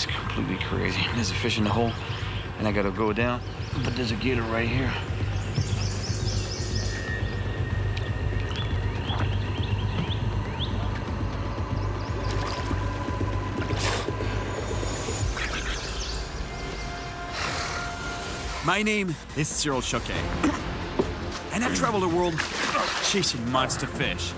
is completely crazy. There's a fish in the hole, and I gotta go down, but there's a gator right here. My name is Cyril Chauquet, and I travel the world chasing monster fish.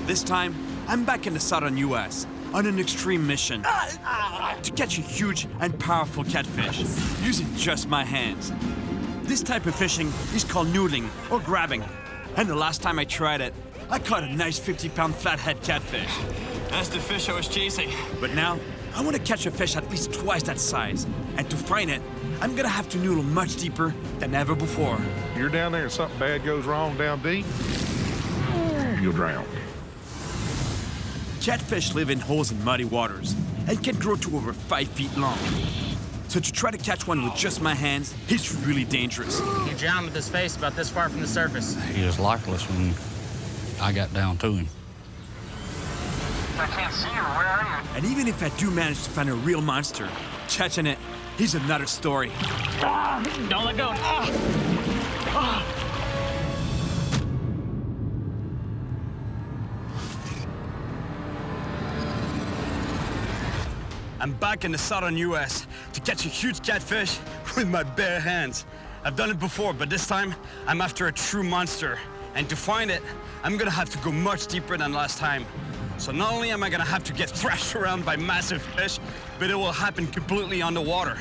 This time, I'm back in the southern US on an extreme mission to catch a huge and powerful catfish using just my hands. This type of fishing is called noodling or grabbing, and the last time I tried it, I caught a nice 50-pound flathead catfish. That's the fish I was chasing. But now, I want to catch a fish at least twice that size, and to find it, I'm gonna have to noodle much deeper than ever before. You're down there and something bad goes wrong down deep, you'll drown. Catfish live in holes in muddy waters and can grow to over 5 feet long. So to try to catch one with just my hands, it's really dangerous. He drowned with his face about this far from the surface. He was lifeless when I got down to him. I can't see you. Where are you? And even if I do manage to find a real monster, catching it is another story. Don't let go. I'm back in the southern US to catch a huge catfish with my bare hands. I've done it before, but this time I'm after a true monster. And to find it, I'm gonna have to go much deeper than last time. So not only am I gonna have to get thrashed around by massive fish, but it will happen completely underwater.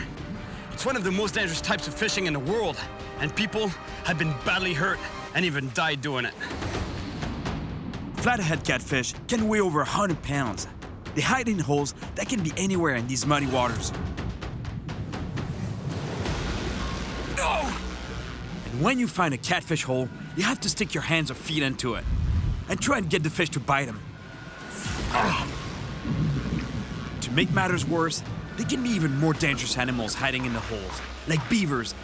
It's one of the most dangerous types of fishing in the world, and people have been badly hurt and even died doing it. Flathead catfish can weigh over 100 pounds. They hide in holes that can be anywhere in these muddy waters. No! And when you find a catfish hole, you have to stick your hands or feet into it and try and get the fish to bite them. To make matters worse, there can be even more dangerous animals hiding in the holes, like beavers,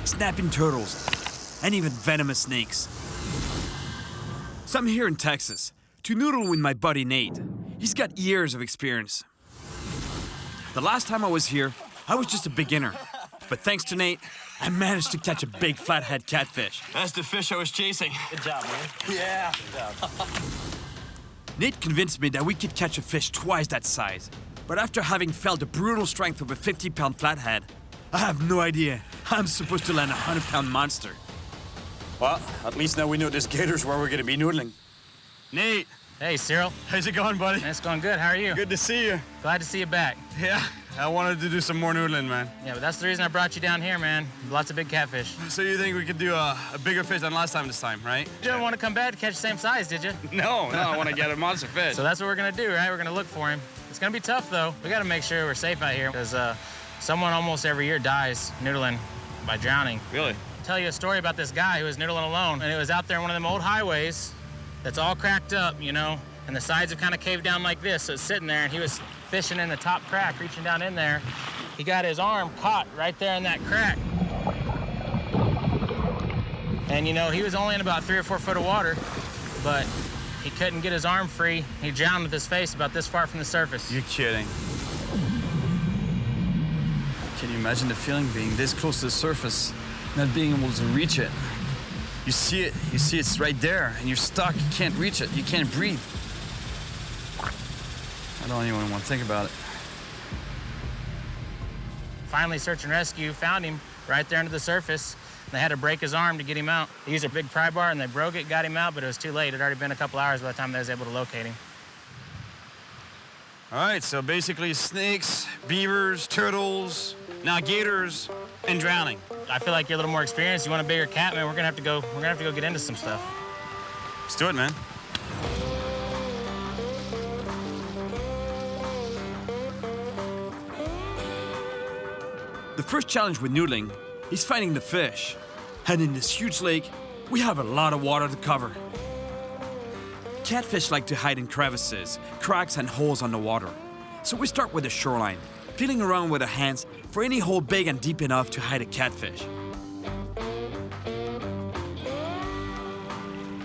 snapping turtles, and even venomous snakes. So I'm here in Texas to noodle with my buddy Nate. He's got years of experience. The last time I was here, I was just a beginner. But thanks to Nate, I managed to catch a big flathead catfish. That's the fish I was chasing. Good job, man. Yeah. Good job. Nate convinced me that we could catch a fish twice that size. But after having felt the brutal strength of a 50-pound flathead, I have no idea how I'm supposed to land a 100-pound monster. Well, at least now we know this gator's where we're gonna be noodling. Nate, Hey, Cyril. how's it going, buddy? It's going good. How are you? Good to see you. Glad to see you back. Yeah, I wanted to do some more noodling, man. Yeah, but that's the reason I brought you down here, man. Lots of big catfish. So you think we could do a bigger fish than last time this time, right? You didn't want to come back to catch the same size, did you? No, I want to get a monster fish. So that's what we're going to do, right? We're going to look for him. It's going to be tough, though. We got to make sure we're safe out here because someone almost every year dies noodling by drowning. Really? I'll tell you a story about this guy who was noodling alone, and it was out there on one of them old highways that's all cracked up, you know, and the sides have kind of caved down like this, so it's sitting there, and he was fishing in the top crack, reaching down in there. He got his arm caught right there in that crack. And, you know, he was only in about 3 or 4 foot of water, but he couldn't get his arm free. He drowned with his face about this far from the surface. You're kidding. Can you imagine the feeling being this close to the surface, not being able to reach it? You see it's right there, and you're stuck, you can't reach it, you can't breathe. I don't even want to think about it. Finally, search and rescue found him right there under the surface. They had to break his arm to get him out. They used a big pry bar and they broke it, got him out, but it was too late. It had already been a couple hours by the time they was able to locate him. All right, so basically snakes, beavers, turtles, now gators, and drowning. I feel like you're a little more experienced. You want a bigger cat, man? We're gonna have to go get into some stuff. Let's do it, man. The first challenge with noodling is finding the fish. And in this huge lake, we have a lot of water to cover. Catfish like to hide in crevices, cracks, and holes on the water. So we start with the shoreline, feeling around with our hands for any hole big and deep enough to hide a catfish.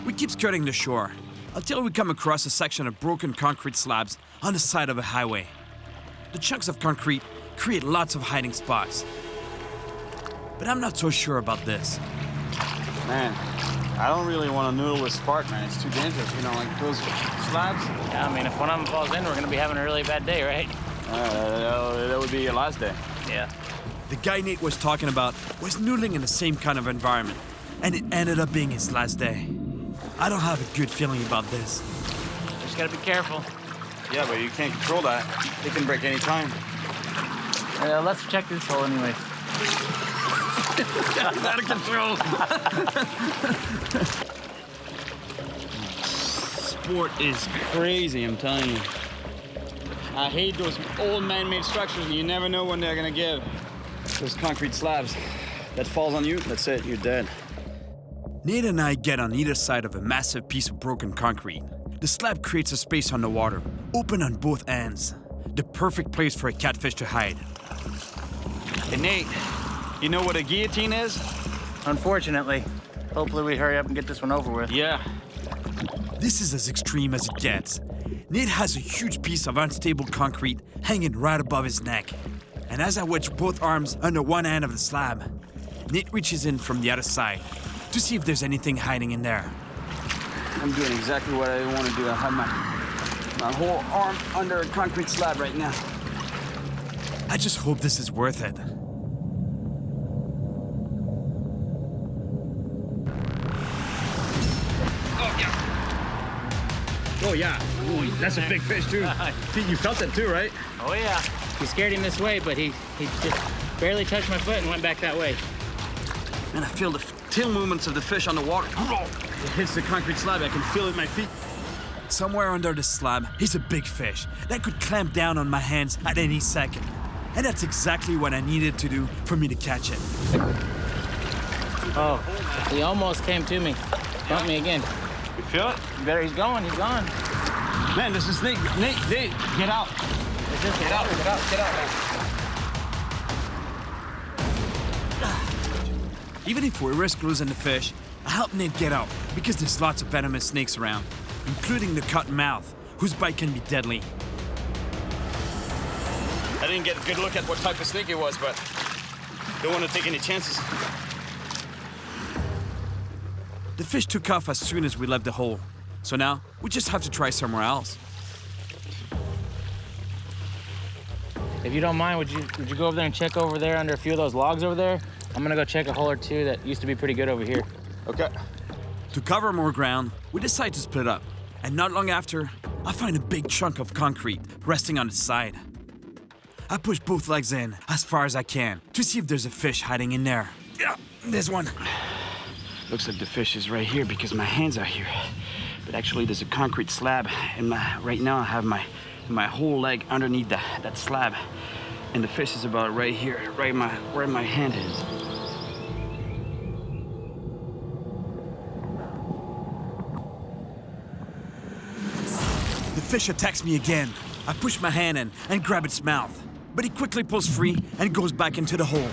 We keep skirting the shore until we come across a section of broken concrete slabs on the side of a highway. The chunks of concrete create lots of hiding spots. But I'm not so sure about this. Man, I don't really want to noodle this part, man. It's too dangerous, you know, like those slabs. Yeah, I mean, if one of them falls in, we're gonna be having a really bad day, right? That would be your last day. Yeah. The guy Nate was talking about was noodling in the same kind of environment, and it ended up being his last day. I don't have a good feeling about this. Just gotta be careful. Yeah, but you can't control that. It can break any time. Let's check this hole anyways. Out of control. Sport is crazy, I'm telling you. I hate those old man-made structures, and you never know when they're gonna give. Those concrete slabs. That falls on you, that's it, you're dead. Nate and I get on either side of a massive piece of broken concrete. The slab creates a space on the water, open on both ends. The perfect place for a catfish to hide. Hey, Nate, you know what a guillotine is? Unfortunately. Hopefully we hurry up and get this one over with. Yeah. This is as extreme as it gets. Nate has a huge piece of unstable concrete hanging right above his neck. And as I wedge both arms under one end of the slab, Nate reaches in from the other side to see if there's anything hiding in there. I'm doing exactly what I want to do. I have my whole arm under a concrete slab right now. I just hope this is worth it. Oh, yeah. Ooh, that's a big fish, too. You felt it, too, right? Oh yeah. We scared him this way, but he just barely touched my foot and went back that way. And I feel the tail movements of the fish on the water. It hits the concrete slab. I can feel it in my feet. Somewhere under the slab is a big fish that could clamp down on my hands at any second. And that's exactly what I needed to do for me to catch it. Oh, he almost came to me. Bumped me again. You feel it? Better, he's going, he's gone. Man, this is Nate. Nate, get out. Get out. Even if we risk losing the fish, I help Nate get out because there's lots of venomous snakes around, including the cottonmouth, whose bite can be deadly. I didn't get a good look at what type of snake it was, but don't want to take any chances. The fish took off as soon as we left the hole, so now we just have to try somewhere else. If you don't mind, would you go over there and check over there under a few of those logs over there? I'm gonna go check a hole or two that used to be pretty good over here. Okay. To cover more ground, we decide to split up, and not long after, I find a big chunk of concrete resting on its side. I push both legs in as far as I can to see if there's a fish hiding in there. Yeah, there's one. Looks like the fish is right here because my hands are here. But actually, there's a concrete slab, and right now I have my whole leg underneath that slab, and the fish is about right here, right where my hand is. The fish attacks me again. I push my hand in and grab its mouth, but he quickly pulls free and goes back into the hole.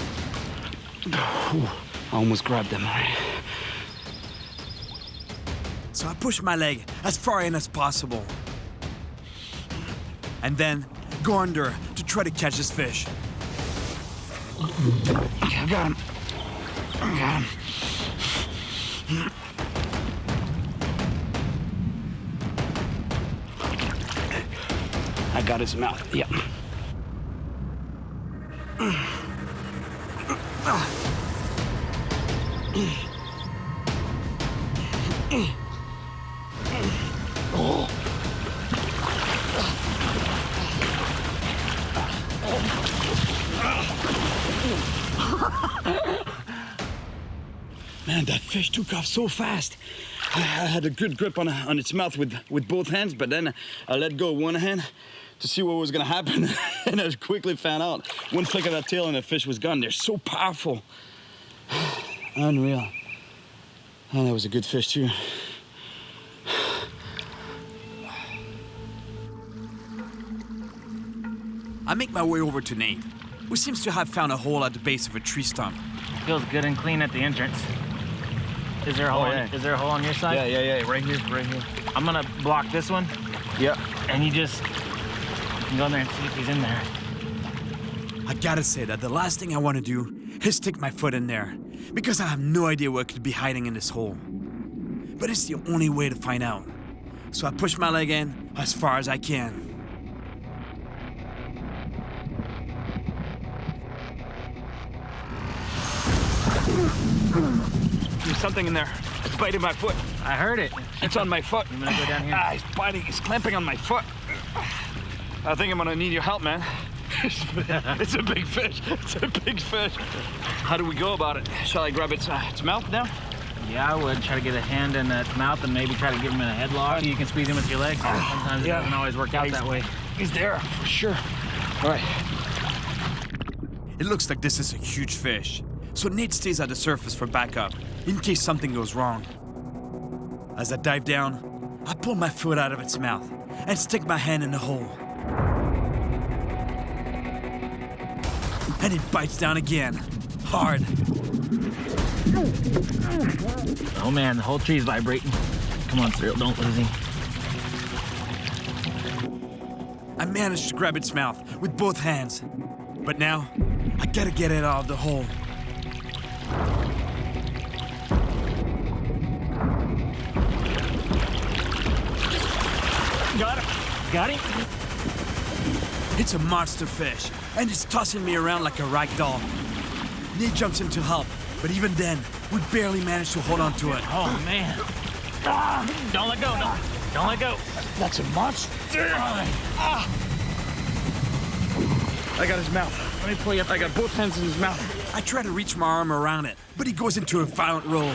I almost grabbed them. So I push my leg as far in as possible, and then go under to try to catch this fish. Okay, I got him. I got his mouth, yep. Oh. Man, that fish took off so fast. I had a good grip on its mouth with both hands, but then I let go of one hand to see what was gonna happen, and I quickly found out. One flick of that tail and the fish was gone. They're so powerful. Unreal. And that was a good fish too. I make my way over to Nate, who seems to have found a hole at the base of a tree stump. It feels good and clean at the entrance. Is there a hole? yeah. Is there a hole on your side? Yeah, right here. I'm gonna block this one. Yep. And you just go in there and see if he's in there. I gotta say that the last thing I want to do is stick my foot in there, because I have no idea what could be hiding in this hole. But it's the only way to find out. So I push my leg in as far as I can. There's something in there. It's biting my foot. I heard it. It's on my foot. I'm gonna go down here. It's biting. It's clamping on my foot. I think I'm gonna need your help, man. It's a big fish. It's a big fish. How do we go about it? Shall I grab its mouth now? Yeah, I would try to get a hand in its mouth and maybe try to give him in a headlock. You can squeeze him with your legs. Sometimes it doesn't always work out that way. He's there for sure. All right. It looks like this is a huge fish, so Nate stays at the surface for backup, in case something goes wrong. As I dive down, I pull my foot out of its mouth and stick my hand in the hole. And it bites down again, hard. Oh man, the whole tree's vibrating. Come on, Cyril, don't lose him. I managed to grab its mouth with both hands, but now I gotta get it out of the hole. Got him. Got him. It's a monster fish, and it's tossing me around like a rag doll. Nate jumps in to help, but even then, we barely manage to hold on to it. Oh man. Don't let go. Don't let go. That's a monster. I got his mouth. Let me pull you up. I got both hands in his mouth. I try to reach my arm around it, but he goes into a violent roll.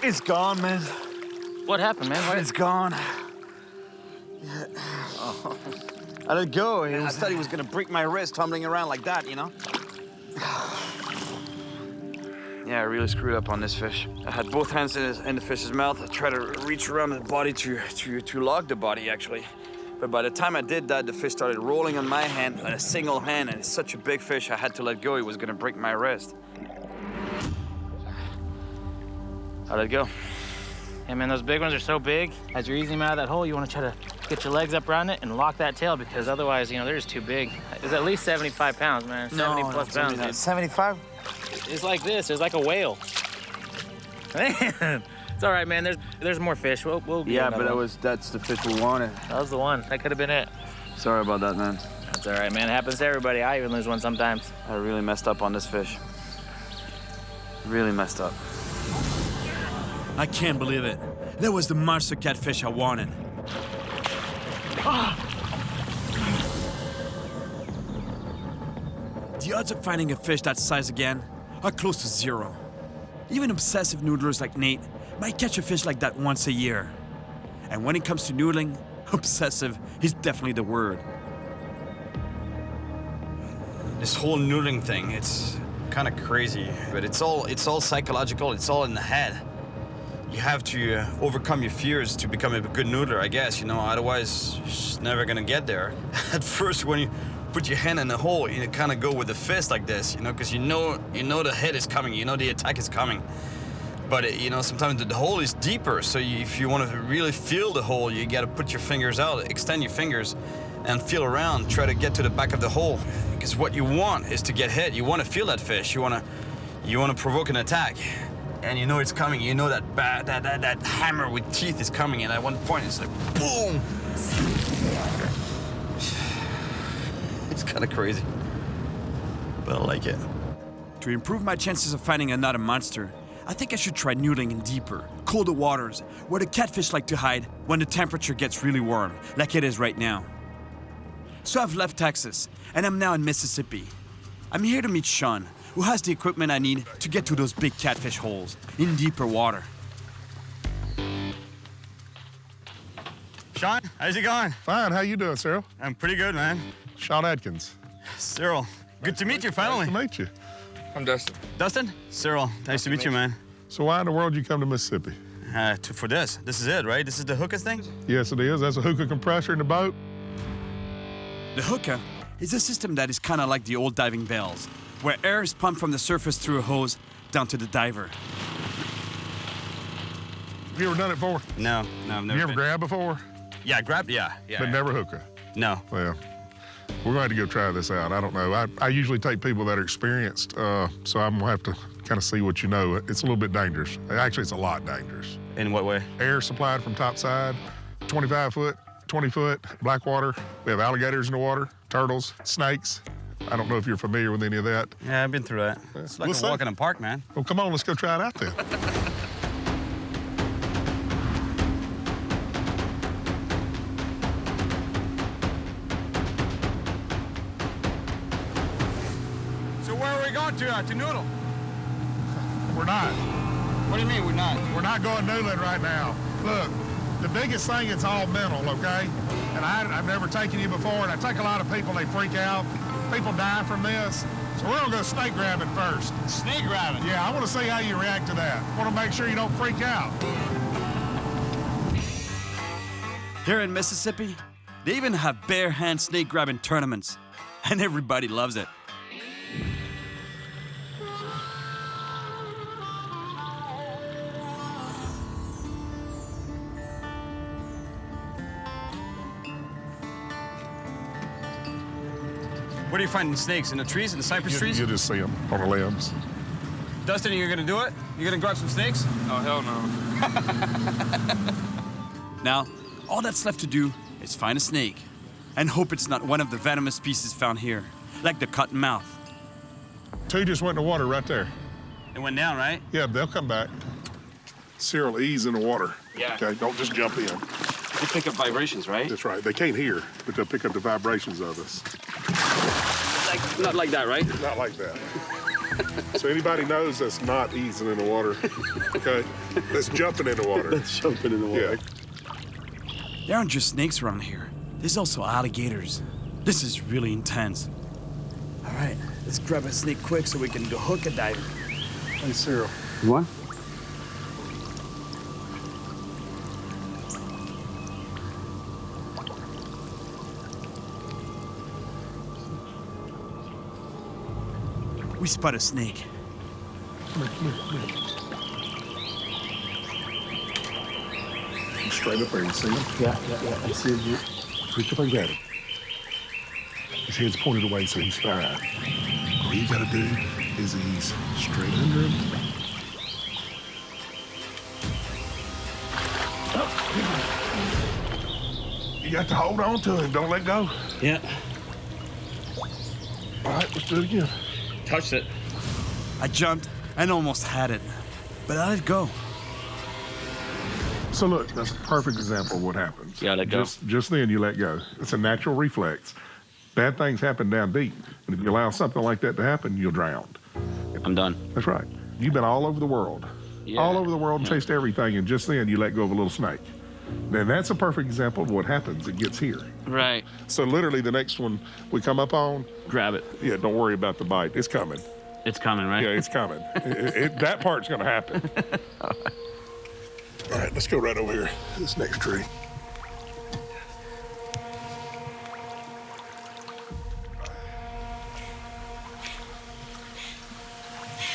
It's gone, man. What happened, man? It's gone. I let go. I thought he was gonna break my wrist tumbling around like that, you know? Yeah, I really screwed up on this fish. I had both hands in the fish's mouth. I tried to reach around the body to lock the body, actually. But by the time I did that, the fish started rolling on my hand, on a single hand, and it's such a big fish, I had to let go. He was gonna break my wrist. I let go. Hey man, those big ones are so big. As you're easing them out of that hole, you want to try to get your legs up around it and lock that tail, because otherwise, you know, they're just too big. It's at least 75 pounds, man. 70 plus pounds. Dude. 75? It's like this. It's like a whale. It's all right, man. There's more fish. We'll get another one. that's the fish we wanted. That was the one. That could have been it. Sorry about that, man. That's all right, man. It happens to everybody. I even lose one sometimes. I really messed up on this fish. Really messed up. I can't believe it. That was the monster catfish I wanted. The odds of finding a fish that size again are close to zero. Even obsessive noodlers like Nate might catch a fish like that once a year. And when it comes to noodling, obsessive is definitely the word. This whole noodling thing, it's kind of crazy, but it's all psychological. It's all in the head. You have to overcome your fears to become a good noodler, I guess, you know, otherwise you're just never gonna get there. At first, when you put your hand in the hole, you kind of go with the fist like this, you know, because you know the head is coming, you know the attack is coming. But, you know, sometimes the hole is deeper, so if you want to really feel the hole, you gotta put your fingers out, extend your fingers, and feel around, try to get to the back of the hole. Because what you want is to get hit. You want to feel that fish. You want to provoke an attack. And you know it's coming. You know that hammer with teeth is coming, and at one point it's like boom. It's kind of crazy, but I like it. To improve my chances of finding another monster, I think I should try noodling in deeper, colder waters, where the catfish like to hide when the temperature gets really warm, like it is right now. So I've left Texas, and I'm now in Mississippi. I'm here to meet Sean, who has the equipment I need to get to those big catfish holes in deeper water. Sean, how's it going? Fine. How you doing, Cyril? I'm pretty good, man. Sean Atkins. Cyril, good to meet you finally. Nice to meet you. I'm Dustin. Dustin? Cyril, nice to meet you, man. So why in the world you come to Mississippi? For this. This is it, right? This is the hookah thing? Yes, it is. That's a hookah compressor in the boat. The hookah is a system that is kind of like the old diving bells, where air is pumped from the surface through a hose down to the diver. Have you ever done it before? No, I've never You ever been. grabbed before? Yeah, grab, yeah. But never hookah? No. Well, we're going to have to go try this out. I don't know. I usually take people that are experienced, so I'm going to have to kind of see what you know. It's a little bit dangerous. Actually, it's a lot dangerous. In what way? Air supplied from topside, 25 foot, 20 foot, black water. We have alligators in the water, turtles, snakes. I don't know if you're familiar with any of that. Yeah, I've been through that. It's like We'll a see. walk in a park, man. Well, come on, let's go try it out then. So where are we going to Noodle? We're not. What do you mean we're not? We're not going noodling right now. Look, the biggest thing, it's all mental, okay? And I've never taken you before, and I take a lot of people, they freak out. People die from this. So we're gonna go snake grabbing first. Snake grabbing? Yeah, I wanna see how you react to that. I wanna make sure you don't freak out. Here in Mississippi, they even have bare hand snake grabbing tournaments, and everybody loves it. Where are you finding snakes? In the trees? In the cypress trees? You just see them on the limbs. Dustin, you're gonna do it? You're gonna grab some snakes? Oh, hell no. Now, all that's left to do is find a snake and hope it's not one of the venomous species found here, like the cottonmouth. Two just went in the water right there. It went down, right? Yeah, they'll come back. Cyril, ease in the water. Yeah. Okay, don't just jump in. They pick up vibrations, right? That's right. They can't hear, but they'll pick up the vibrations of us. Like, not like that, right? Not like that. So anybody knows that's not easing in the water, okay? That's jumping in the water. That's jumping in the water. Yeah. There aren't just snakes around here. There's also alligators. This is really intense. All right, let's grab a snake quick so we can go hook a diver. Hey, Cyril. What? We spot a snake. Come here. He's straight up there, you see him? Yeah, I see you. Reach up and grab him. His head's pointed away, so he's fine. All you gotta do is ease straight under him. You got to hold on to him. Don't let go. Yeah. All right, let's do it again. Touched it. I jumped and almost had it, but I let go. So look, that's a perfect example of what happens. Yeah, let go. Just then you let go. It's a natural reflex. Bad things happen down deep. And if you allow something like that to happen, you'll drown. I'm done. That's right. You've been all over the world. Yeah. All over the world and chased everything, and just then you let go of a little snake. Then that's a perfect example of what happens. It gets here. Right. So literally the next one we come up on, Grab it. yeah, don't worry about the bite. It's coming. It's coming, right? Yeah, it's coming. That part's going to happen. All right, let's go right over here, this next tree.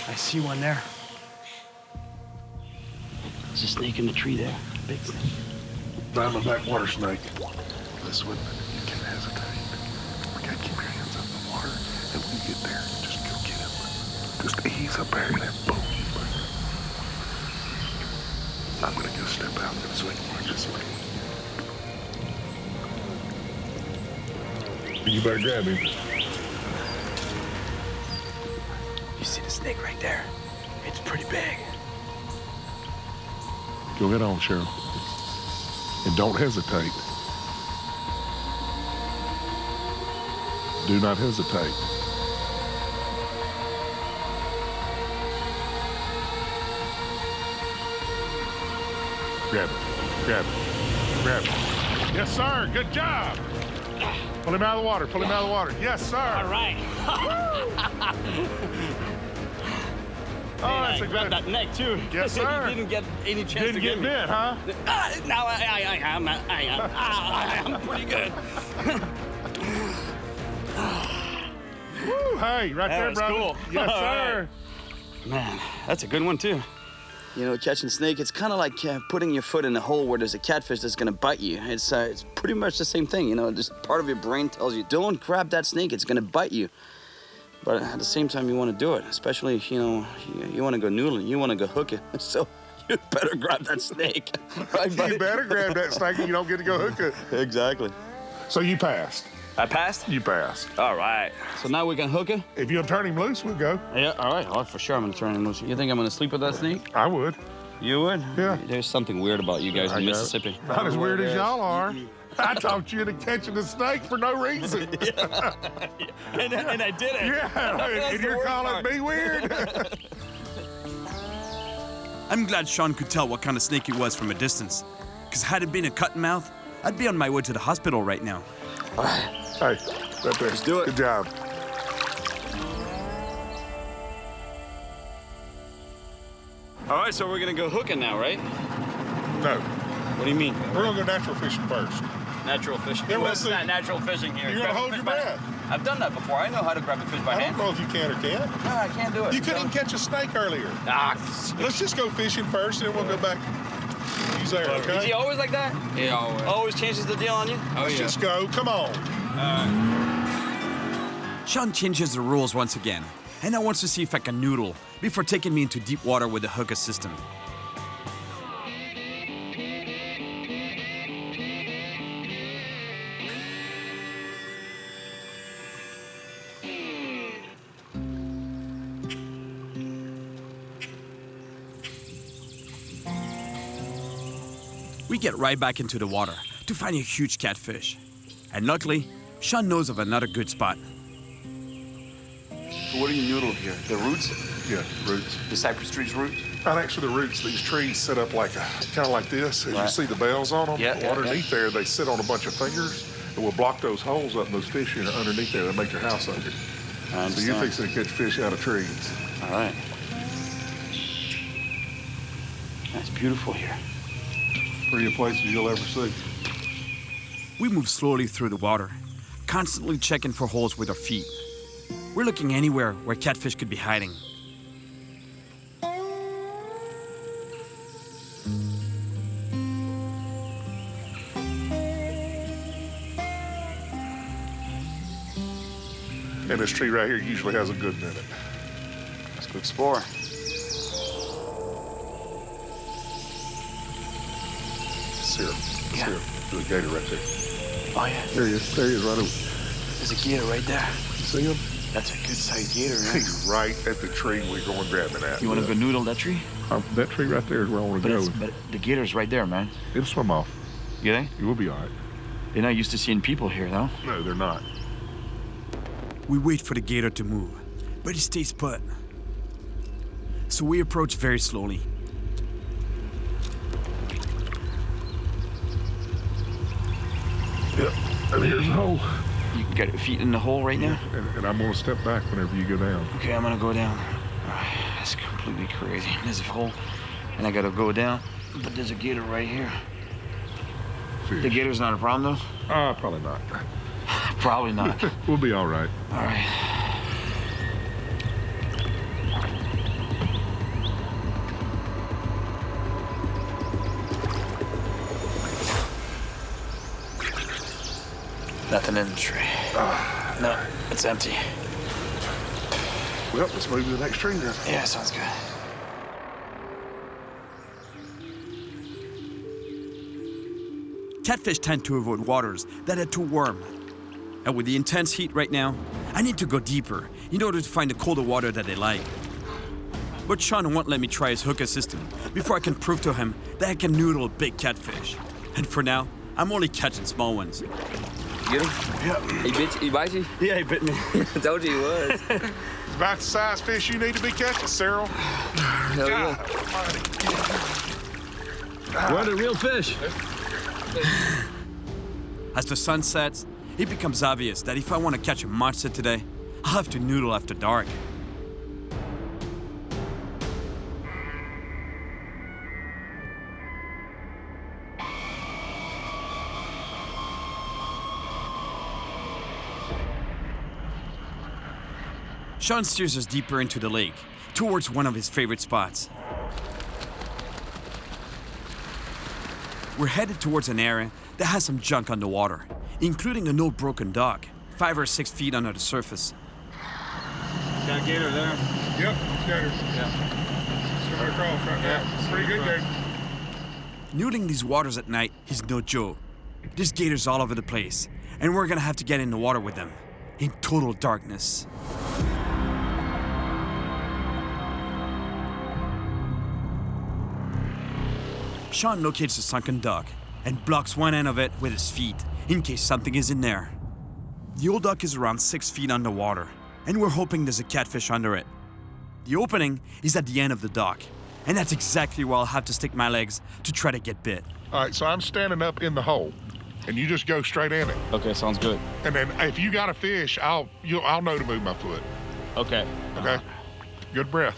I see one there. There's a snake in the tree there. Big snake. Diamond backwater snake. This one, you can't hesitate. Okay, keep your hands up in the water, and when you get there, just go get him. Just ease up there and then boom. I'm gonna go step out and swing like this way. You better grab him. You see the snake right there? It's pretty big. Go ahead on, Cheryl. And don't hesitate. Do not hesitate. Grab it. Grab it. Grab it. Yes, sir. Good job. Pull him out of the water. Pull him out of the water. Yes, sir. All right. Oh, that's a good. that neck too. Yes, sir. You didn't get any chance Didn't to get me. bit, huh? Now I am pretty good. Woo. Woo, hey, right That there, was brother. cool. Yes, All sir. Man, that's a good one too. You know, catching snake, it's kind of like putting your foot in a hole where there's a catfish that's gonna bite you. It's pretty much the same thing, you know, just part of your brain tells you, don't grab that snake, it's gonna bite you. But at the same time, you wanna do it, especially if, you know, you wanna go noodling, you wanna go hooking. So you better grab that snake. Right, buddy? You better grab that snake and you don't get to go hook it. Exactly. So you passed. I passed? You passed. All right. So now we can hook it? If you'll turn him loose, we'll go. Yeah, all right. Oh, for sure I'm gonna turn him loose. You think I'm gonna sleep with that snake? I would. You would? Yeah. There's something weird about you guys I in know. Mississippi. Not as weird as y'all are. I talked you into catching a snake for no reason. And I did it. Yeah, and you're calling me weird? I'm glad Sean could tell what kind of snake it was from a distance. Because had it been a cottonmouth, I'd be on my way to the hospital right now. Hey, right there. Let's do it. Good job. All right, so we're gonna go hooking now, right? No, What do you mean? we're gonna go natural fishing first. Natural fishing. Yeah, What's let's not see. natural fishing here? You're gonna Grab a hold fish your by- breath. I've done that before. I know how to grab a fish by I hand. don't know if you can or can't. No, I can't do it. You couldn't even catch a snake earlier. Ah, Let's just go fishing first, and then we'll go back. Use there, is he okay? always like that? Yeah, always. Always changes the deal on you? Let's just go. Come on. Sean changes the rules once again, and now wants to see if I can noodle before taking me into deep water with the hooker system. We get right back into the water to find a huge catfish. And luckily, Sean knows of another good spot. So what do you noodle here? The roots? Yeah, roots. The cypress trees roots? Not actually the roots. These trees sit up like kind of like this. As you Right. see the bells on them. Yeah, yeah, Underneath there, they sit on a bunch of fingers, and we'll block those holes up, and those fish are underneath there. They make your house under. I So you're understand. fixing to catch fish out of trees. All right. That's beautiful here. Prettiest places you'll ever see. We move slowly through the water, constantly checking for holes with our feet. We're looking anywhere where catfish could be hiding. And this tree right here usually has a good in it. Let's go explore. It's here. It's Yeah. here. There's a gator right there. Oh, yeah. There he is. There he is, right over. There's a gator right there. You see him? That's a good-sized gator, man. He's right at the tree we're going grabbing at. You want to go noodle that tree? That tree right there is where I want to go. But the gator's right there, man. It'll swim off. You think? You will be all right. You're not used to seeing people here, though. No, they're not. We wait for the gator to move, but he stays put. So we approach very slowly. Yep. And here's the hole. You got your feet in the hole right now? And I'm going to step back whenever you go down. Okay, I'm gonna go down. That's completely crazy. There's a hole, and I gotta go down. But there's a gator right here. Fish. The gator's not a problem, though? Probably not. Probably not. We'll be all right. All right. Nothing in the tree. No, it's empty. Well, let's move to the next tree then. Yeah, sounds good. Catfish tend to avoid waters that are too warm. And with the intense heat right now, I need to go deeper in order to find the colder water that they like. But Sean won't let me try his hooker system before I can prove to him that I can noodle big catfish. And for now, I'm only catching small ones. Get him? Yeah. He bite you? Yeah, he bit me. I told you he was. It's about the size fish you need to be catching, Cyril. Hell yeah. What a real fish. As the sun sets, it becomes obvious that if I want to catch a monster today, I'll have to noodle after dark. Sean steers us deeper into the lake, towards one of his favorite spots. We're headed towards an area that has some junk underwater, including an old broken dock, 5 or 6 feet under the surface. Got a gator there. Yep, gator. Yeah. Swimming across right there. Pretty good gator. Noodling these waters at night is no joke. There's gators all over the place, and we're gonna have to get in the water with them, in total darkness. Sean locates a sunken dock and blocks one end of it with his feet in case something is in there. The old dock is around 6 feet underwater, and we're hoping there's a catfish under it. The opening is at the end of the dock, and that's exactly where I'll have to stick my legs to try to get bit. All right, so I'm standing up in the hole, and you just go straight in it. Okay, sounds good. And then if you got a fish, I'll know to move my foot. Okay. Okay? Good breath.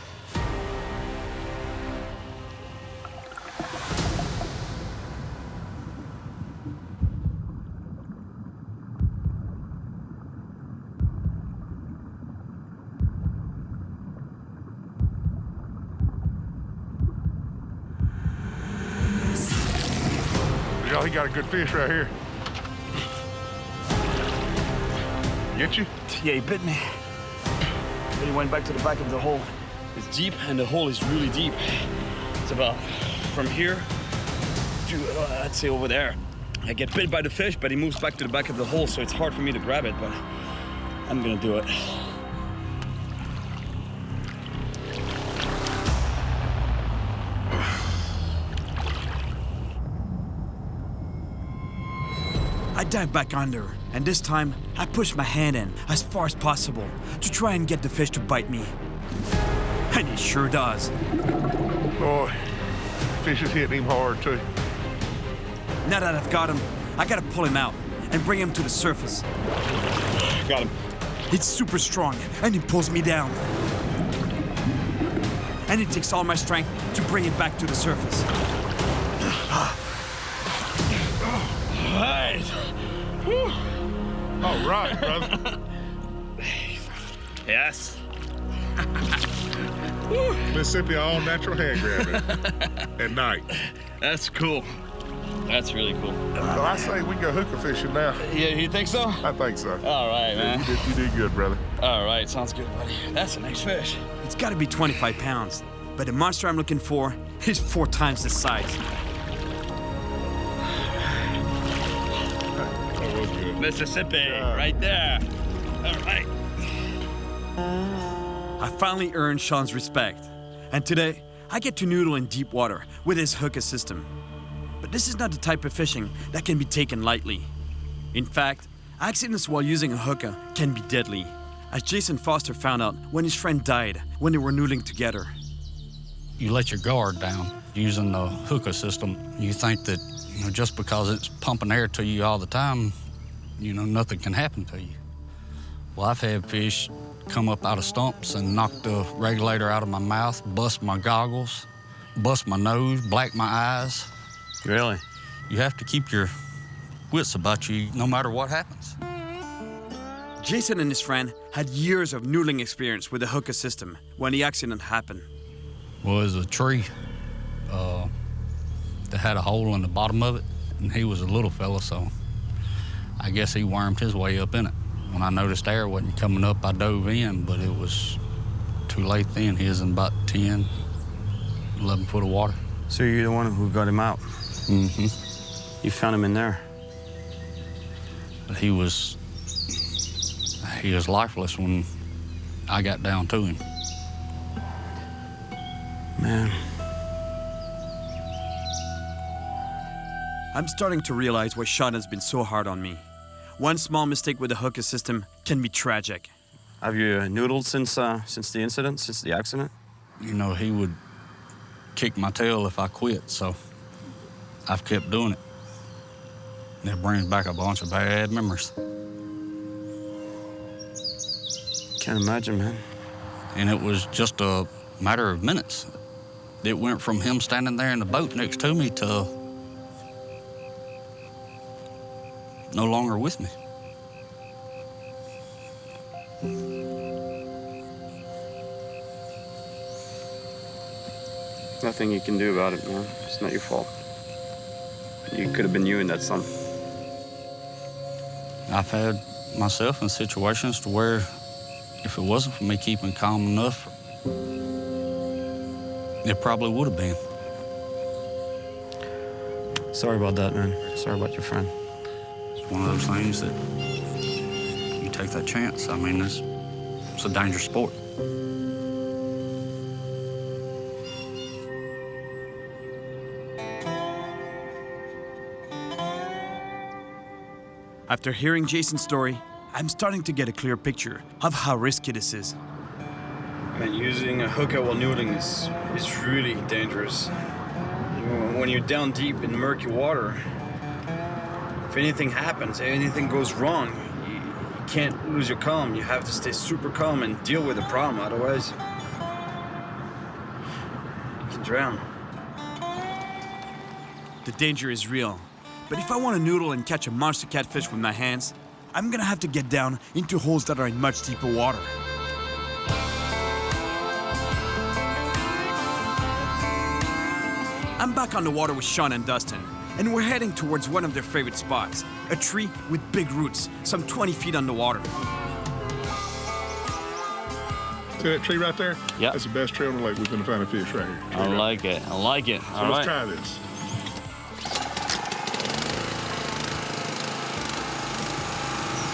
Y'all, he got a good fish right here. Get you? Yeah, he bit me. Then he went back to the back of the hole. It's deep, and the hole is really deep. It's about from here to, I'd say over there. I get bit by the fish, but he moves back to the back of the hole, so it's hard for me to grab it, but I'm gonna do it. I dive back under, and this time I push my hand in as far as possible to try and get the fish to bite me. And he sure does. Boy, fish is hitting him hard too. Now that I've got him, I gotta pull him out and bring him to the surface. Got him. It's super strong, and it pulls me down. And it takes all my strength to bring it back to the surface. Right. All right, brother. Yes. Mississippi all natural hand grabbing at night. That's cool. That's really cool. So I say we go hookah fishing now. Yeah, you think so? I think so. All right, man. You did good, brother. All right, sounds good, buddy. That's a nice fish. It's gotta be 25 pounds, but the monster I'm looking for is 4 times the size. That was good. Mississippi, right there. All right. I finally earned Sean's respect, and today I get to noodle in deep water with his hookah system. But this is not the type of fishing that can be taken lightly. In fact, accidents while using a hookah can be deadly, as Jason Foster found out when his friend died when they were noodling together. You let your guard down using the hookah system. You think that, just because it's pumping air to you all the time, nothing can happen to you. Well, I've had fish come up out of stumps and knock the regulator out of my mouth, bust my goggles, bust my nose, black my eyes. Really? You have to keep your wits about you no matter what happens. Jason and his friend had years of noodling experience with the hookah system when the accident happened. Well, there's a tree that had a hole in the bottom of it, and he was a little fella, so I guess he wormed his way up in it. When I noticed air wasn't coming up, I dove in, but it was too late then. He was in about 10, 11 foot of water. So you're the one who got him out? Mm-hmm. You found him in there? But he was lifeless when I got down to him. Man. I'm starting to realize why Sean has been so hard on me. One small mistake with the hookah system can be tragic. Have you noodled since the incident, since the accident? He would kick my tail if I quit, so I've kept doing it. And it brings back a bunch of bad memories. Can't imagine, man. And it was just a matter of minutes. It went from him standing there in the boat next to me to no longer with me. Nothing you can do about it, man. It's not your fault. You could have been you in that sun. I've had myself in situations to where if it wasn't for me keeping calm enough, it probably would have been. Sorry about that, man. Sorry about your friend. It's one of those things that you take that chance. I mean, it's a dangerous sport. After hearing Jason's story, I'm starting to get a clear picture of how risky this is. Man, using a hooker while noodling is really dangerous. When you're down deep in murky water, if anything happens, anything goes wrong, you can't lose your calm. You have to stay super calm and deal with the problem, otherwise you can drown. The danger is real, but if I want to noodle and catch a monster catfish with my hands, I'm gonna have to get down into holes that are in much deeper water. I'm back on the water with Sean and Dustin, and we're heading towards one of their favorite spots, a tree with big roots, some 20 feet underwater. See that tree right there? Yeah. That's the best tree on the lake. We're going to find a fish right here. I like it. I like it. So All let's right. try this.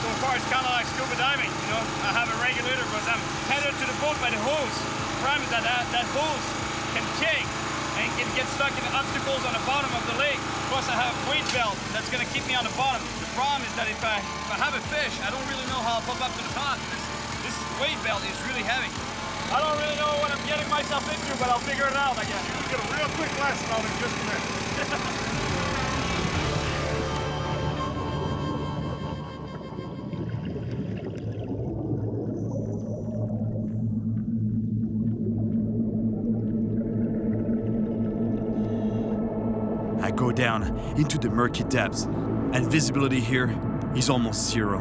So far, it's kind of like scuba diving. You know, I have a regulator, but I'm tethered to the boat by the hose. The problem is that hose can kick and can get stuck in the obstacles on the bottom of the lake. Plus, I have a weight belt that's going to keep me on the bottom. The problem is that if I have a fish, I don't really know how I'll pop up to the top. This weight belt is really heavy. I don't really know what I'm getting myself into, but I'll figure it out, I guess. We'll get a real quick lesson on it in just a minute. I go down into the murky depths, and visibility here is almost zero.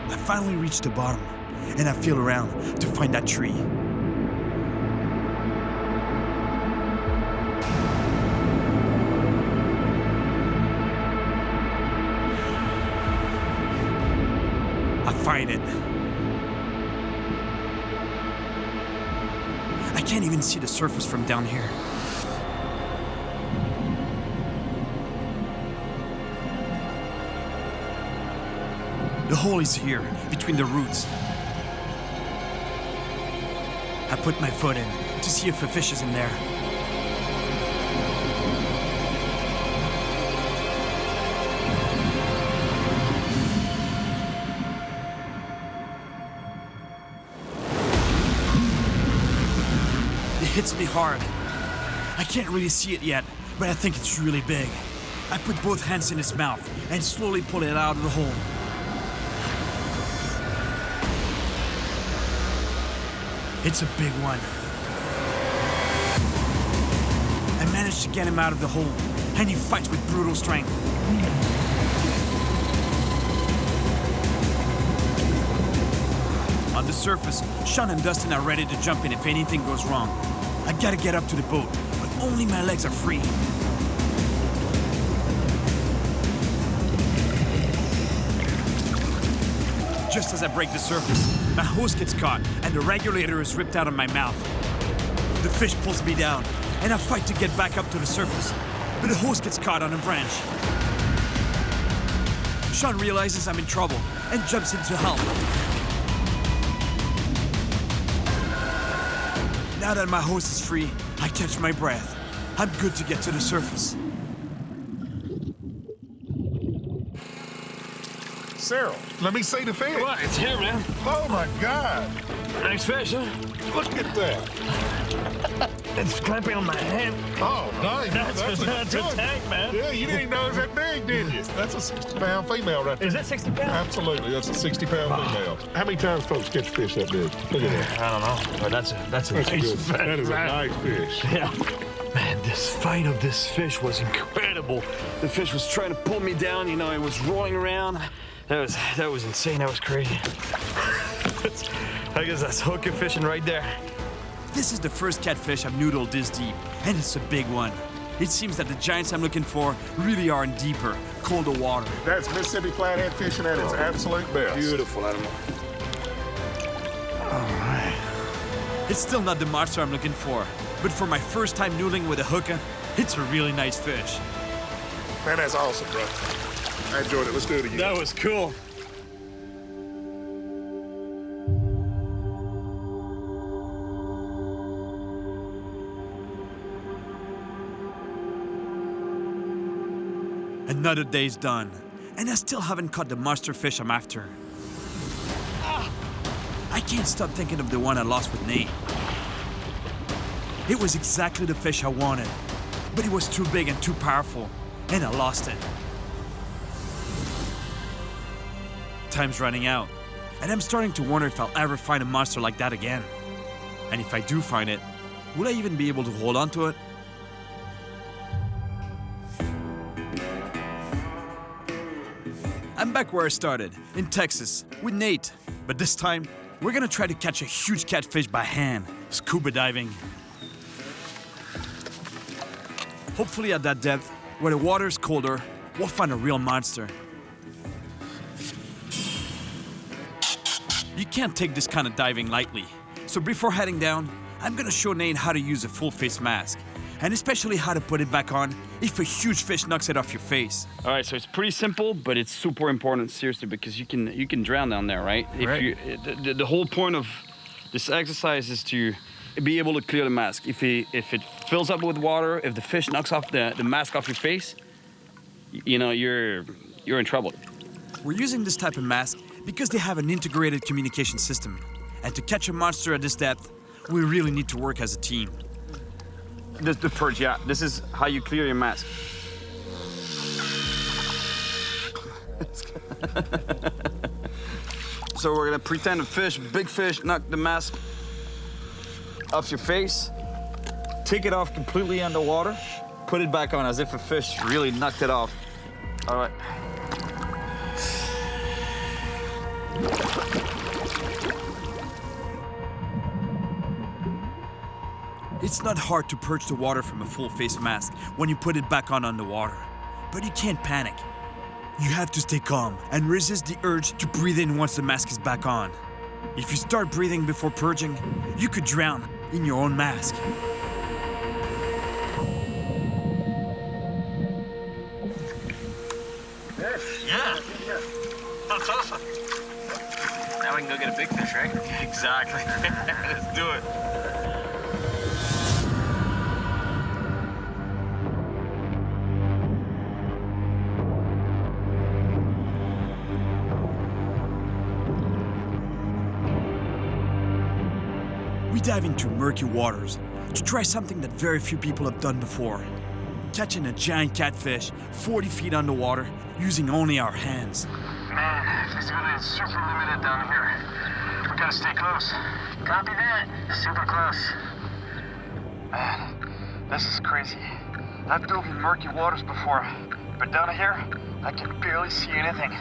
I finally reach the bottom, and I feel around to find that tree. I find it. I can't even see the surface from down here. The hole is here, between the roots. I put my foot in to see if a fish is in there. It hits me hard. I can't really see it yet, but I think it's really big. I put both hands in its mouth and slowly pull it out of the hole. It's a big one. I managed to get him out of the hole, and he fights with brutal strength. On the surface, Sean and Dustin are ready to jump in if anything goes wrong. I gotta get up to the boat, but only my legs are free. Just as I break the surface, my hose gets caught and the regulator is ripped out of my mouth. The fish pulls me down, and I fight to get back up to the surface, but the hose gets caught on a branch. Sean realizes I'm in trouble and jumps in to help. Now that my hose is free, I catch my breath. I'm good to get to the surface. Cyril, let me see the fish. What? It's here, man. Oh my God. Nice fish, huh? Look at that. It's clamping on my hand. Oh, nice. That's a good tank, man. Yeah, you didn't even know it was that big, did you? That's a 60-pound female right there. Is that 60 pounds? Absolutely, that's a 60-pound female. How many times folks catch a fish that big? Look at that. I don't know, but that's a That's a nice good. fish. That is a nice fish. Yeah. Man, this fight of this fish was incredible. The fish was trying to pull me down, you know, it was rolling around. That was insane, that was crazy. I guess that's hooker fishing right there. This is the first catfish I've noodled this deep, and it's a big one. It seems that the giants I'm looking for really are in deeper, colder water. That's Mississippi flathead fishing at its absolute best. Beautiful animal. All right. It's still not the monster I'm looking for, but for my first time noodling with a hooker, it's a really nice fish. Man, that's awesome, bro. I enjoyed it. Let's do it again. That was cool. Another day's done, and I still haven't caught the monster fish I'm after. I can't stop thinking of the one I lost with Nate. It was exactly the fish I wanted, but it was too big and too powerful, and I lost it. Time's running out, and I'm starting to wonder if I'll ever find a monster like that again. And if I do find it, will I even be able to hold on to it? I'm back where I started, in Texas, with Nate. But this time, we're gonna try to catch a huge catfish by hand, scuba diving. Hopefully at that depth, where the water is colder, we'll find a real monster. You can't take this kind of diving lightly. So before heading down, I'm gonna show Nate how to use a full face mask, and especially how to put it back on if a huge fish knocks it off your face. All right, so it's pretty simple, but it's super important, seriously, because you can drown down there, right? Right. The whole point of this exercise is to be able to clear the mask. If it fills up with water, if the fish knocks off the mask off your face, you know, you're in trouble. We're using this type of mask because they have an integrated communication system. And to catch a monster at this depth, we really need to work as a team. The purge, yeah. This is how you clear your mask. So we're gonna pretend a fish, big fish, knock the mask off your face, take it off completely underwater, put it back on as if a fish really knocked it off. All right. It's not hard to purge the water from a full face mask when you put it back on underwater, but you can't panic. You have to stay calm and resist the urge to breathe in once the mask is back on. If you start breathing before purging, you could drown in your own mask. Yeah. That's awesome. Now we can go get a big fish, right? Exactly. Let's do it. We dive into murky waters to try something that very few people have done before. Catching a giant catfish 40 feet underwater using only our hands. Man, visibility is super limited down here. We gotta stay close. Copy that. Super close. Man, this is crazy. I've dove in murky waters before, but down here, I can barely see anything.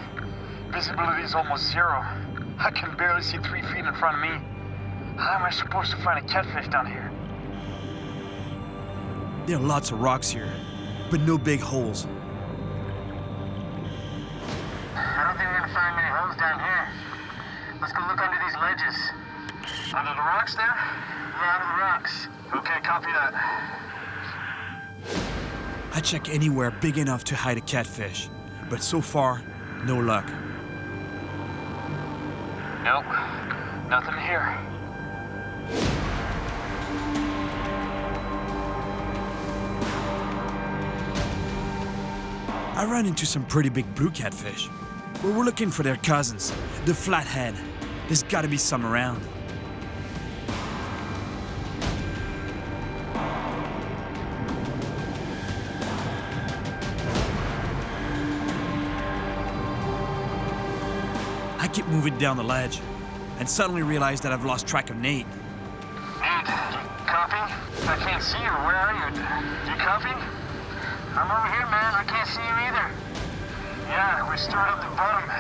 Visibility is almost zero. I can barely see 3 feet in front of me. How am I supposed to find a catfish down here? There are lots of rocks here, but no big holes. I don't think we're gonna find many holes down here. Let's go look under these ledges. Under the rocks there? Yeah, under the rocks. Okay, copy that. I check anywhere big enough to hide a catfish, but so far, no luck. Nope, nothing here. I ran into some pretty big blue catfish, but we're looking for their cousins, the flathead. There's gotta be some around. I keep moving down the ledge and suddenly realize that I've lost track of Nate. Nate, copy copy? I can't see you. Where are you? Do you copy? I'm over here, man. I can't see you either. Yeah, we're still at the bottom.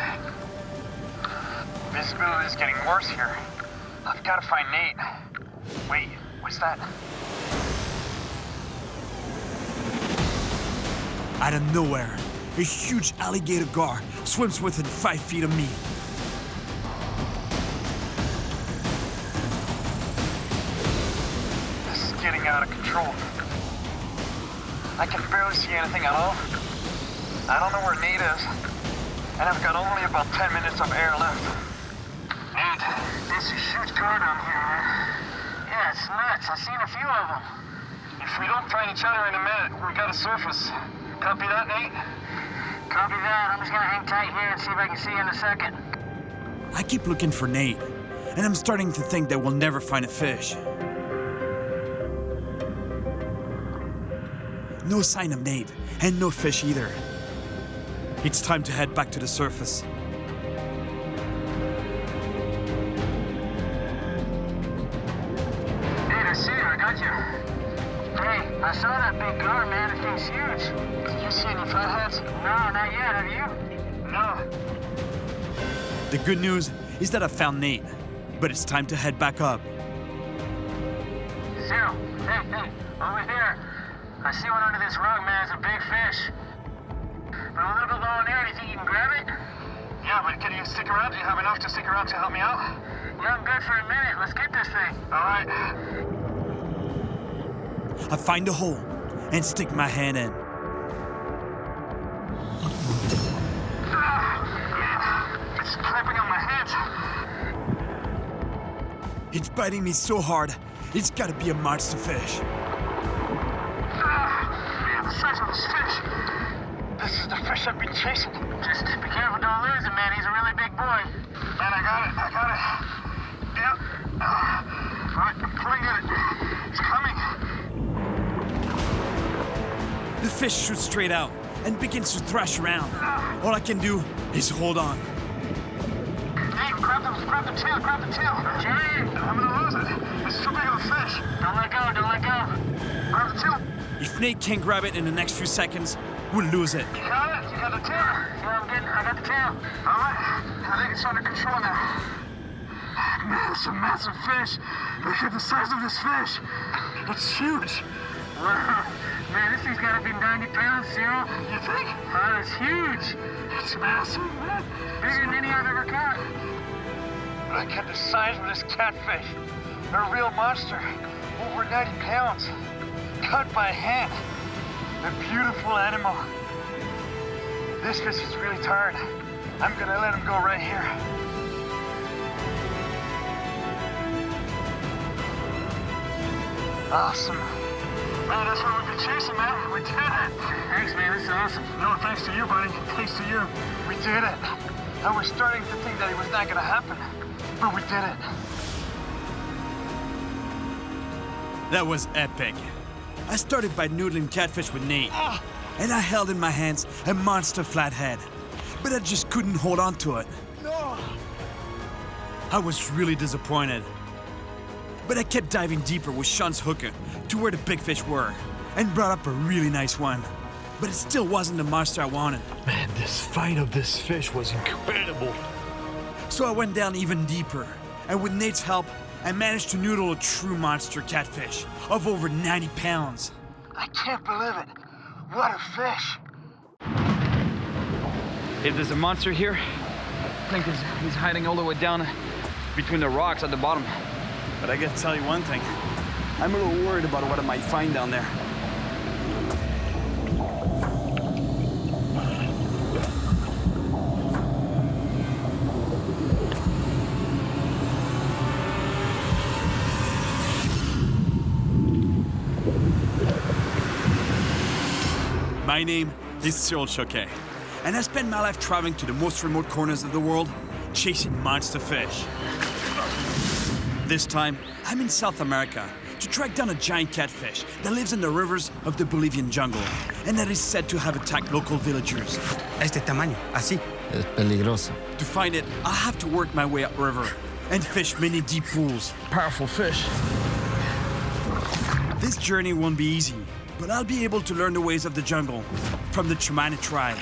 Visibility is getting worse here. I've got to find Nate. Wait, what's that? Out of nowhere, a huge alligator gar swims within 5 feet of me. This is getting out of control. I can barely see anything at all. I don't know where Nate is, and I've got only about 10 minutes of air left. Nate, there's a huge gar down here, man. Yeah, it's nuts. I've seen a few of them. If we don't find each other in a minute, we gotta surface. Copy that, Nate? Copy that. I'm just gonna hang tight here and see if I can see you in a second. I keep looking for Nate, and I'm starting to think that we'll never find a fish. No sign of Nate, and no fish either. It's time to head back to the surface. Nate, I see you. I got you. Hey, I saw that big gar, man. It thing's huge. Did you see any flatheads? No, not yet. Have you? No. The good news is that I found Nate, but it's time to head back up. Cyril, hey, over here. I see one under this rug, man. It's a big fish. But a little bit low in there. Do you think you can grab it? Yeah, but can you stick around? Do you have enough to stick around to help me out? Yeah, I'm good for a minute. Let's get this thing. All right. I find a hole and stick my hand in. It's clamping on my hands. It's biting me so hard, it's gotta be a monster fish. Man, the size of this fish. This is the fish I've been chasing. Just be careful, don't lose him, man. He's a really big boy. Man, I got it. Yep. All right, I'm pulling at it. It's coming. The fish shoots straight out and begins to thrash around. All I can do is hold on. Hey, grab the tail. Giant, I'm gonna lose it. It's too big of a fish. Don't let go. Grab the tail. If Nate can't grab it in the next few seconds, we'll lose it. You got it? You got the tail? Yeah, I got the tail. All right, I think it's under control now. Man, it's a massive fish. Look at the size of this fish. It's huge. Wow. Man, this thing's gotta be 90 pounds, Cyril. You think? Oh, it's huge. It's massive, man. Bigger than any I've ever caught. Look at the size of this catfish. A real monster. Over 90 pounds. Caught by hand. A beautiful animal. This fish is really tired. I'm gonna let him go right here. Awesome. Man, that's what we've been chasing, man. We did it. Thanks, man. This is awesome. No, thanks to you, buddy. Thanks to you. We did it. I was starting to think that it was not gonna happen, but we did it. That was epic. I started by noodling catfish with Nate, and I held in my hands a monster flathead, but I just couldn't hold on to it. No. I was really disappointed. But I kept diving deeper with Sean's hooker to where the big fish were, and brought up a really nice one. But it still wasn't the monster I wanted. Man, this fight of this fish was incredible. So I went down even deeper, and with Nate's help, I managed to noodle a true monster catfish of over 90 pounds. I can't believe it. What a fish. If there's a monster here, I think he's hiding all the way down between the rocks at the bottom. But I gotta tell you one thing. I'm a little worried about what I might find down there. My name is Cyril Chauquet, and I spend my life traveling to the most remote corners of the world, chasing monster fish. This time, I'm in South America to track down a giant catfish that lives in the rivers of the Bolivian jungle and that is said to have attacked local villagers. Este tamaño, así. Es peligroso. To find it, I have to work my way upriver and fish many deep pools. Powerful fish. This journey won't be easy, but I'll be able to learn the ways of the jungle from the Chumani tribe.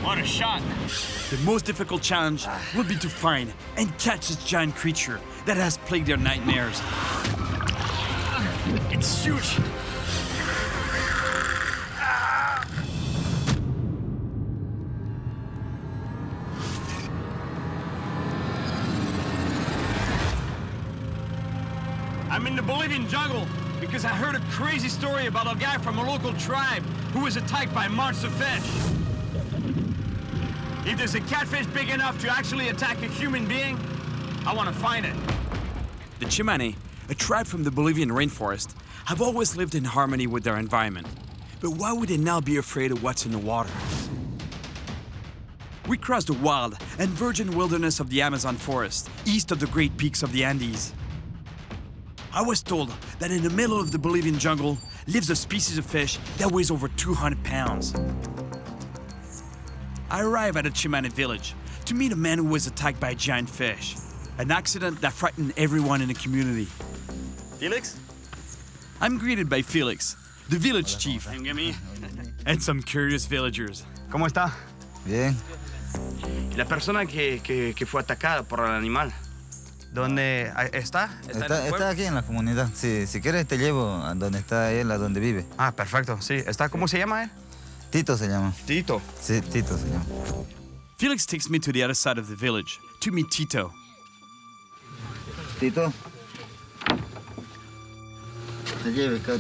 What a shot. The most difficult challenge will be to find and catch this giant creature that has plagued their nightmares. It's huge. I'm in the Bolivian jungle because I heard a crazy story about a guy from a local tribe who was attacked by monster fish. If there's a catfish big enough to actually attack a human being, I want to find it. The Chimane, a tribe from the Bolivian rainforest, have always lived in harmony with their environment. But why would they now be afraid of what's in the water? We crossed the wild and virgin wilderness of the Amazon forest, east of the Great Peaks of the Andes. I was told that in the middle of the Bolivian jungle lives a species of fish that weighs over 200 pounds. I arrive at a Chimane village to meet a man who was attacked by a giant fish, an accident that frightened everyone in the community. Felix? I'm greeted by Felix, the village chief, and some curious villagers. ¿Cómo está? Bien. La persona que fue atacada por el animal, ¿dónde está? Está aquí en la comunidad. Sí, si quieres te llevo a donde está él, a donde vive. Ah, perfecto, sí. ¿Está? ¿Cómo se llama él? Tito se llama. Tito. Sí, Tito se llama. Felix takes me to the other side of the village to meet Tito. Tito. Te lleve ka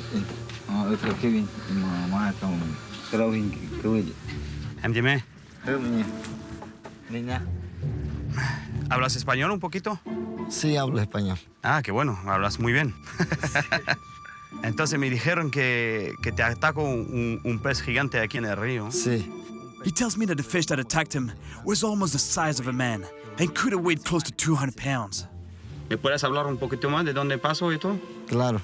Kevin, mamá con Kevin Kevin. Dime, Niña. ¿hablas español un poquito? Sí, hablo español. Ah, qué bueno, hablas muy bien. Entonces me dijeron que te atacó un pez gigante aquí en el río. Sí. He tells me that the fish that attacked him was almost the size of a man and could have weighed close to 200 pounds. ¿Me puedes hablar un poquito más de dónde pasó y todo? Claro,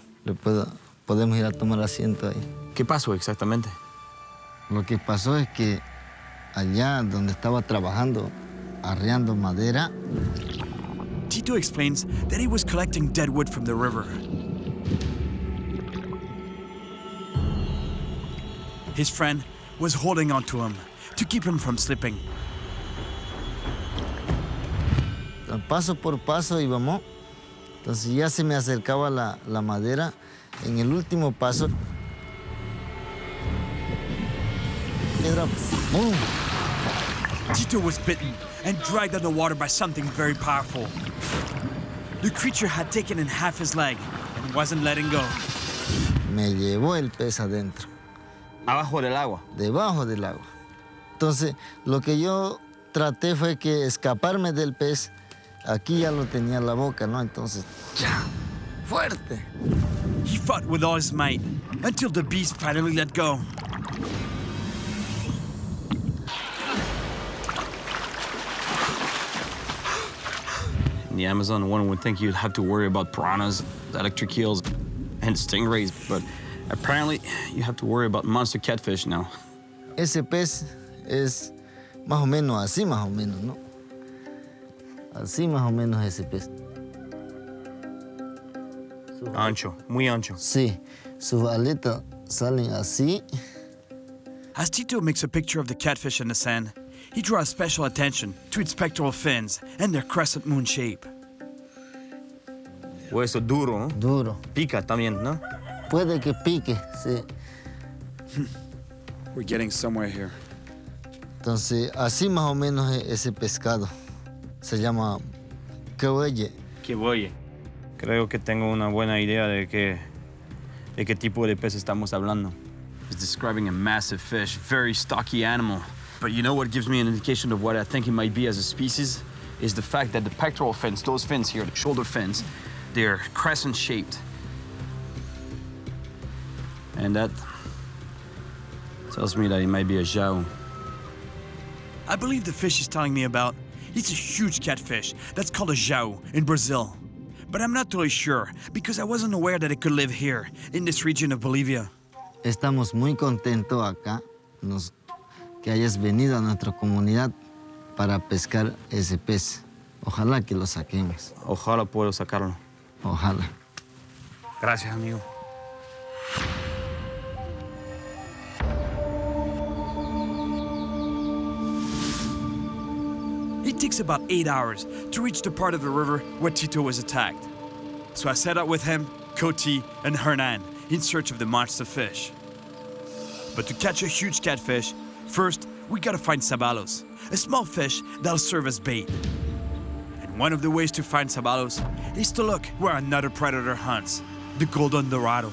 podemos ir a tomar asiento ahí. ¿Qué pasó exactamente? Lo que pasó es que allá donde estaba trabajando, arreando madera, Tito explains that he was collecting dead wood from the river. His friend was holding on to him to keep him from slipping. paso por paso íbamos. Entonces ya se me acercaba la madera. En el último paso, piedra, ¡boom! Tito was bitten and dragged underwater by something very powerful. The creature had taken in half his leg and wasn't letting go. Me llevó el pez adentro. Abajo del agua. Debajo del agua. Entonces, lo que yo traté fue que escaparme del pez. Aquí ya lo tenía en la boca, ¿no? Entonces, ¡ya! ¡Fuerte! He fought with all his might until the beast finally let go. In the Amazon, one would think you'd have to worry about piranhas, electric eels, and stingrays, but apparently you have to worry about monster catfish now. Ese pez es más o menos así, más o menos, ¿no? Así más o menos ese pez. Ancho, muy ancho. Sí, sus aletas salen así. As Tito makes a picture of the catfish in the sand, he draws special attention to its pectoral fins and their crescent moon shape. Hueso duro, ¿no? Duro. Pica también, ¿no? Puede que pique, sí. We're getting somewhere here. Entonces, así más o menos es ese pescado. Se llama quehuelle. Quehuelle. Creo que tengo una buena idea de qué tipo de pez estamos hablando. It's describing a massive fish, very stocky animal. But you know what gives me an indication of what I think it might be as a species? Is the fact that the pectoral fins, those fins here, the shoulder fins, they're crescent-shaped. And that tells me that it might be a jao. I believe the fish he's telling me about, it's a huge catfish that's called a jao in Brazil. But I'm not totally sure because I wasn't aware that it could live here, in this region of Bolivia. Estamos muy contentos acá que hayas venido a nuestra comunidad para pescar ese pez. Ojalá que lo saquemos. Ojalá puedo sacarlo. Ojalá. Gracias, amigo. takes about 8 hours to reach the part of the river where Tito was attacked. So I set out with him, Coti, and Hernan in search of the monster fish. But to catch a huge catfish, first we gotta find sabalos, a small fish that'll serve as bait. And one of the ways to find sabalos is to look where another predator hunts, the golden dorado.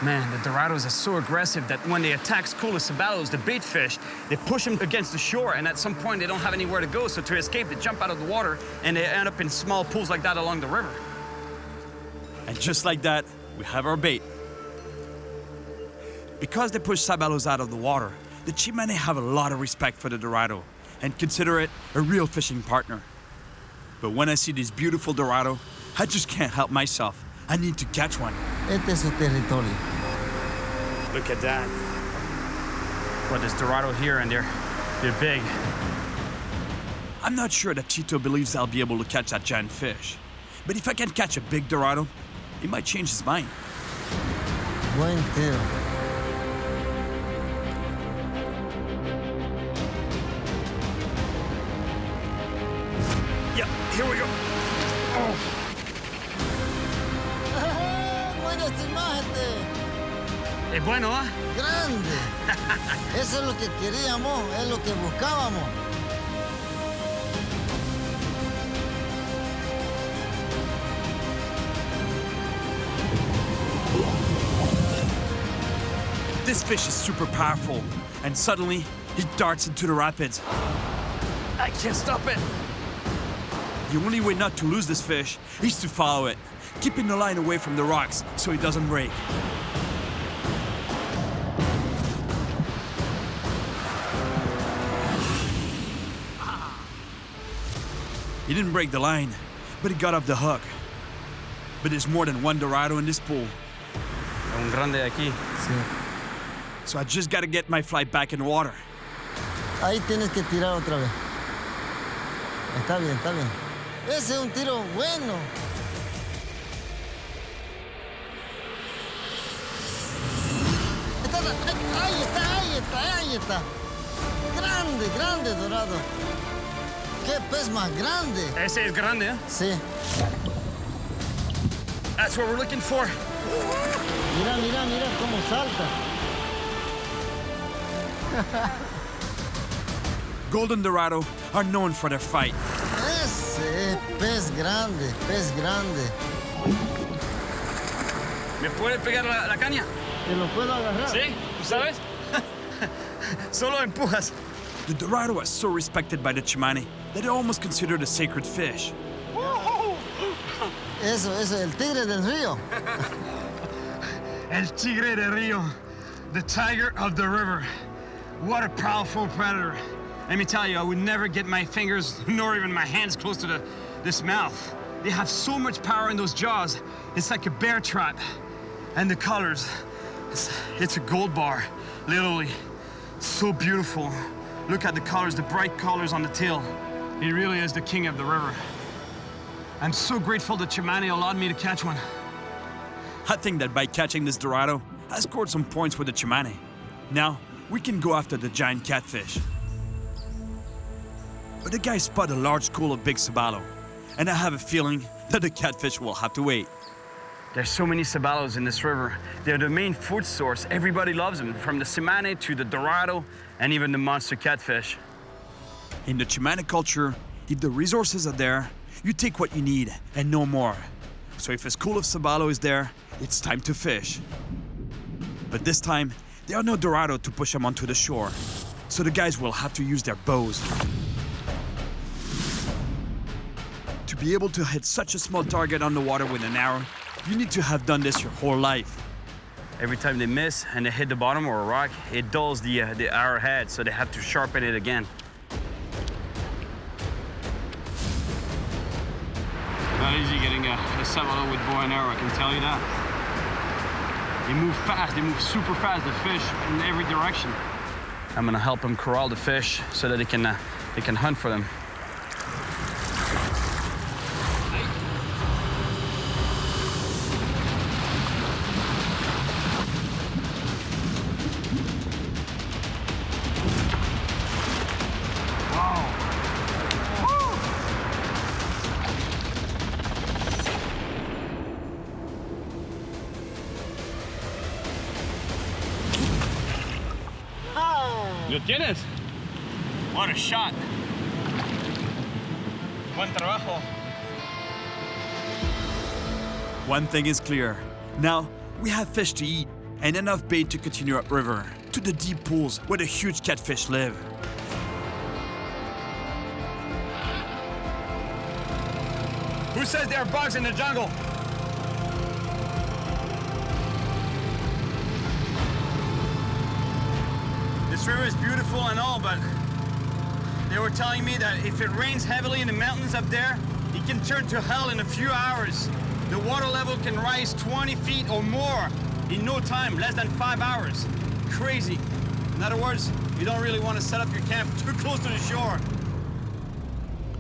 Man, the dorados are so aggressive that when they attack school of sabalos, the bait fish, they push them against the shore, and at some point they don't have anywhere to go, so to escape, they jump out of the water, and they end up in small pools like that along the river. And just like that, we have our bait. Because they push sabalos out of the water, the Chimane have a lot of respect for the dorado and consider it a real fishing partner. But when I see this beautiful dorado, I just can't help myself. I need to catch one. Este es su territorio. Look at that. Well, there's dorado here, and they're big. I'm not sure that Tito believes I'll be able to catch that giant fish. But if I can catch a big dorado, he might change his mind. Buen tiro. Yeah, here we go. Buena esta imagen. Es bueno, ¿ah? Grande. Eso es lo que queríamos, es lo que buscábamos. This fish is super powerful, and suddenly he darts into the rapids. I can't stop it. The only way not to lose this fish is to follow it, keeping the line away from the rocks so it doesn't break. He didn't break the line, but he got off the hook. But there's more than one dorado in this pool. Un grande aquí. Sí. So I just gotta get my fly back in the water. Ahí tienes que tirar otra vez. Está bien, está bien. Ese es un tiro bueno. Ahí está, ahí está, ahí está. Grande, grande dorado. ¡Qué pez más grande! Ese es grande, ¿eh? Sí. That's what we're looking for. Mira, mira, mira cómo salta. Golden dorado are known for their fight. Ese es pez grande, pez grande. ¿Me puede pegar la caña? ¿Te lo puedo agarrar? ¿Sí? ¿Tú sabes? Solo empujas. The dorado are so respected by the Chimane that they're almost considered a sacred fish. Eso, el tigre del río. El tigre del río, the tiger of the river. What a powerful predator. Let me tell you, I would never get my fingers nor even my hands close to this mouth. They have so much power in those jaws. It's like a bear trap. And the colors, it's a gold bar, literally. So beautiful. Look at the colors, the bright colors on the tail. He really is the king of the river. I'm so grateful that Chimane allowed me to catch one. I think that by catching this dorado, I scored some points with the Chimane. Now, we can go after the giant catfish. But the guy spotted a large school of big sabalo, and I have a feeling that the catfish will have to wait. There's so many sabalos in this river. They're the main food source. Everybody loves them, from the Chimane to the dorado, and even the monster catfish. In the Chimane culture, if the resources are there, you take what you need and no more. So if a school of sabalo is there, it's time to fish. But this time, there are no dorado to push them onto the shore, so the guys will have to use their bows. To be able to hit such a small target on the water with an arrow, you need to have done this your whole life. Every time they miss and they hit the bottom or a rock, it dulls the arrowhead, so they have to sharpen it again. Not easy getting a sabalo with bow and arrow, I can tell you that. They move fast, they move super fast, the fish, in every direction. I'm gonna help them corral the fish so that they can hunt for them. ¿Lo tienes? What a shot. Buen trabajo. One thing is clear. Now, we have fish to eat and enough bait to continue upriver to the deep pools where the huge catfish live. Who says there are bugs in the jungle? This river is beautiful and all, but they were telling me that if it rains heavily in the mountains up there, it can turn to hell in a few hours. The water level can rise 20 feet or more in no time, less than 5 hours. Crazy. In other words, you don't really want to set up your camp too close to the shore.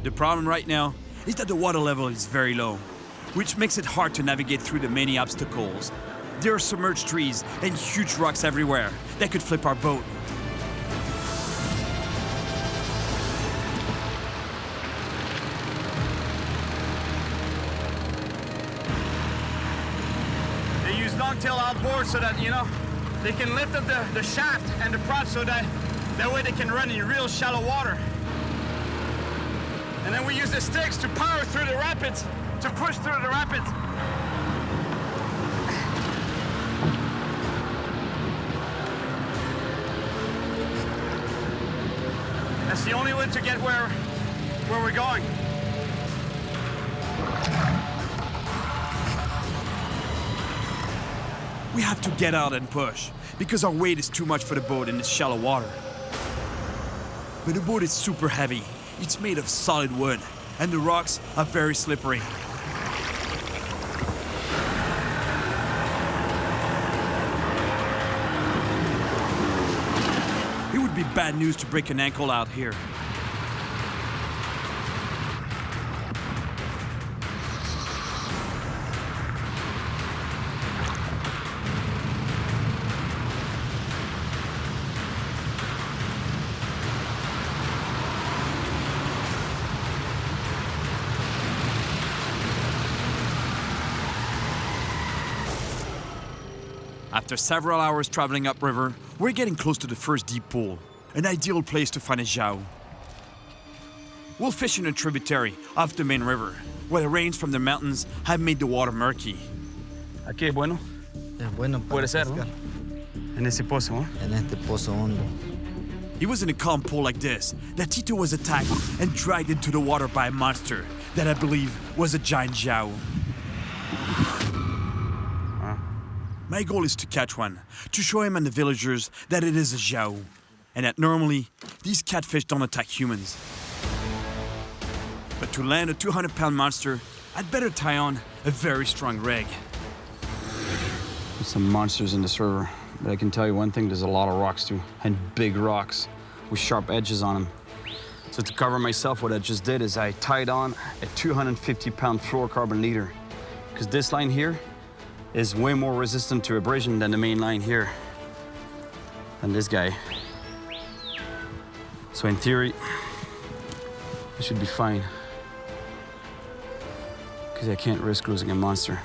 The problem right now is that the water level is very low, which makes it hard to navigate through the many obstacles. There are submerged trees and huge rocks everywhere that could flip our boat. They use long-tail outboards so that, they can lift up the shaft and the prop so that way they can run in real shallow water. And then we use the sticks to power through the rapids, to push through the rapids. That's the only way to get where we're going. We have to get out and push because our weight is too much for the boat in this shallow water. But the boat is super heavy. It's made of solid wood, and the rocks are very slippery. It would be bad news to break an ankle out here. After several hours traveling upriver, we're getting close to the first deep pool, an ideal place to find a jiao. We'll fish in a tributary off the main river, where the rains from the mountains have made the water murky. Aquí es bueno. Es bueno para Puede ser, pescar. En ese pozo, ¿no? En este pozo hondo. It was in a calm pool like this that Tito was attacked and dragged into the water by a monster that I believe was a giant jiao. My goal is to catch one, to show him and the villagers that it is a jiao, and that normally, these catfish don't attack humans. But to land a 200-pound monster, I'd better tie on a very strong rig. There's some monsters in this river, but I can tell you one thing, there's a lot of rocks too, and big rocks with sharp edges on them. So to cover myself, what I just did is I tied on a 250-pound fluorocarbon leader, because this line here is way more resistant to abrasion than the main line here, and this guy. So in theory, I should be fine, because I can't risk losing a monster.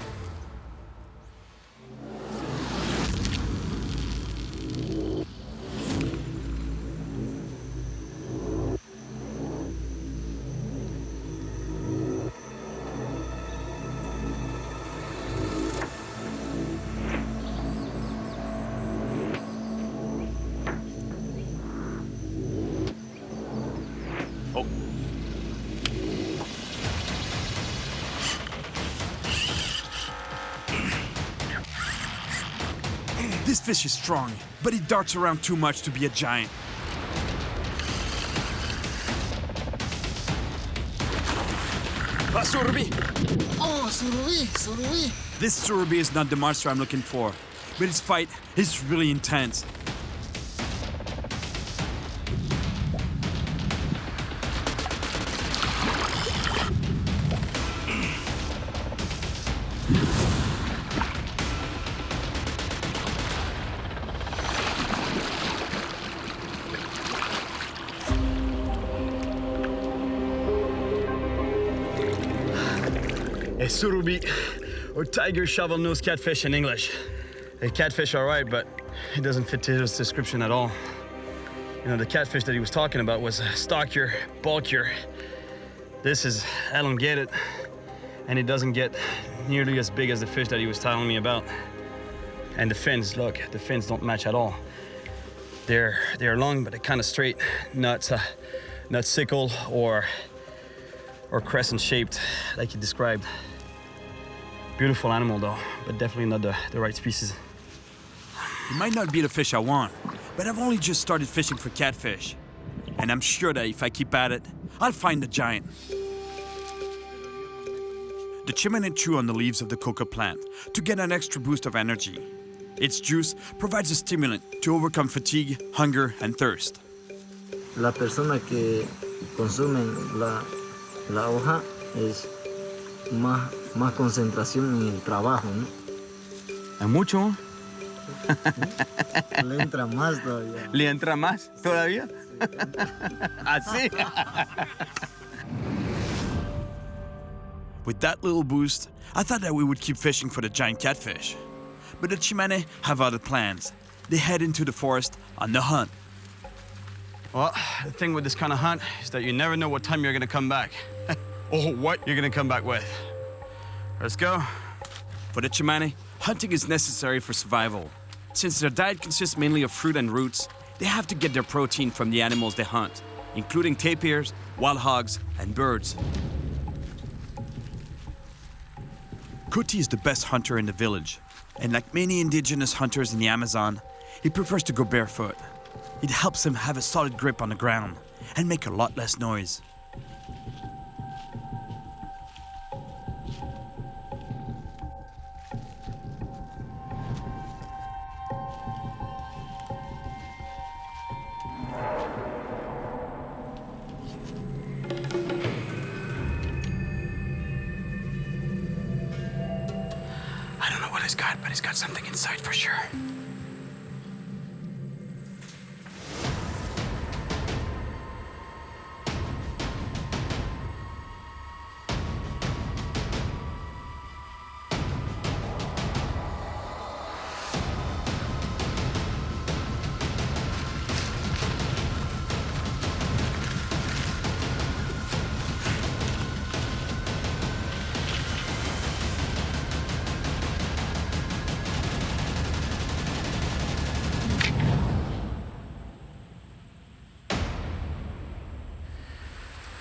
This fish is strong, but he darts around too much to be a giant. Surubí! Oh, surubí, surubí. This surubí is not the monster I'm looking for, but his fight is really intense. A surubí, or tiger shovel-nosed catfish in English. A catfish, all right, but it doesn't fit Tito's description at all. You know, the catfish that he was talking about was stockier, bulkier. This is elongated, and it doesn't get nearly as big as the fish that he was telling me about. And the fins, look, the fins don't match at all. They're long, but they're kind of straight, not sickle or crescent shaped, like you described. Beautiful animal though, but definitely not the right species. It might not be the fish I want, but I've only just started fishing for catfish. And I'm sure that if I keep at it, I'll find the giant. The chimney chew on the leaves of the coca plant to get an extra boost of energy. Its juice provides a stimulant to overcome fatigue, hunger, and thirst. La persona que consumen la hoja es más concentración en el trabajo, ¿no? ¿Es mucho? Le entra más todavía. ¿Le entra más todavía? Así. With that little boost, I thought that we would keep fishing for the giant catfish. But the Chimane have other plans. They head into the forest on the hunt. Well, the thing with this kind of hunt is that you never know what time you're gonna come back. Or what you're gonna come back with. Let's go. For the Chimane, hunting is necessary for survival. Since their diet consists mainly of fruit and roots, they have to get their protein from the animals they hunt, including tapirs, wild hogs, and birds. Kuti is the best hunter in the village, and like many indigenous hunters in the Amazon, he prefers to go barefoot. It helps him have a solid grip on the ground and make a lot less noise. I don't know what he's got, but he's got something inside for sure.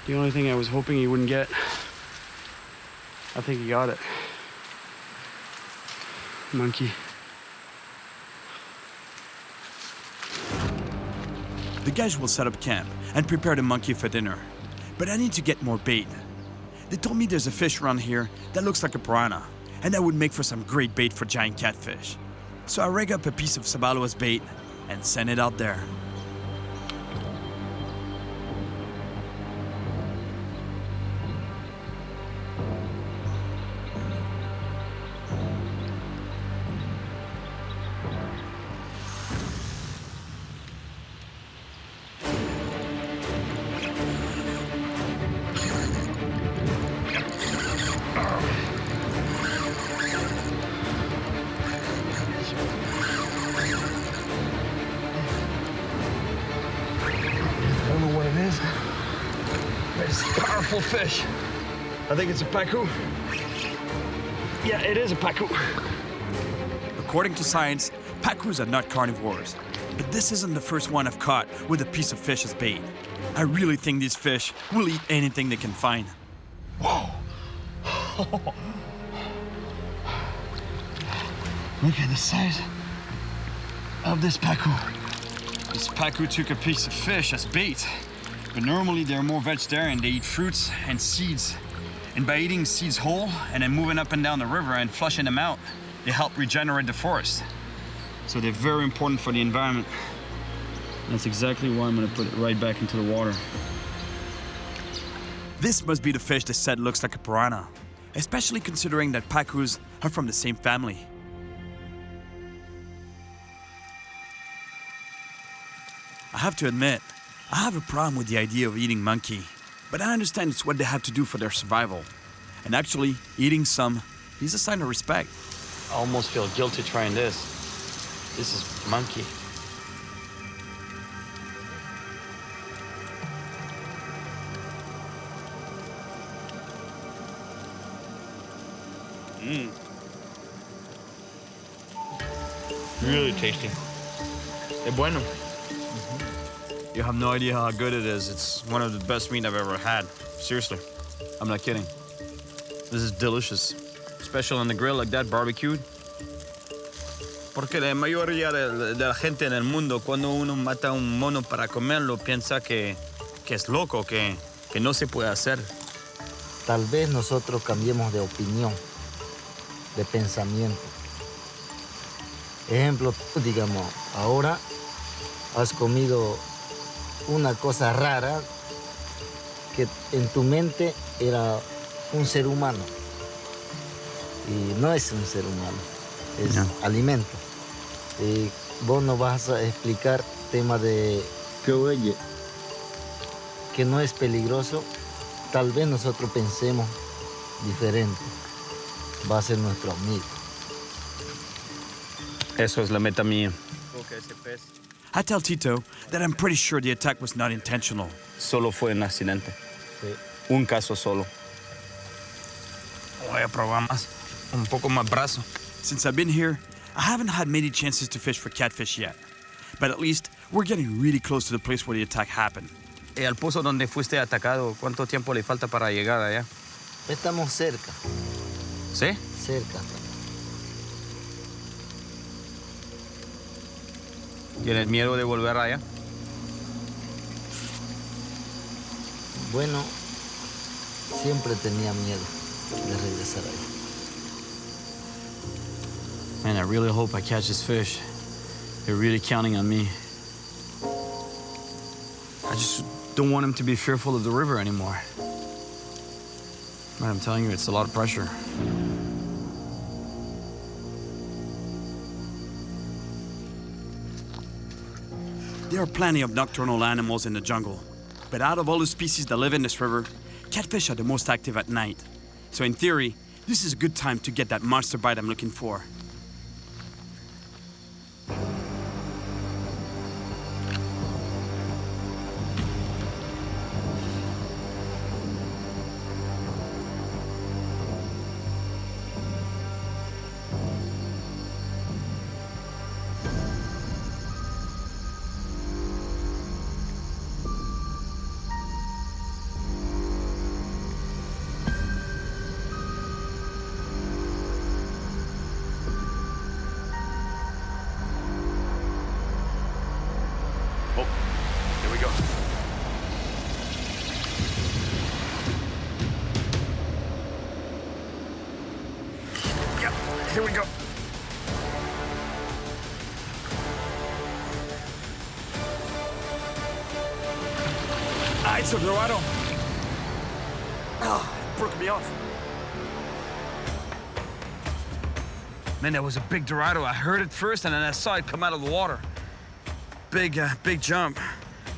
The only thing I was hoping he wouldn't get, I think he got it. Monkey. The guys will set up camp and prepare the monkey for dinner. But I need to get more bait. They told me there's a fish around here that looks like a piranha, and that would make for some great bait for giant catfish. So I rig up a piece of sabalo as bait and send it out there. It's a powerful fish. I think it's a pacu. Yeah, it is a pacu. According to science, pacus are not carnivores. But this isn't the first one I've caught with a piece of fish as bait. I really think these fish will eat anything they can find. Whoa! Look at the size of this pacu. This pacu took a piece of fish as bait. But normally they're more vegetarian. They eat fruits and seeds. And by eating seeds whole and then moving up and down the river and flushing them out, they help regenerate the forest. So they're very important for the environment. That's exactly why I'm gonna put it right back into the water. This must be the fish they said looks like a piranha, especially considering that pacus are from the same family. I have to admit, I have a problem with the idea of eating monkey, but I understand it's what they have to do for their survival. And actually, eating some is a sign of respect. I almost feel guilty trying this. This is monkey. Really tasty. Es bueno. You have no idea how good it is. It's one of the best meat I've ever had. Seriously. I'm not kidding. This is delicious. Especially on the grill like that, barbecued. Porque la mayoría de la gente en el mundo, cuando uno mata un mono para comerlo, piensa que es loco, que no se puede hacer. Tal vez nosotros cambiemos de opinión, de pensamiento. Ejemplo, digamos, ahora has comido una cosa rara que en tu mente era un ser humano. Y no es un ser humano, es alimento. Y vos nos vas a explicar tema de que oye, que no es peligroso. Tal vez nosotros pensemos diferente. Va a ser nuestro amigo. Eso es la meta mía. I tell Tito that I'm pretty sure the attack was not intentional. Solo fue un accidente. Sí. Un caso solo. Voy a probar más. Un poco más brazo. Since I've been here, I haven't had many chances to fish for catfish yet. But at least we're getting really close to the place where the attack happened. ¿Y al pozo donde fuiste atacado, cuánto tiempo le falta para llegar allá? Estamos cerca, ¿Sí? cerca. ¿Tienes miedo de volver allá? Bueno, siempre tenía miedo de regresar ahí. Man, I really hope I catch this fish. They're really counting on me. I just don't want him to be fearful of the river anymore. Man, I'm telling you, it's a lot of pressure. There are plenty of nocturnal animals in the jungle, but out of all the species that live in this river, catfish are the most active at night. So in theory, this is a good time to get that monster bite I'm looking for. Here we go. Yep, here we go. It's a Dorado. Oh, it broke me off. Man, that was a big Dorado. I heard it first, and then I saw it come out of the water. Big jump.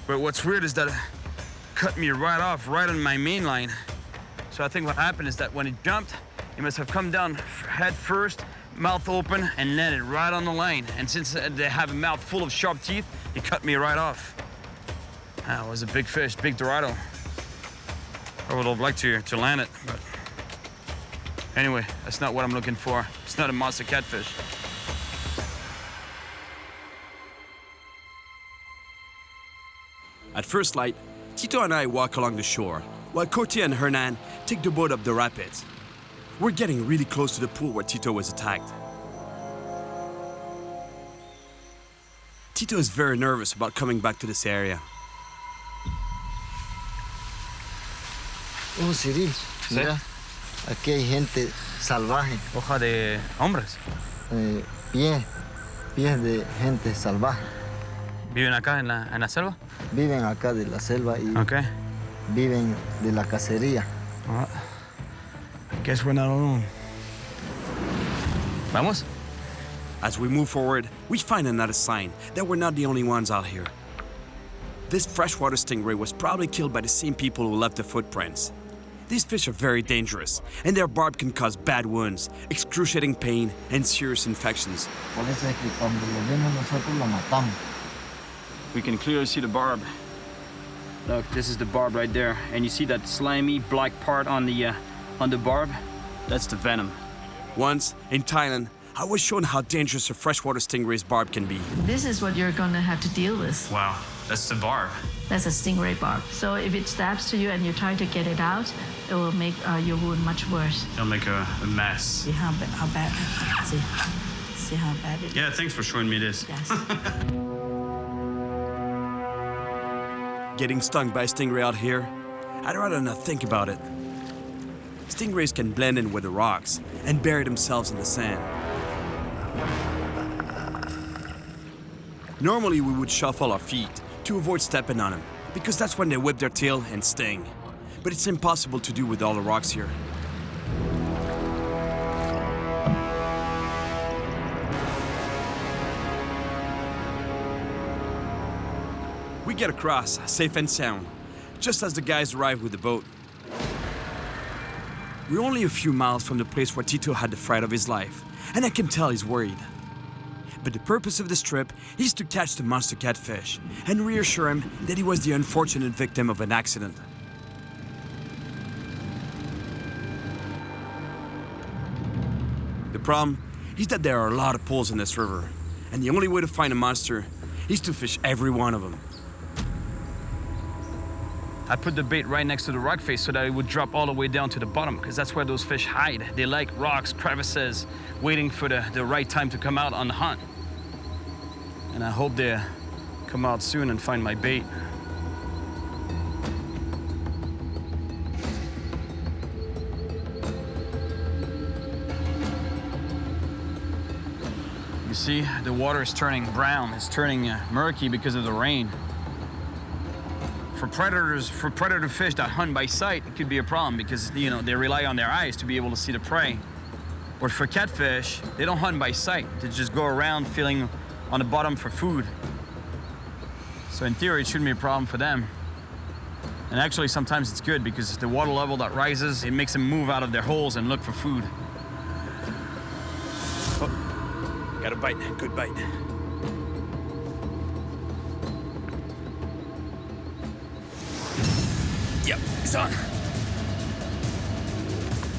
But what's weird is that it cut me right off, right on my main line. So I think what happened is that when it jumped, it must have come down head first, mouth open, and landed right on the line. And since they have a mouth full of sharp teeth, it cut me right off. That was a big fish, big Dorado. I would have liked to land it, but anyway, that's not what I'm looking for. It's not a monster catfish. At first light, Tito and I walk along the shore, while Cote and Hernan take the boat up the rapids. We're getting really close to the pool where Tito was attacked. Tito is very nervous about coming back to this area. Oh, Cyril, mira, aquí hay gente salvaje. Hoja de hombres. Pies de gente salvaje. ¿Viven acá en la selva? Viven acá de la selva y Okay. viven de la cacería. Well, I guess we're not alone. Vamos? As we move forward, we find another sign that we're not the only ones out here. This freshwater stingray was probably killed by the same people who left the footprints. These fish are very dangerous, and their barb can cause bad wounds, excruciating pain, and serious infections. Por eso es que cuando lo vemos nosotros lo matamos. We can clearly see the barb. Look, this is the barb right there. And you see that slimy black part on the barb? That's the venom. Once, in Thailand, I was shown how dangerous a freshwater stingray's barb can be. This is what you're gonna have to deal with. Wow, that's the barb. That's a stingray barb. So if it stabs to you and you try to get it out, it will make your wound much worse. It'll make a mess. See how bad? See how bad it is? Yeah, thanks for showing me this. Yes. Getting stung by a stingray out here, I'd rather not think about it. Stingrays can blend in with the rocks and bury themselves in the sand. Normally we would shuffle our feet to avoid stepping on them, because that's when they whip their tail and sting. But it's impossible to do with all the rocks here. We get across, safe and sound, just as the guys arrive with the boat. We're only a few miles from the place where Tito had the fright of his life, and I can tell he's worried. But the purpose of this trip is to catch the monster catfish and reassure him that he was the unfortunate victim of an accident. The problem is that there are a lot of pools in this river, and the only way to find a monster is to fish every one of them. I put the bait right next to the rock face so that it would drop all the way down to the bottom, because that's where those fish hide. They like rocks, crevices, waiting for the right time to come out on the hunt. And I hope they come out soon and find my bait. You see, the water is turning brown. It's turning murky because of the rain. For predator fish that hunt by sight, it could be a problem because, you know, they rely on their eyes to be able to see the prey. But for catfish, they don't hunt by sight. They just go around feeling on the bottom for food. So in theory, it shouldn't be a problem for them. And actually, sometimes it's good because the water level that rises, it makes them move out of their holes and look for food. Oh, got a bite, good bite. Yep, it's on.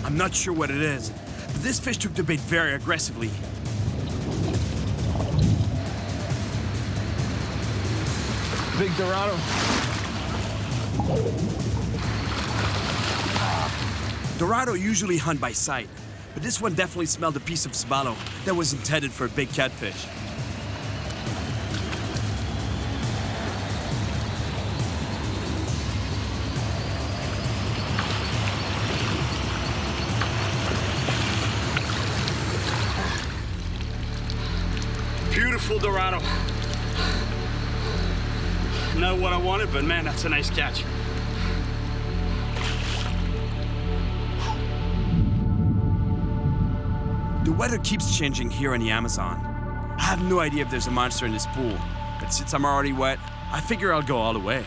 I'm not sure what it is, but this fish took the bait very aggressively. Big Dorado. Dorado usually hunt by sight, but this one definitely smelled a piece of sabalo that was intended for a big catfish. Beautiful Dorado. Not what I wanted, but man, that's a nice catch. The weather keeps changing here in the Amazon. I have no idea if there's a monster in this pool, but since I'm already wet, I figure I'll go all the way.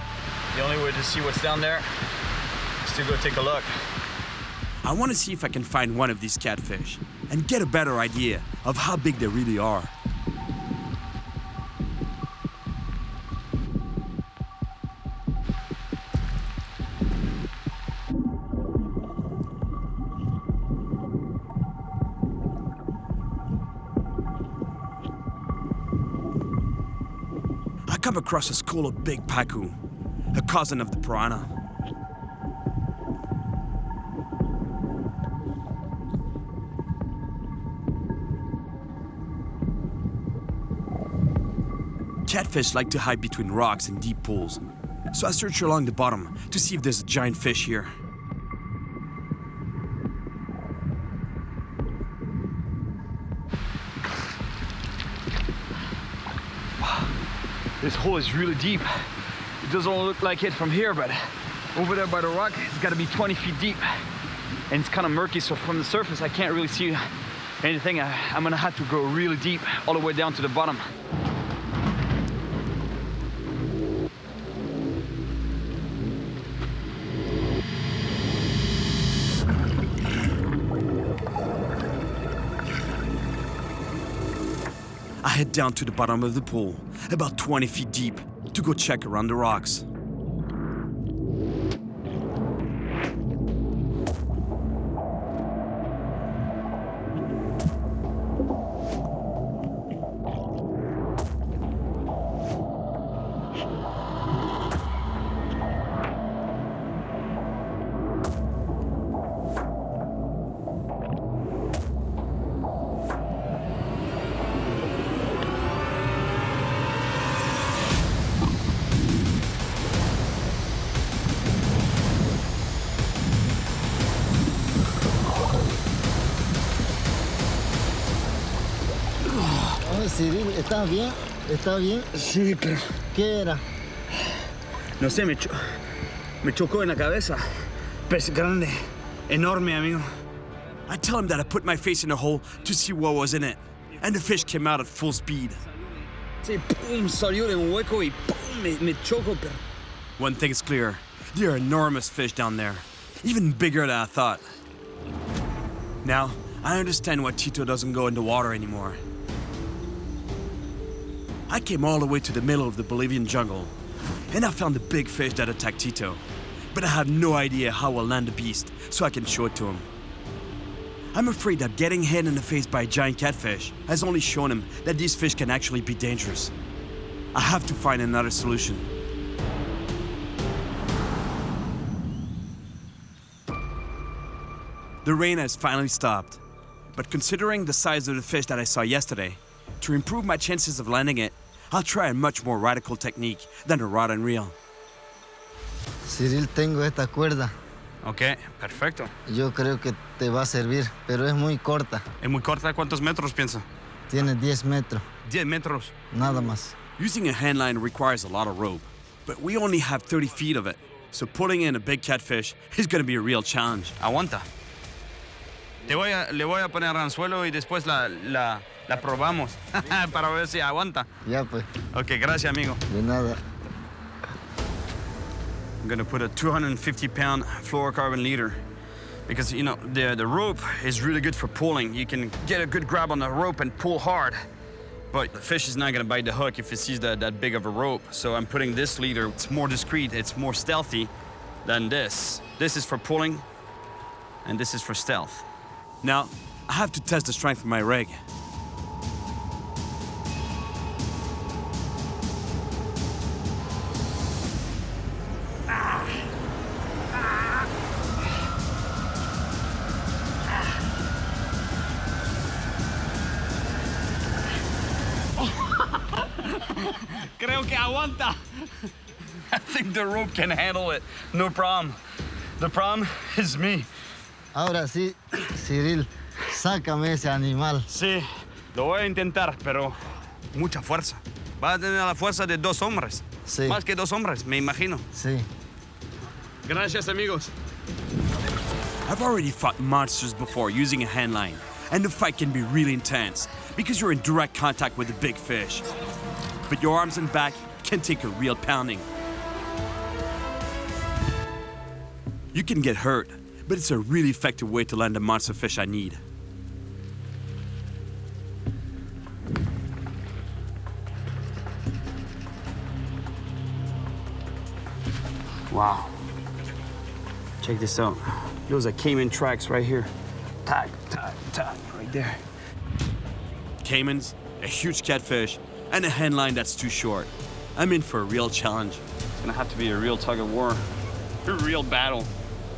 The only way to see what's down there is to go take a look. I want to see if I can find one of these catfish and get a better idea of how big they really are. I come across a school of big pacu, a cousin of the piranha. Catfish like to hide between rocks and deep pools, so I search along the bottom to see if there's a giant fish here. This hole is really deep. It doesn't look like it from here, but over there by the rock, it's got to be 20 feet deep. And it's kind of murky, so from the surface, I can't really see anything. I'm gonna have to go really deep, all the way down to the bottom. I head down to the bottom of the pool, about 20 feet deep, to go check around the rocks. Cyril, ¿estás bien? ¿Estás bien? Sí, pero ¿Qué era? no sé, me chocó en la cabeza. Pez grande, enorme, amigo. I tell him that I put my face in a hole to see what was in it, and the fish came out at full speed. Sí, pum, salió de un hueco y pum, me chocó, pero... One thing is clear, there are enormous fish down there, even bigger than I thought. Now, I understand why Tito doesn't go in the water anymore. I came all the way to the middle of the Bolivian jungle, and I found the big fish that attacked Tito, but I have no idea how I'll land the beast so I can show it to him. I'm afraid that getting hit in the face by a giant catfish has only shown him that these fish can actually be dangerous. I have to find another solution. The rain has finally stopped, but considering the size of the fish that I saw yesterday, to improve my chances of landing it, I'll try a much more radical technique than the rod and reel. Cyril, tengo esta cuerda. Ok, perfecto. Yo creo que te va a servir, pero es muy corta. ¿Es muy corta? ¿Cuántos metros piensa? Tiene 10 metros, 10 metros. nada más. Using a handline requires a lot of rope, but we only have 30 feet of it, so pulling in a big catfish is going to be a real challenge. Aguanta. Le voy a poner anzuelo y después la probamos para ver si aguanta. Ya pues, Ok, gracias, amigo. de nada. I'm gonna put a 250-pound fluorocarbon leader because, you know, the rope is really good for pulling. You can get a good grab on the rope and pull hard, but the fish is not gonna bite the hook if it sees that big of a rope. So I'm putting this leader. It's more discreet, it's more stealthy than this. This is for pulling, and this is for stealth. Now, I have to test the strength of my rig. Creo que aguanta. I think the rope can handle it. No problem. The problem is me. Ahora sí, Cyril, sácame ese animal. Sí, lo voy a intentar, pero mucha fuerza. Va a tener la fuerza de 2 hombres. Sí. Más que 2 hombres, me imagino. Sí. Gracias, amigos. I've already fought monsters before using a handline, and the fight can be really intense because you're in direct contact with the big fish. But your arms and back can take a real pounding. You can get hurt, but it's a really effective way to land the monster fish I need. Wow. Check this out. Those are caiman tracks right here. Tag, tag, tag, right there. Caimans, a huge catfish, and a handline that's too short. I'm in for a real challenge. It's gonna have to be a real tug of war, a real battle.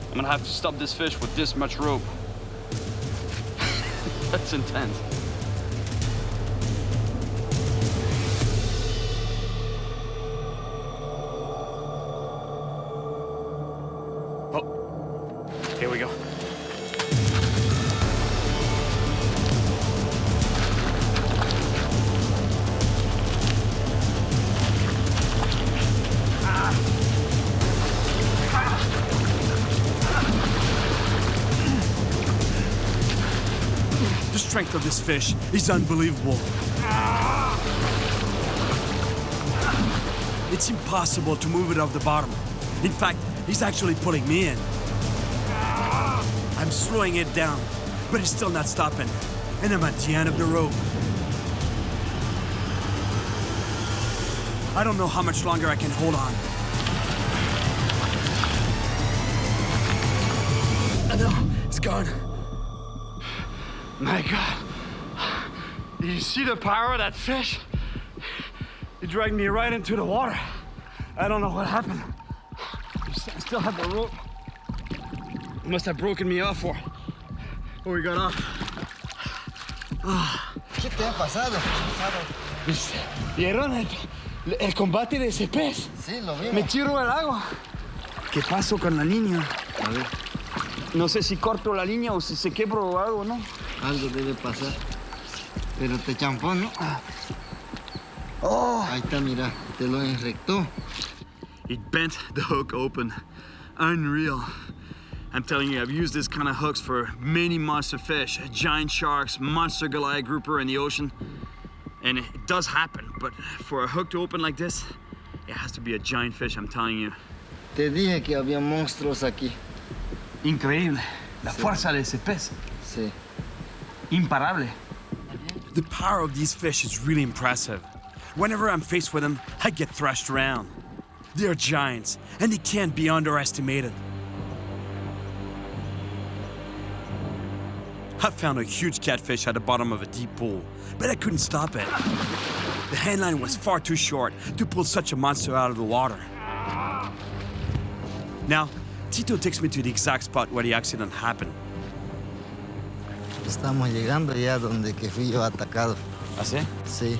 I'm gonna have to stop this fish with this much rope. That's intense. Oh, here we go. The strength of this fish is unbelievable. It's impossible to move it off the bottom. In fact, he's actually pulling me in. I'm slowing it down, but it's still not stopping. And I'm at the end of the rope. I don't know how much longer I can hold on. No, it's gone. My God. Did you see the power of that fish? It dragged me right into the water. I don't know what happened. I still have the rope. It must have broken me off or we got off. ¿Qué te ha pasado? ¿Vieron el combate de ese pez? Sí, lo vimos. Me tiro al agua. ¿Qué pasó con la línea? A ver, No sé si corto la línea o si se quebró o algo, ¿no? algo debe pasar. Pero te champó, ¿no? Oh. Ahí está, mira, te lo enrectó. It bent the hook open. Unreal. I'm telling you, I've used this kind of hooks for many monster fish, giant sharks, monster Goliath grouper in the ocean. And it does happen, but for a hook to open like this, it has to be a giant fish, I'm telling you. Te dije que había monstruos aquí. Increíble. La fuerza de ese pez. Sí. Imparable. The power of these fish is really impressive. Whenever I'm faced with them, I get thrashed around. They're giants, and they can't be underestimated. I found a huge catfish at the bottom of a deep pool, but I couldn't stop it. The handline was far too short to pull such a monster out of the water. Now, Tito takes me to the exact spot where the accident happened. Estamos llegando ya donde que fui yo atacado. ¿Ah, sí? Sí.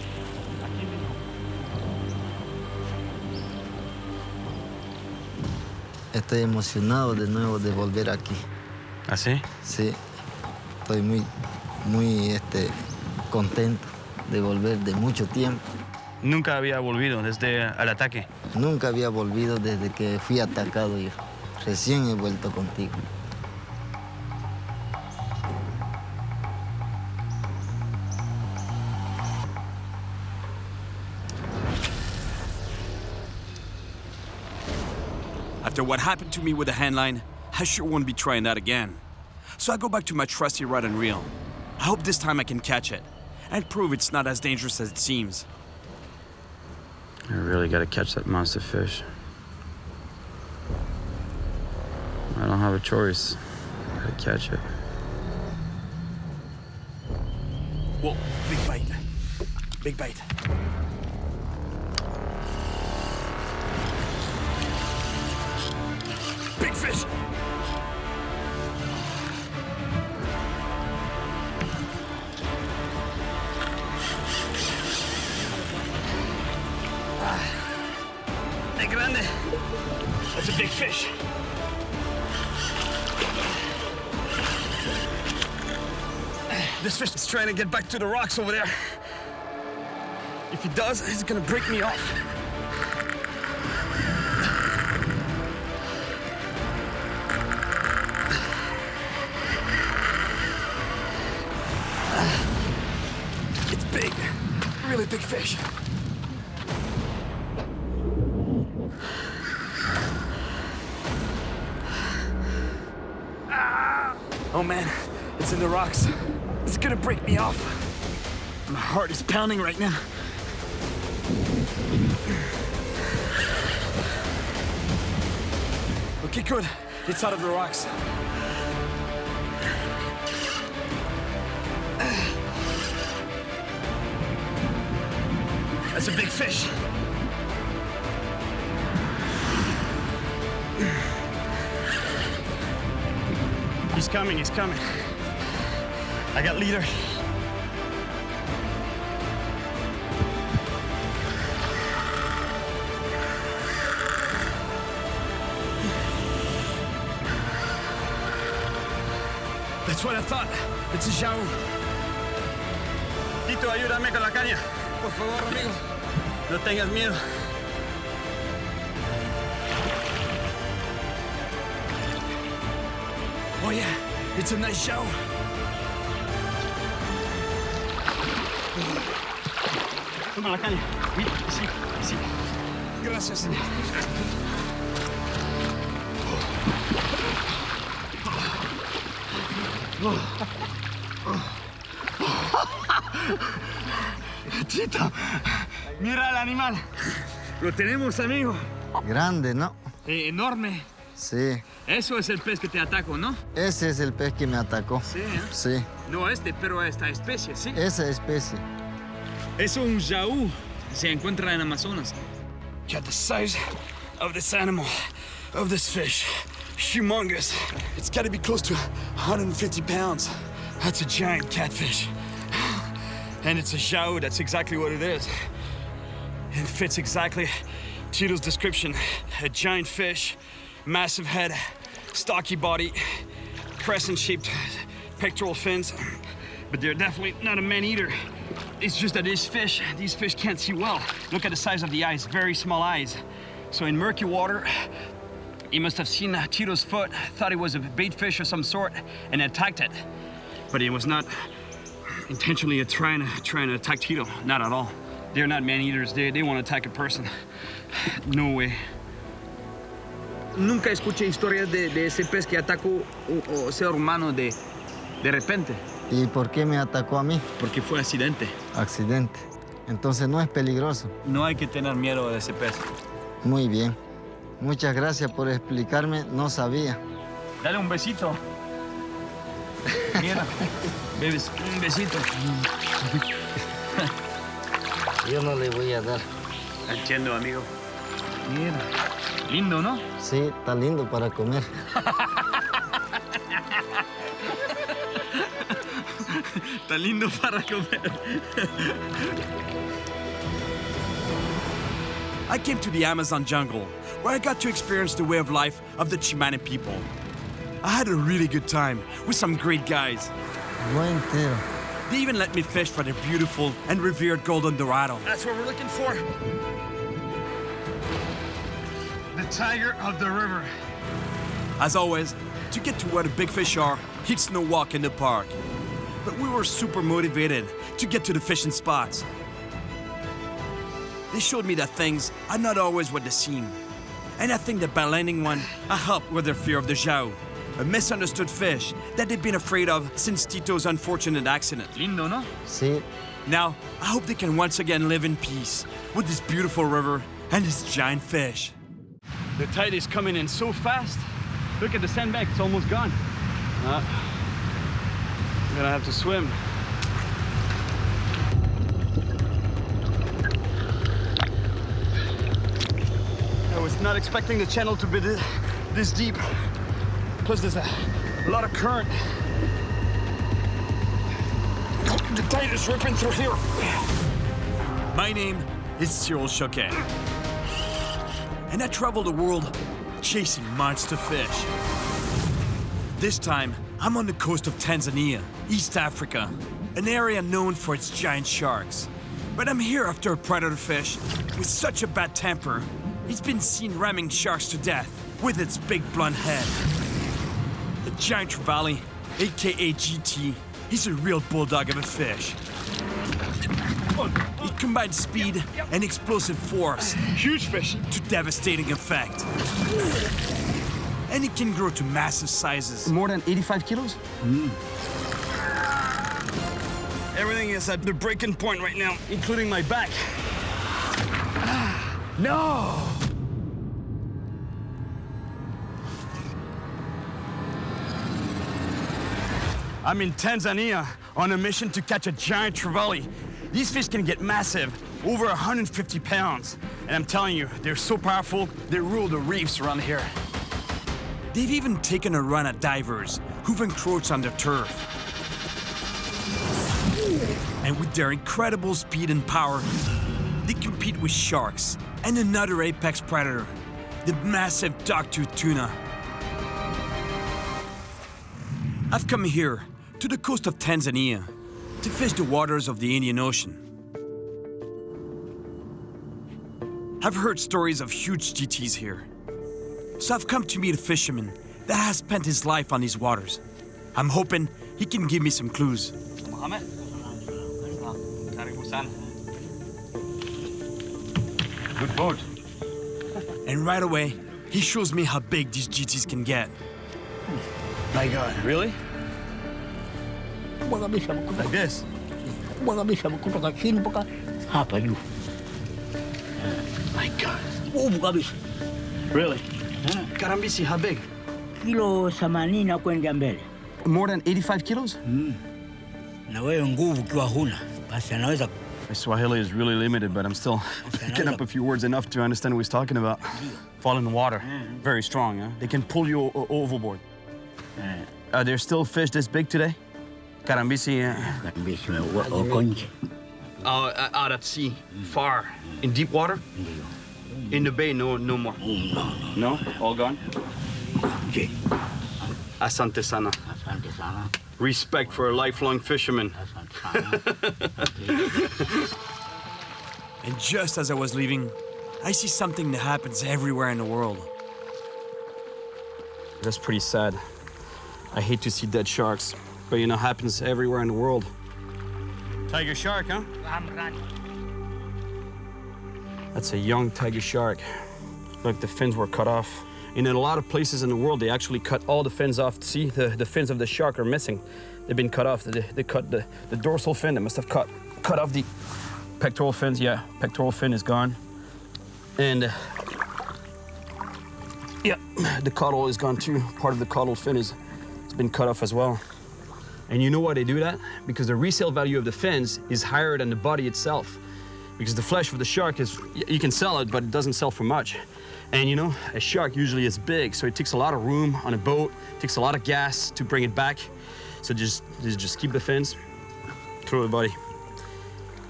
Estoy emocionado de nuevo de volver aquí. ¿Ah, sí? Sí. Estoy muy contento de volver de mucho tiempo. Nunca había volvido desde el ataque. Nunca había volvido desde que fui atacado yo. Recién he vuelto contigo. After what happened to me with the handline, I sure won't be trying that again. So I go back to my trusty rod and reel. I hope this time I can catch it and prove it's not as dangerous as it seems. I really gotta catch that monster fish. I don't have a choice. I gotta catch it. Whoa, big bite. Big bite. Big fish! Hey, grande. That's a big fish. This fish is trying to get back to the rocks over there. If he does, he's gonna break me off. It's big, really big fish. Oh man, it's in the rocks. It's gonna break me off. My heart is pounding right now. Okay, good. It's out of the rocks. That's a big fish. He's coming, he's coming. I got leader. That's what I thought. It's a Xiao. Tito, ayúdame con la caña. Por favor, amigo. No tengas miedo. Oh yeah, it's a nice show. Toma la caña. Sí, sí. Gracias, señor. Tito, mira el animal. Lo tenemos, amigo. Grande, ¿no? Enorme. Sí. Eso es el pez que te atacó, ¿no? Ese es el pez que me atacó. Sí, ¿eh? Sí. No pero esta especie, ¿sí? Esa especie. Es un Xiao. Se encuentra en Amazonas. Check the size of this animal, of this fish. Humongous. It's got to be close to 150 pounds. That's a giant catfish. And it's a Xiao, that's exactly what it is. It fits exactly Tito's description. A giant fish, massive head, stocky body, crescent-shaped pectoral fins. But they're definitely not a man-eater. It's just that these fish can't see well. Look at the size of the eyes, very small eyes. So in murky water, he must have seen Tito's foot, thought it was a bait fish of some sort, and attacked it. But he was not intentionally trying to attack Tito, not at all. They're not man-eaters, they want to attack a person. No way. Nunca escuché historias de ese pez que atacó un ser humano de repente. ¿Y por qué me atacó a mí? Porque fue accidente. Accidente. Entonces no es peligroso. No hay que tener miedo de ese pez. Muy bien. Muchas gracias por explicarme, no sabía. Dale un besito. Mira, bebes, un besito. Yo no le voy a dar. Entiendo, amigo. Mira, lindo, ¿no? Sí, está lindo para comer. Está lindo para comer. I came to the Amazon jungle, where I got to experience the way of life of the Chimane people. I had a really good time with some great guys. Buen tiro. They even let me fish for their beautiful and revered golden dorado. That's what we're looking for. The tiger of the river. As always, to get to where the big fish are, it's no walk in the park. But we were super motivated to get to the fishing spots. They showed me that things are not always what they seem. And I think that by landing one, I helped with their fear of the Jao, a misunderstood fish that they've been afraid of since Tito's unfortunate accident. Lindo, ¿no? Sí. Now, I hope they can once again live in peace with this beautiful river and this giant fish. The tide is coming in so fast. Look at the sandbank, it's almost gone. I'm gonna have to swim. I was not expecting the channel to be this deep. Plus there's a lot of current. The tide is ripping through here. My name is Cyril Chauquet. And I travel the world chasing monster fish. This time, I'm on the coast of Tanzania, East Africa, an area known for its giant sharks. But I'm here after a predator fish with such a bad temper, it's been seen ramming sharks to death with its big blunt head. The giant trevally, aka GT, is a real bulldog of a fish. It combines speed and explosive force. Huge fish. To devastating effect. And it can grow to massive sizes. More than 85 kilos? Everything is at the breaking point right now, including my back. No! I'm in Tanzania on a mission to catch a giant trevally. These fish can get massive, over 150 pounds. And I'm telling you, they're so powerful, they rule the reefs around here. They've even taken a run at divers who've encroached on their turf. And with their incredible speed and power, they compete with sharks and another apex predator, the massive dogtooth tuna. I've come here to the coast of Tanzania to fish the waters of the Indian Ocean. I've heard stories of huge GTs here. So I've come to meet a fisherman that has spent his life on these waters. I'm hoping he can give me some clues. Mohammed? Good boat. And right away, he shows me how big these GTs can get. My God, really? Like this? My God. Really? Karambisi, how big? Kilo 80 kwenda mbele. More than 85 kilos? Na wewe nguvu kiwa huna, basi anaweza. My Swahili is really limited, but I'm still picking up a few words enough to understand what he's talking about. Fall in the water. Very strong, huh? They can pull you overboard. Are there still fish this big today? Karambisi, out at sea, far, in deep water? In the bay, no more. No? All gone? Asante sana. Respect for a lifelong fisherman. And just as I was leaving, I see something that happens everywhere in the world. That's pretty sad. I hate to see dead sharks, but you know, happens everywhere in the world. Tiger shark, huh? That's a young tiger shark. Look, the fins were cut off. And in a lot of places in the world, they actually cut all the fins off. See, the fins of the shark are missing. They've been cut off. They cut the dorsal fin. They must have cut off the pectoral fins. Yeah, pectoral fin is gone. And yeah, the caudal is gone too. Part of the caudal fin has been cut off as well. And you know why they do that? Because the resale value of the fins is higher than the body itself. Because the flesh of the shark is, you can sell it, but it doesn't sell for much. And you know, a shark usually is big, so it takes a lot of room on a boat, it takes a lot of gas to bring it back. So just keep the fins, throw the body.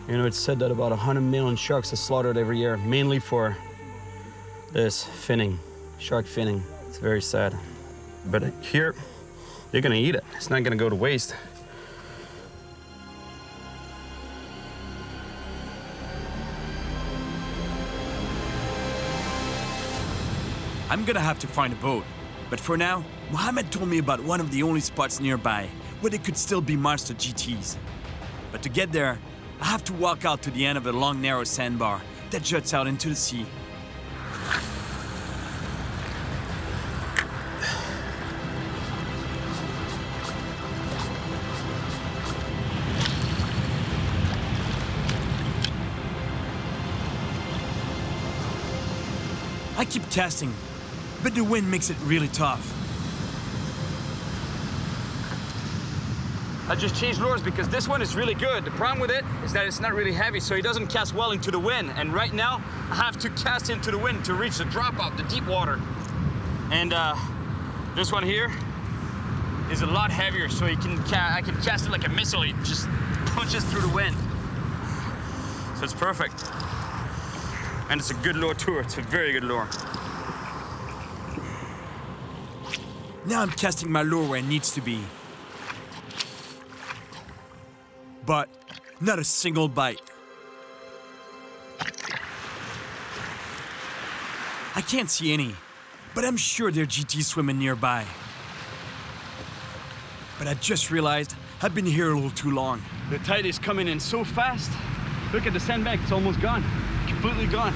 You know, it's said that about 100 million sharks are slaughtered every year, mainly for this finning, shark finning. It's very sad. But here, they're gonna eat it. It's not gonna go to waste. I'm gonna have to find a boat. But for now, Mohammed told me about one of the only spots nearby where there could still be monster GTs. But to get there, I have to walk out to the end of a long, narrow sandbar that juts out into the sea. I keep casting, but the wind makes it really tough. I just changed lures because this one is really good. The problem with it is that it's not really heavy, so it doesn't cast well into the wind. And right now, I have to cast into the wind to reach the dropout, the deep water. And this one here is a lot heavier, so I can cast it like a missile. It just punches through the wind. So it's perfect. And it's a good lure too. It's a very good lure. Now I'm casting my lure where it needs to be. But not a single bite. I can't see any, but I'm sure there are GTs swimming nearby. But I just realized I've been here a little too long. The tide is coming in so fast. Look at the sandbank, it's almost gone. Completely gone.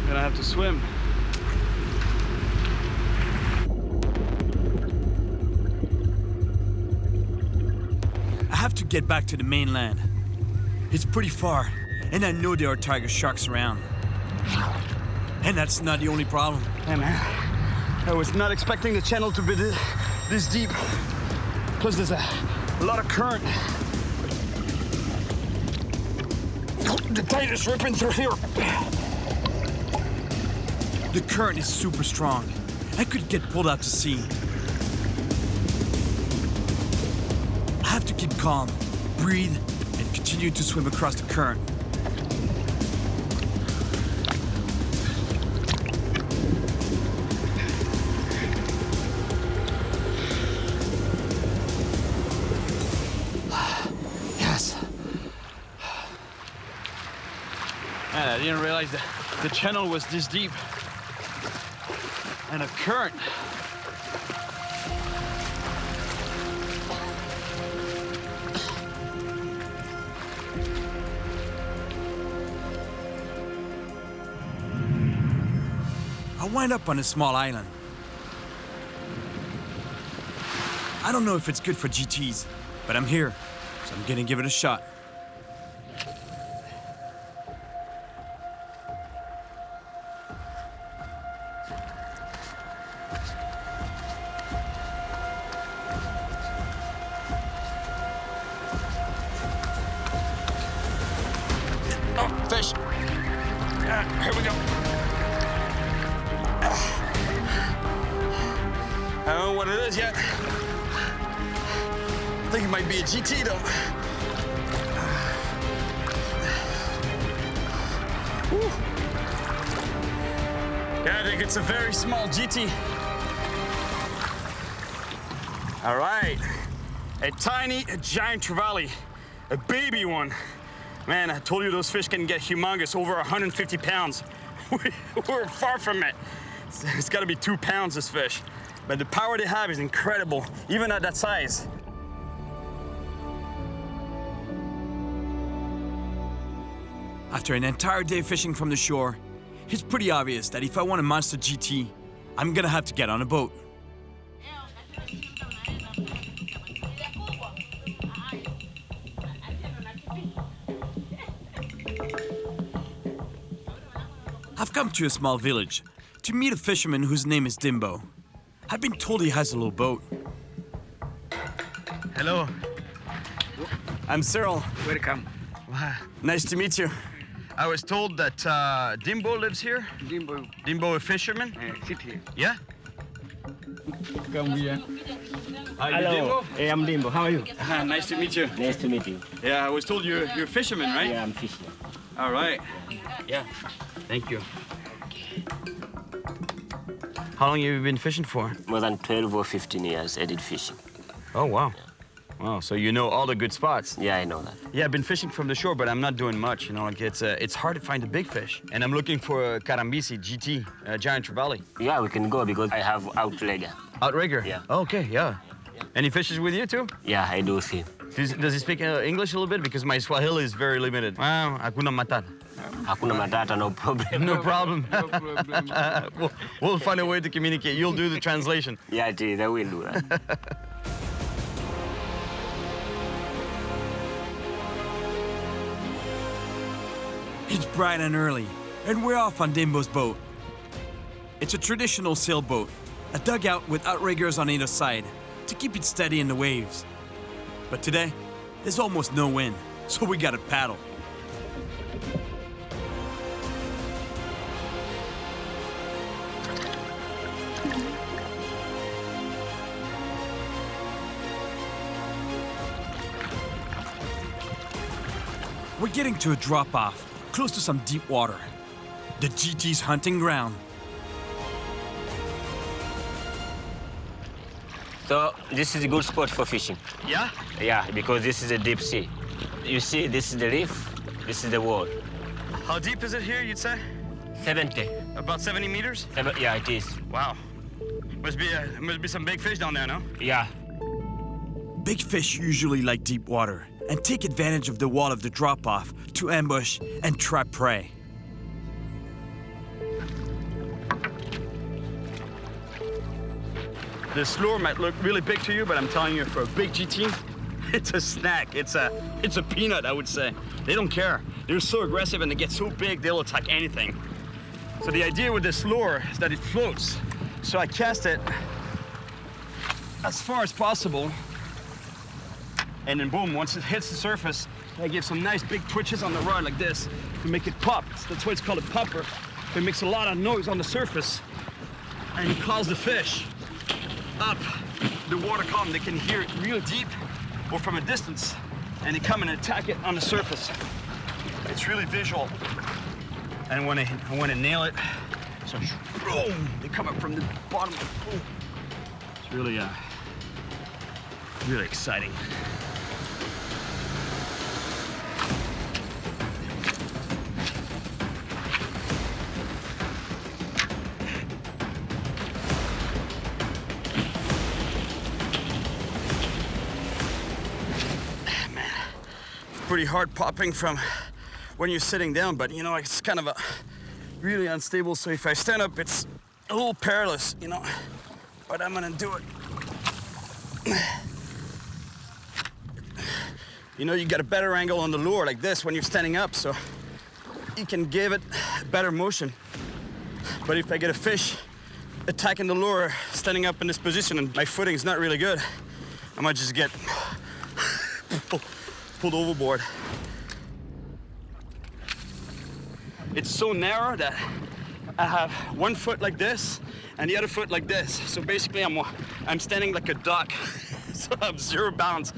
Gonna have to swim. I have to get back to the mainland. It's pretty far, and I know there are tiger sharks around. And that's not the only problem. Hey man, I was not expecting the channel to be this deep. Plus there's a lot of current. The tide is ripping through here. The current is super strong. I could get pulled out to sea. I have to keep calm, breathe, and continue to swim across the current. Yes. Man, I didn't realize that the channel was this deep. And a current. I wind up on a small island. I don't know if it's good for GTs, but I'm here, so I'm gonna give it a shot. Fish. Here we go. I don't know what it is yet. I think it might be a GT though. Whew. Yeah, I think it's a very small GT. All right. A tiny, giant trevally. A baby one. Man, I told you those fish can get humongous, over 150 pounds. We're far from it. It's gotta be 2 pounds, this fish. But the power they have is incredible, even at that size. After an entire day fishing from the shore, it's pretty obvious that if I want a monster GT, I'm gonna have to get on a boat. I've come to a small village to meet a fisherman whose name is Dimbo. I've been told he has a little boat. Hello. I'm Cyril. Welcome. Nice to meet you. I was told that Dimbo lives here. Dimbo, a fisherman? Sit here. Yeah? Come here. Hello. Hey, I'm Dimbo. How are you? Nice to meet you. Nice to meet you. Yeah, I was told you're a fisherman, right? Yeah, I'm fishing. All right. Yeah. Thank you. How long have you been fishing for? More than 12 or 15 years I did fishing. Oh, wow. Wow, so you know all the good spots. Yeah, I know that. Yeah, I've been fishing from the shore, but I'm not doing much. You know, like it's hard to find the big fish. And I'm looking for a Karambisi GT, a giant trevally. Yeah, we can go because I have outrigger. Outrigger? Yeah. Oh, okay, yeah. And he fishes with you too? Yeah, I do see. Does he speak English a little bit? Because my Swahili is very limited. Wow, hakuna matata. Hakuna matata, no problem. No problem. We'll find a way to communicate. You'll do the translation. Yeah, it is. I will do that. It's bright and early, and we're off on Dimbo's boat. It's a traditional sailboat, a dugout with outriggers on either side to keep it steady in the waves. But today, there's almost no wind, so we gotta paddle. We're getting to a drop-off, close to some deep water. The GT's hunting ground. So this is a good spot for fishing. Yeah? Yeah, because this is a deep sea. You see, this is the reef, this is the wall. How deep is it here, you'd say? 70. About 70 meters? Yeah, it is. Wow. Must be some big fish down there, no? Yeah. Big fish usually like deep water and take advantage of the wall of the drop-off to ambush and trap prey. This lure might look really big to you, but I'm telling you, for a big GT, it's a snack. It's a peanut, I would say. They don't care. They're so aggressive and they get so big, they'll attack anything. So the idea with this lure is that it floats. So I cast it as far as possible, and then boom, once it hits the surface, I give some nice big twitches on the rod like this to make it pop. That's why it's called a popper. It makes a lot of noise on the surface and it calls the fish up the water column. They can hear it real deep or from a distance, and they come and attack it on the surface. It's really visual. And when I want to nail it, so boom, they come up from the bottom. Boom. It's really, really exciting. Pretty hard popping from when you're sitting down, but you know, it's kind of a really unstable. So if I stand up, it's a little perilous, you know, but I'm gonna do it. You know, you get a better angle on the lure like this when you're standing up, so you can give it better motion. But if I get a fish attacking the lure standing up in this position and my footing is not really good, I might just get pulled overboard. It's so narrow that I have one foot like this and the other foot like this. So basically I'm standing like a duck. So I have zero balance.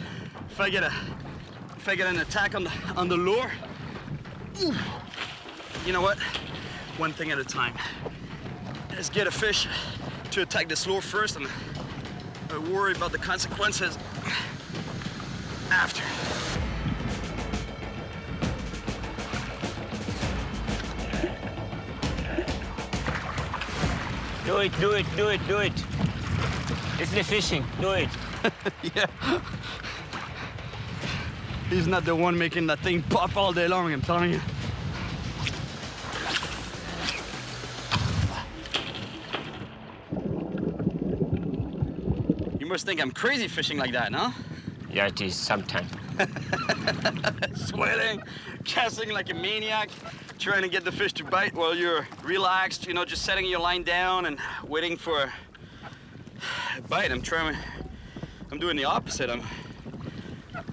If I get an attack on the lure, you know what? One thing at a time. Let's get a fish to attack this lure first, and I worry about the consequences after. Do it, do it, do it, do it. It's the fishing, do it. Yeah. He's not the one making that thing pop all day long, I'm telling you. You must think I'm crazy fishing like that, no? Yeah, it is sometimes. Sweating, casting like a maniac, trying to get the fish to bite while you're relaxed, you know, just setting your line down and waiting for a bite. I'm doing the opposite.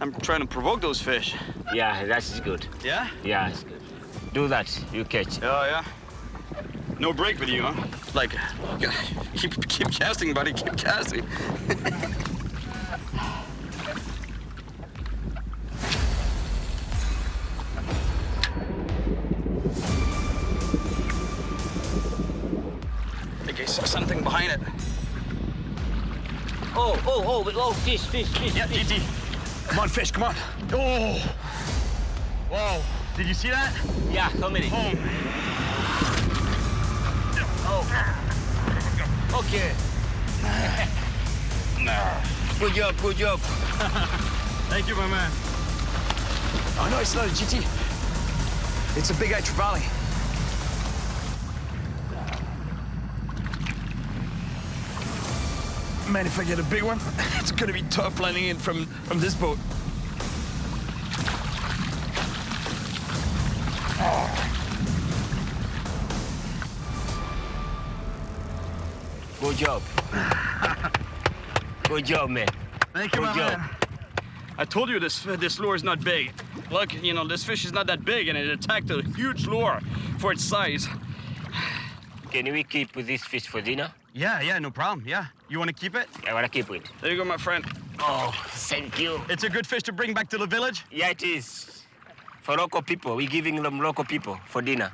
I'm trying to provoke those fish. Yeah, that's good. Yeah? Yeah, it's good. Do that, you catch. Oh, yeah? No break with you, huh? Like, keep casting, buddy, keep casting. I think I saw something behind it. Oh, fish. Yeah, DT. Come on, fish, come on. Oh! Whoa, did you see that? Yeah, how many? Oh. Okay. Good job, good job. Thank you, my man. Oh, no, it's not a GT. It's a big eye trevally. Man, if I get a big one, it's gonna be tough landing in from this boat. Good job. Good job, man. Thank you, Good my job. man. I told you this lure is not big. Look, you know, this fish is not that big, and it attacked a huge lure for its size. Can we keep this fish for dinner? Yeah, no problem, yeah. You want to keep it? I want to keep it. There you go, my friend. Oh, thank you. It's a good fish to bring back to the village? Yeah, it is. For local people, we're giving them local people for dinner.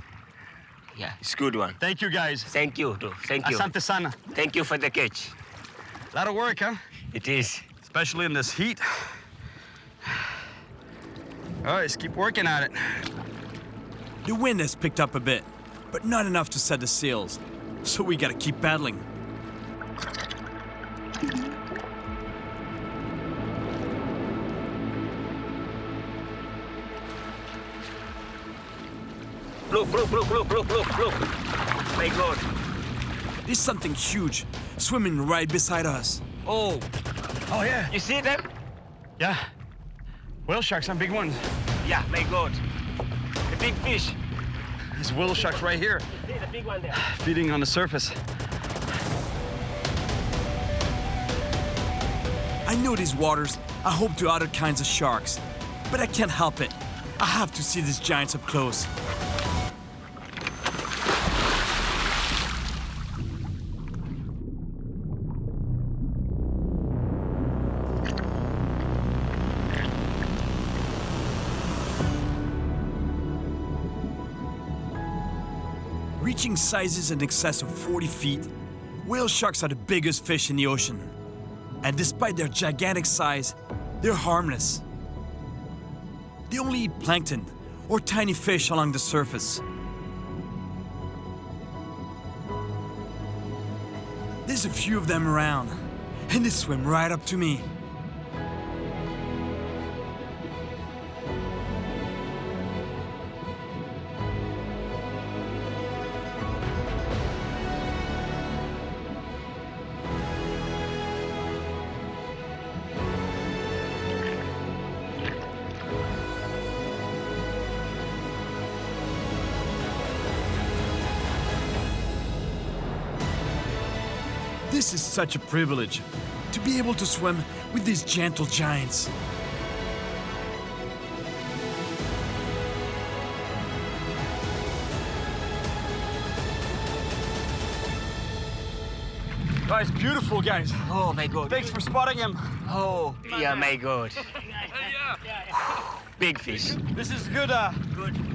Yeah, it's a good one. Thank you, guys. Thank you, too. Thank you. Asante sana. Thank you for the catch. A lot of work, huh? It is. Especially in this heat. All right, let's keep working at it. The wind has picked up a bit, but not enough to set the sails. So we gotta keep paddling. Look. My God. There's something huge swimming right beside us. Oh, yeah. you see them? Yeah. Whale sharks, some big ones. Yeah, my God. The big fish. There's whale sharks right here, See the big one there. feeding on the surface. I know these waters are home to other kinds of sharks, but I can't help it. I have to see these giants up close. Reaching sizes in excess of 40 feet, whale sharks are the biggest fish in the ocean. And despite their gigantic size, they're harmless. They only eat plankton or tiny fish along the surface. There's a few of them around, and they swim right up to me. This is such a privilege, to be able to swim with these gentle giants. Oh, it's beautiful, guys. Oh, my God. Thanks for spotting him. Oh, yeah, my God. Big fish. This is good,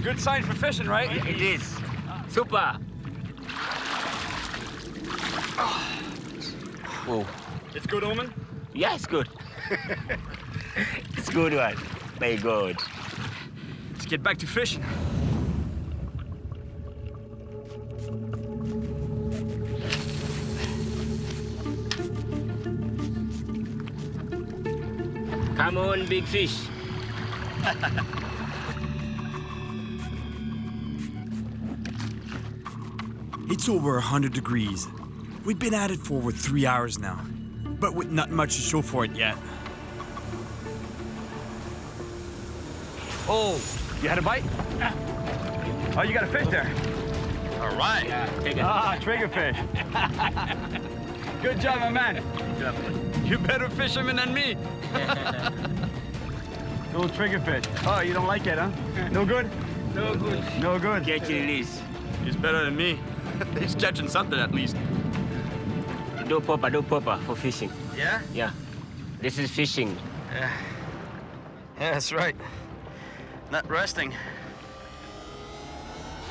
good sign for fishing, right? It is. Super. Whoa. It's good, Omen? Yeah, it's good. It's good one. Very good. Let's get back to fishing. Come on, big fish. It's over 100 degrees. We've been at it for over 3 hours now, but with not much to show for it yet. Oh, you had a bite? Oh, you got a fish there. All right. Yeah, take it. Ah, triggerfish. Good job, my man. You better fisherman than me. Little triggerfish. Oh, you don't like it, huh? No good? No good. No good. Catch and release. He's better than me. He's catching something at least. Do popper for fishing. Yeah? Yeah. This is fishing. Yeah, that's right. Not resting.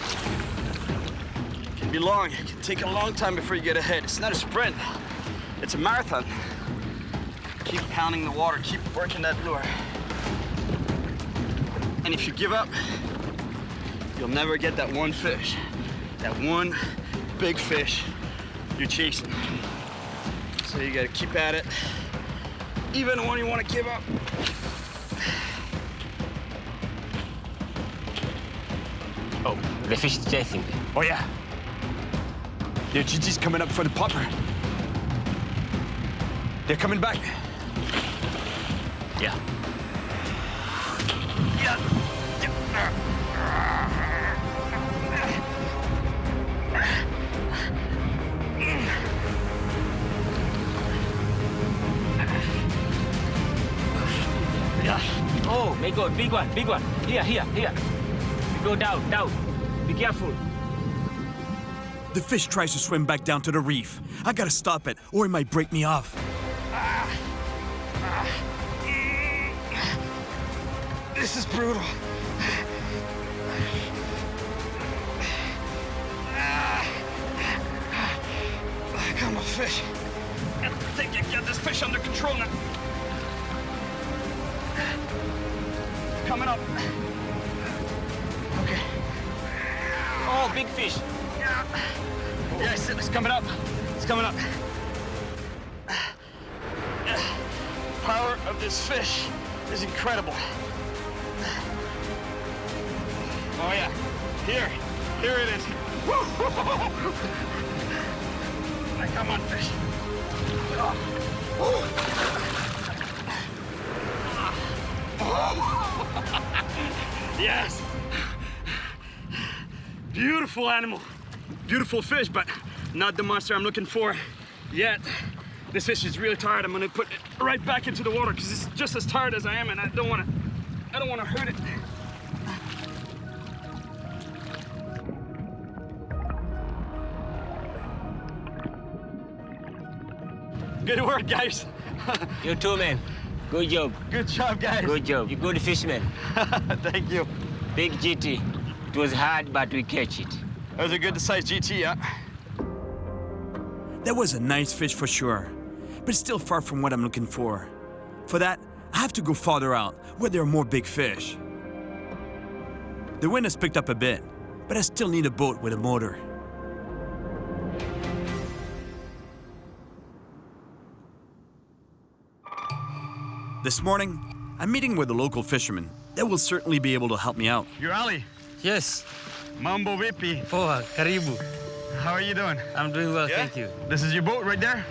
It can be long. It can take a long time before you get ahead. It's not a sprint. It's a marathon. Keep pounding the water. Keep working that lure. And if you give up, you'll never get that one fish. That one big fish you're chasing. So you gotta keep at it, even when you wanna give up. Oh, the fish is chasing. Oh yeah. Yeah, Gigi's coming up for the popper. They're coming back. Yeah. Yeah. Oh, my God, big one, big one. Here. Go down. Be careful. The fish tries to swim back down to the reef. I gotta stop it, or it might break me off. This is brutal. I got my fish. I think I got this fish under control now. Coming up. Okay. Oh, big fish. Yeah, it's coming up. It's coming up. Power of this fish is incredible. Oh yeah, here it is. Come on, fish. Yes. Beautiful animal. Beautiful fish, but not the monster I'm looking for yet. This fish is really tired. I'm gonna put it right back into the water because it's just as tired as I am, and I don't wanna hurt it. Good work, guys. You too, man. Good job. Good job, guys. Good job. You're good fisherman. Thank you. Big GT. It was hard, but we catch it. That was a good size GT, yeah? That was a nice fish for sure, but it's still far from what I'm looking for. For that, I have to go farther out, where there are more big fish. The wind has picked up a bit, but I still need a boat with a motor. This morning, I'm meeting with a local fisherman that will certainly be able to help me out. You're Ali. Yes. Mambo Vipi. Poa, karibu. How are you doing? I'm doing well, Yeah? thank you. This is your boat right there?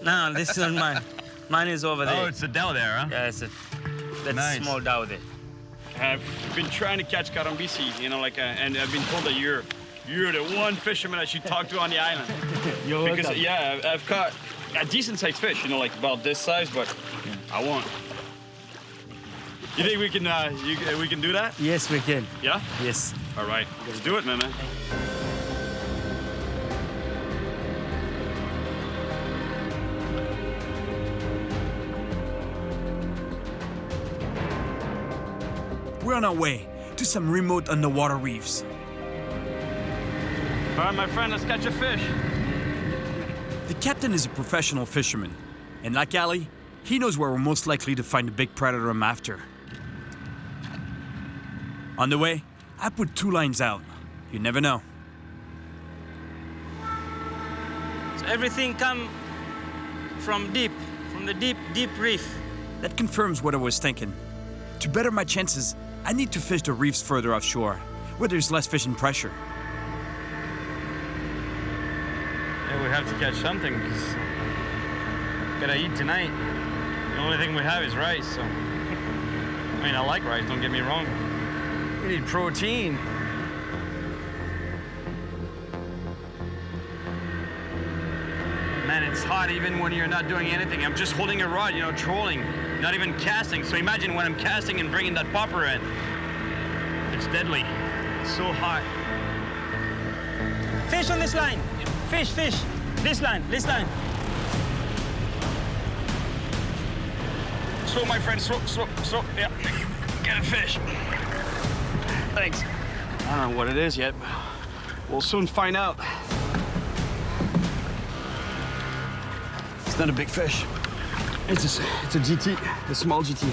No, this is not mine. Mine is over there. Oh, it's a dhow there, huh? Yeah, that's Nice. a small dhow there. I've been trying to catch karambisi, and I've been told that you're the one fisherman I should talk to on the island. You're Because welcome. yeah, I've caught a decent sized fish, like about this size, but I won't. You think we can we can do that? Yes, we can. Yeah? Yes. All right, let's do it, man. We're on our way to some remote underwater reefs. All right, my friend, let's catch a fish. The captain is a professional fisherman, and like Ali, he knows where we're most likely to find the big predator I'm after. On the way, I put 2 lines out. You never know. So everything come from deep, from the deep reef. That confirms what I was thinking. To better my chances, I need to fish the reefs further offshore, where there's less fishing pressure. Yeah, we have to catch something, because gotta eat tonight. The only thing we have is rice, so. I mean, I like rice, don't get me wrong. We need protein. Man, it's hot even when you're not doing anything. I'm just holding a rod, you know, trolling, not even casting. So imagine when I'm casting and bringing that popper in. It's deadly. It's so hot. Fish on this line. Fish. This line. Slow, my friend, slow. Yeah, get a fish. Thanks. I don't know what it is yet, but we'll soon find out. It's not a big fish. It's a GT, a small GT.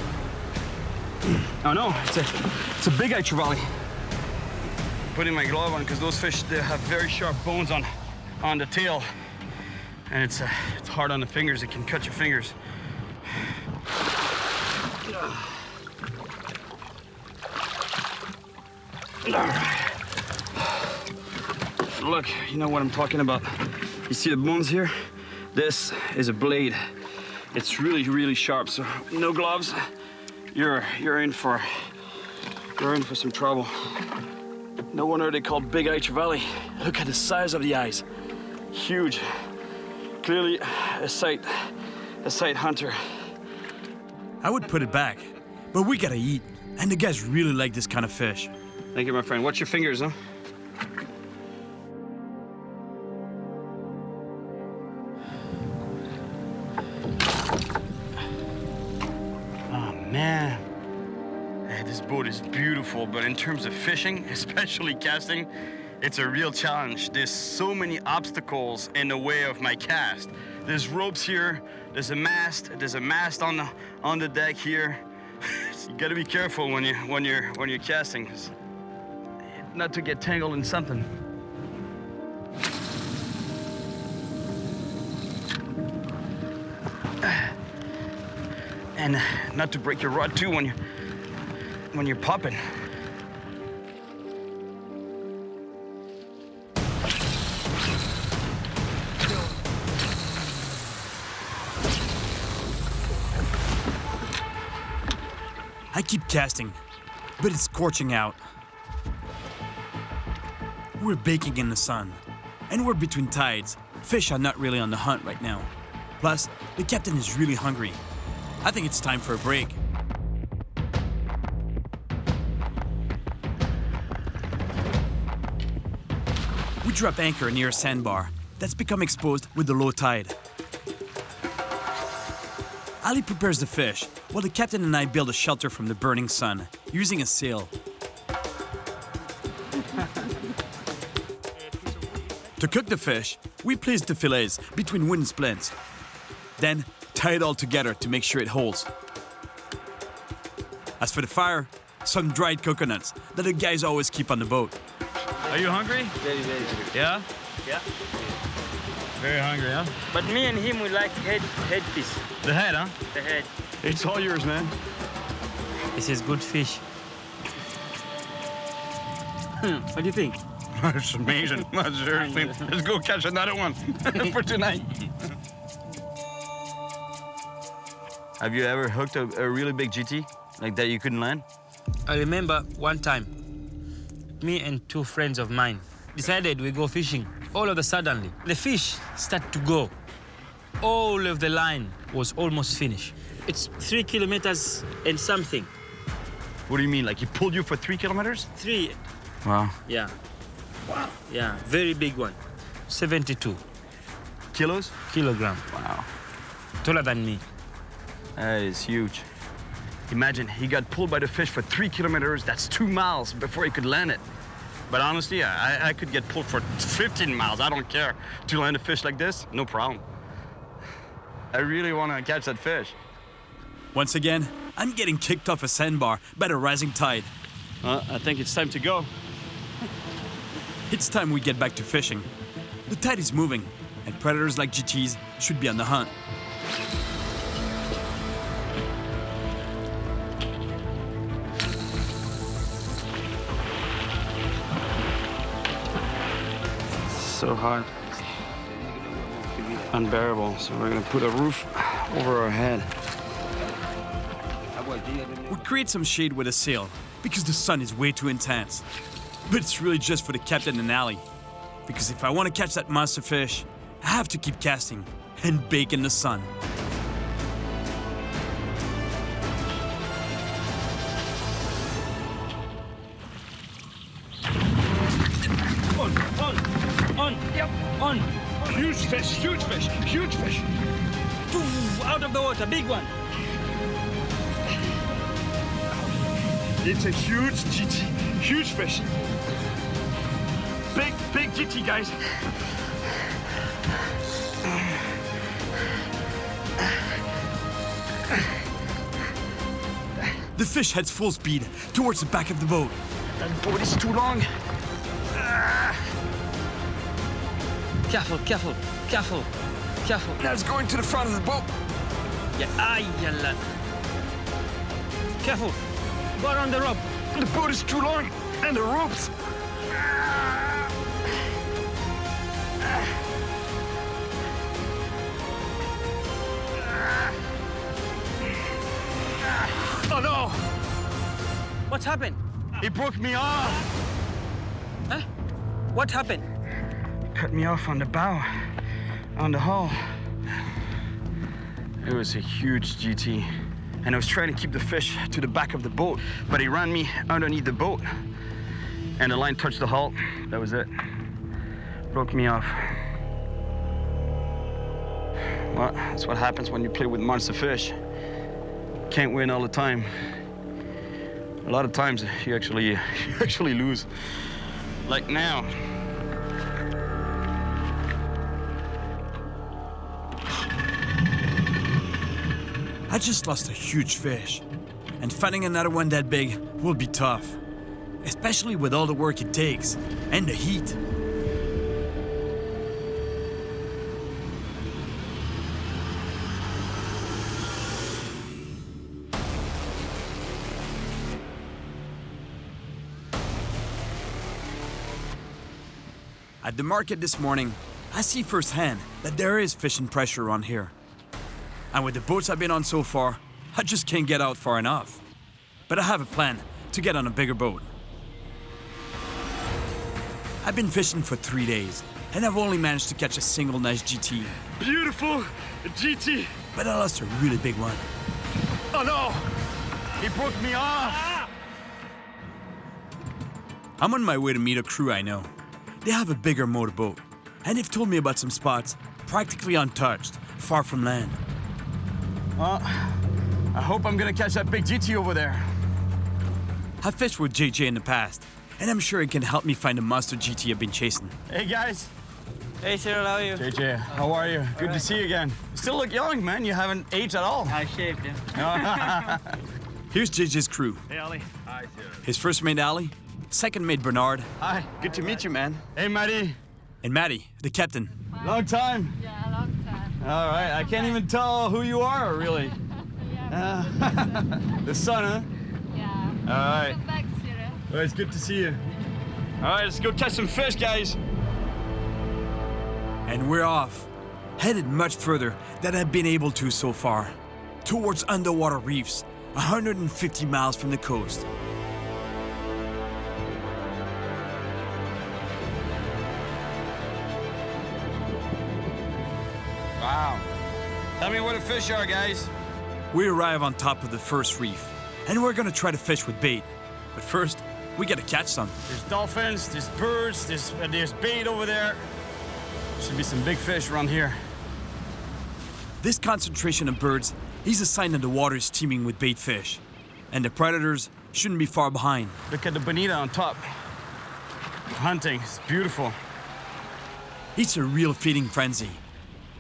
Oh no, it's a big trevally. Putting my glove on because those fish, they have very sharp bones on the tail, and it's hard on the fingers. It can cut your fingers. All right. Look, you know what I'm talking about. You see the bones here? This is a blade. It's really, really sharp. So no gloves, you're in for some trouble. No wonder they call big eye trevally. Look at the size of the eyes. Huge. Clearly a sight hunter. I would put it back, but we gotta eat. And the guys really like this kind of fish. Thank you, my friend. Watch your fingers, huh? Oh, man. Hey, this boat is beautiful, but in terms of fishing, especially casting, it's a real challenge. There's so many obstacles in the way of my cast. There's ropes here, there's a mast on the deck here. You gotta be careful when you're casting, not to get tangled in something. And not to break your rod too when you're popping. I keep casting, but it's scorching out. We're baking in the sun, and we're between tides. Fish are not really on the hunt right now. Plus, the captain is really hungry. I think it's time for a break. We drop anchor near a sandbar that's become exposed with the low tide. Ali prepares the fish, while the captain and I build a shelter from the burning sun, using a sail. To cook the fish, we place the fillets between wooden splints. Then, tie it all together to make sure it holds. As for the fire, some dried coconuts that the guys always keep on the boat. Are you hungry? Very, very good. Yeah? Yeah. Very hungry, huh? But me and him, we like head piece. The head, huh? The head. It's all yours, man. This is good fish. What do you think? It's amazing. Seriously. Let's go catch another one for tonight. Have you ever hooked a really big GT like that you couldn't land? I remember one time, me and 2 friends of mine decided we go fishing. All of a sudden, the fish start to go. All of the line was almost finished. It's 3 kilometers and something. What do you mean? Like he pulled you for 3 kilometers? 3. Wow. Yeah. Wow. Yeah, very big one. 72 kilos? Kilogram. Wow. Taller than me. That is huge. Imagine he got pulled by the fish for 3 kilometers. That's 2 miles before he could land it. But honestly, I could get pulled for 15 miles. I don't care. To land a fish like this, no problem. I really want to catch that fish. Once again, I'm getting kicked off a sandbar by the rising tide. I think it's time to go. It's time we get back to fishing. The tide is moving, and predators like GTs should be on the hunt. So hot. Unbearable. So we're gonna put a roof over our head. We create some shade with a sail because the sun is way too intense. But it's really just for the captain and alley. Because if I want to catch that monster fish, I have to keep casting and bake in the sun. On. Huge fish, huge fish, huge fish. Ooh, out of the water, big one. It's a huge GT, huge fish. Big GT, guys. The fish heads full speed towards the back of the boat. That boat is too long. Careful, careful, careful, careful. Now it's going to the front of the boat. Yeah, ay, yalla. Careful. Go on the rope. The boat is too long, and the ropes. Oh no! What's happened? He broke me off! Huh? What happened? Cut me off on the bow, on the hull. It was a huge GT. And I was trying to keep the fish to the back of the boat, but he ran me underneath the boat. And the line touched the hull. That was it. Broke me off. Well, that's what happens when you play with monster fish. Can't win all the time. A lot of times you actually lose. Like now. I just lost a huge fish. And finding another one that big will be tough. Especially with all the work it takes and the heat. At the market this morning, I see firsthand that there is fishing pressure around here. And with the boats I've been on so far, I just can't get out far enough. But I have a plan to get on a bigger boat. I've been fishing for 3 days, and I've only managed to catch a single nice GT. Beautiful GT. But I lost a really big one. Oh no! He broke me off! I'm on my way to meet a crew I know. They have a bigger motorboat, and they've told me about some spots practically untouched, far from land. Well, I hope I'm gonna catch that big GT over there. I've fished with JJ in the past, and I'm sure it can help me find the monster GT I've been chasing. Hey guys. Hey Cyril, how are you? JJ, how are you? Good to see you again. You still look young, man. You haven't aged at all. I shaved him. Here's JJ's crew. Hey, Ali. Hi, Cyril. His first mate, Ali. Second mate, Bernard. Hi. Good to meet you, man. Hey, Maddie. And Maddie, the captain. Long time. Yeah, a long time. All right. I can't even tell who you are, really. The sun, huh? Yeah. All right. Welcome back, Cyril. Well, it's good to see you. All right, let's go catch some fish, guys. And we're off, headed much further than I've been able to so far, towards underwater reefs, 150 miles from the coast. Wow. Tell me where the fish are, guys. We arrive on top of the first reef, and we're gonna try to fish with bait. But first, we gotta catch some. There's dolphins, there's birds, there's bait over there. Should be some big fish around here. This concentration of birds is a sign that the water is teeming with bait fish, and the predators shouldn't be far behind. Look at the bonita on top. Hunting, it's beautiful. It's a real feeding frenzy.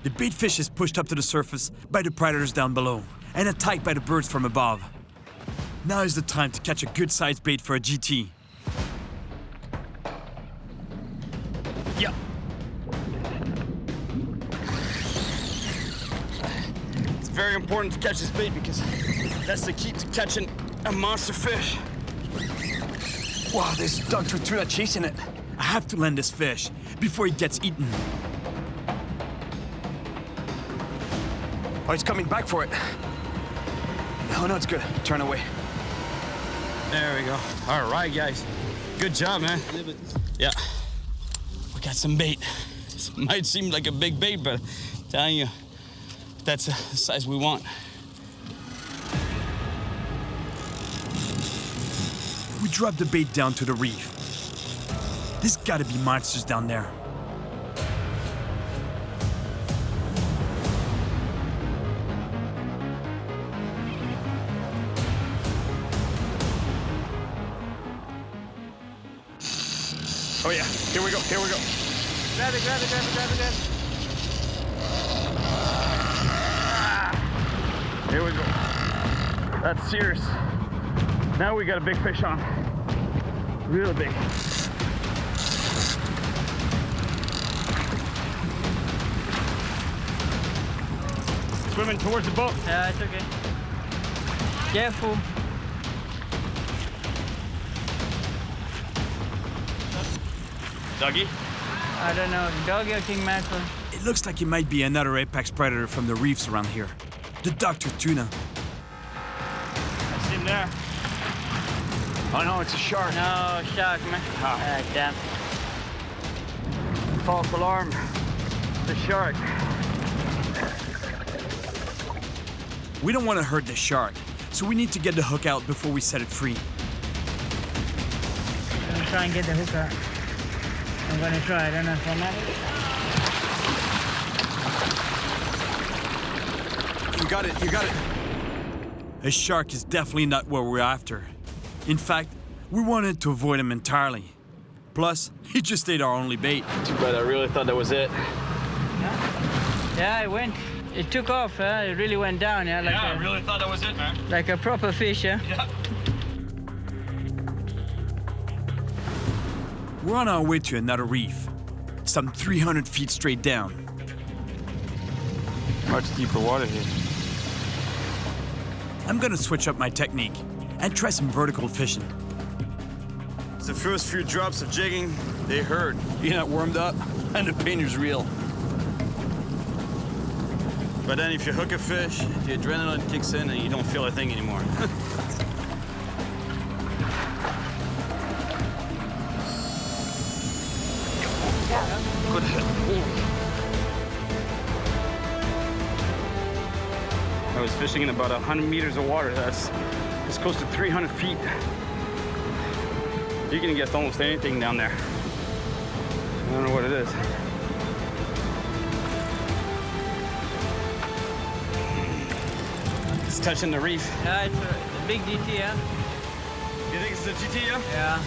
The bait fish is pushed up to the surface by the predators down below and attacked by the birds from above. Now is the time to catch a good-sized bait for a GT. Yeah. It's very important to catch this bait because that's the key to catching a monster fish. Wow, there's Dr. Tuna chasing it. I have to land this fish before it gets eaten. Oh, he's coming back for it. Oh, no, it's good. Turn away. There we go. All right, guys. Good job, man. Yeah. We got some bait. This might seem like a big bait, but I'm telling you, that's the size we want. We drop the bait down to the reef. There's gotta be monsters down there. Oh, yeah. Here we go. Here we go. Grab it, grab it, grab it, grab it, grab it. Here we go. That's serious. Now we got a big fish on. Real big. Swimming towards the boat. Yeah, it's okay. Careful. Doggy? I don't know, doggy or king mackerel. It looks like it might be another apex predator from the reefs around here. The Dr. Tuna. That's him there. Oh no, it's a shark. No, shark, man. Oh. Damn. False alarm. The shark. We don't want to hurt the shark, so we need to get the hook out before we set it free. I'm gonna try and get the hook out. I'm gonna try, I don't know if I'm at it. You got it, you got it. A shark is definitely not what we're after. In fact, we wanted to avoid him entirely. Plus, he just ate our only bait. Too bad, I really thought that was it. Yeah, it went. It took off, it really went down, yeah? Like I really thought that was it, man. Like a proper fish, yeah? Yeah. We're on our way to another reef, some 300 feet straight down. Much deeper water here. I'm gonna switch up my technique and try some vertical fishing. The first few drops of jigging, they hurt. You're not warmed up, and the pain is real. But then if you hook a fish, the adrenaline kicks in and you don't feel a thing anymore. Good hit. I was fishing in about 100 meters of water. That's close to 300 feet. You can get almost anything down there. I don't know what it is. It's touching the reef. Yeah, it's a big GT, yeah? You think it's the GT, yeah? Yeah,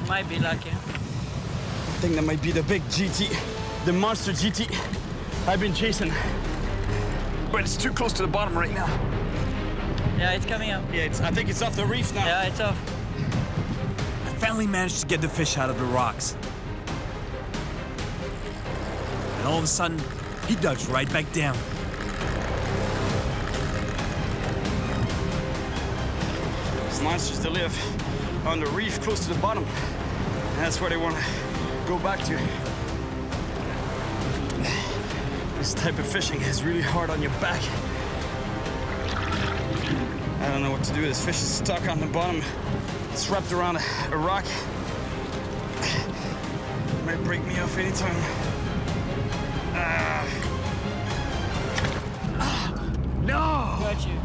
might be lucky. I think that might be the big GT, the monster GT I've been chasing. But it's too close to the bottom right now. Yeah, it's coming up. Yeah, I think it's off the reef now. Yeah, it's off. I finally managed to get the fish out of the rocks. And all of a sudden, he ducks right back down. These monsters, they live on the reef close to the bottom. And that's where they want to go back to. This type of fishing is really hard on your back. I don't know what to do. This fish is stuck on the bottom. It's wrapped around a rock. It might break me off anytime. No! Got you.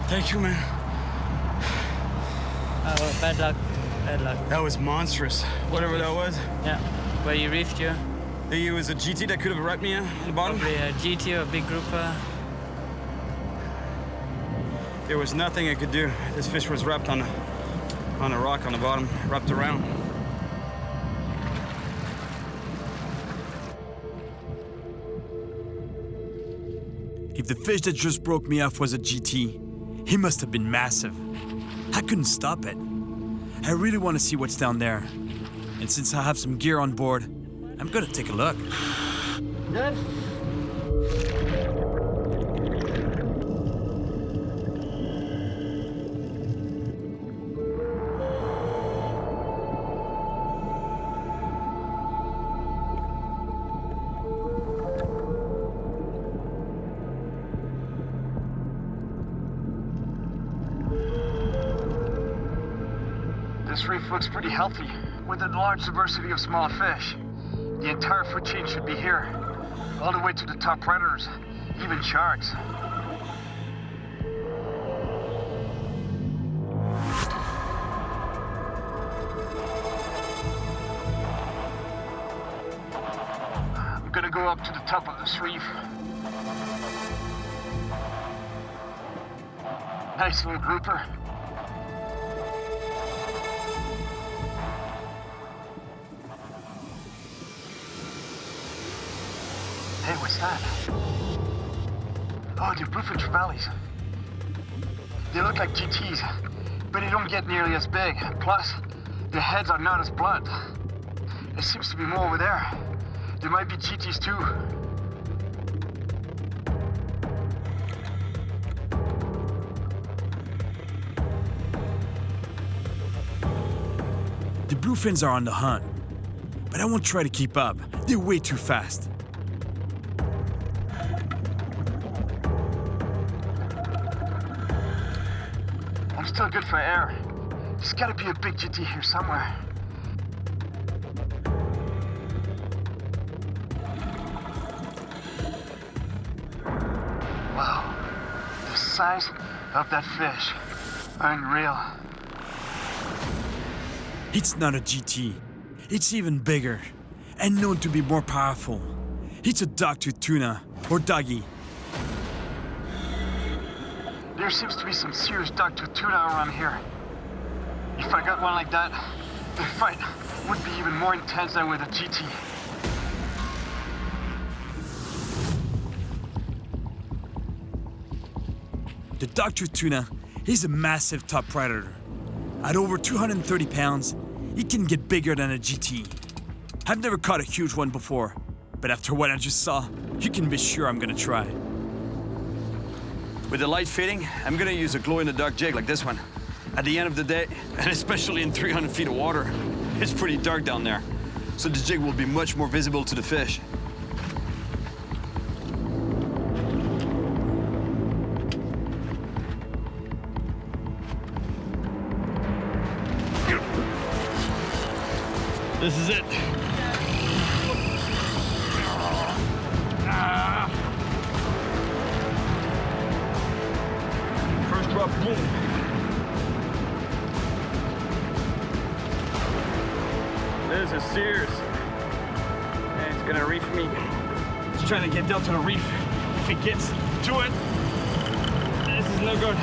Thank you, man. Oh, bad luck. Bad luck. That was monstrous. Whatever that was. Yeah. Where you reefed you? It was a GT that could have wrapped me on the bottom? Probably a GT or a big grouper. There was nothing I could do. This fish was wrapped on a rock on the bottom, wrapped around. If the fish that just broke me off was a GT, he must have been massive. I couldn't stop it. I really want to see what's down there. And since I have some gear on board, I'm gonna take a look. Good. This reef looks pretty healthy, with a large diversity of small fish. The entire food chain should be here, all the way to the top predators, even sharks. I'm gonna go up to the top of this reef. Nice little grouper. Hey, what's that? Oh, they're bluefin trevallies. They look like GTs, but they don't get nearly as big. Plus, their heads are not as blunt. There seems to be more over there. There might be GTs too. The bluefins are on the hunt, but I won't try to keep up. They're way too fast. I'm still good for air. There's gotta be a big GT here somewhere. Wow, the size of that fish. Unreal. It's not a GT. It's even bigger, and known to be more powerful. It's a dogtooth tuna, or doggy. There seems to be some serious dogtooth tuna around here. If I got one like that, the fight would be even more intense than with a GT. The dogtooth tuna is a massive top predator. At over 230 pounds, it can get bigger than a GT. I've never caught a huge one before, but after what I just saw, you can be sure I'm gonna try. With the light fading, I'm gonna use a glow-in-the-dark jig like this one. At the end of the day, and especially in 300 feet of water, it's pretty dark down there. So the jig will be much more visible to the fish. This is it. First drop, boom. This is serious. And it's gonna reef me. It's trying to get down to the reef. If it gets to it, this is no good.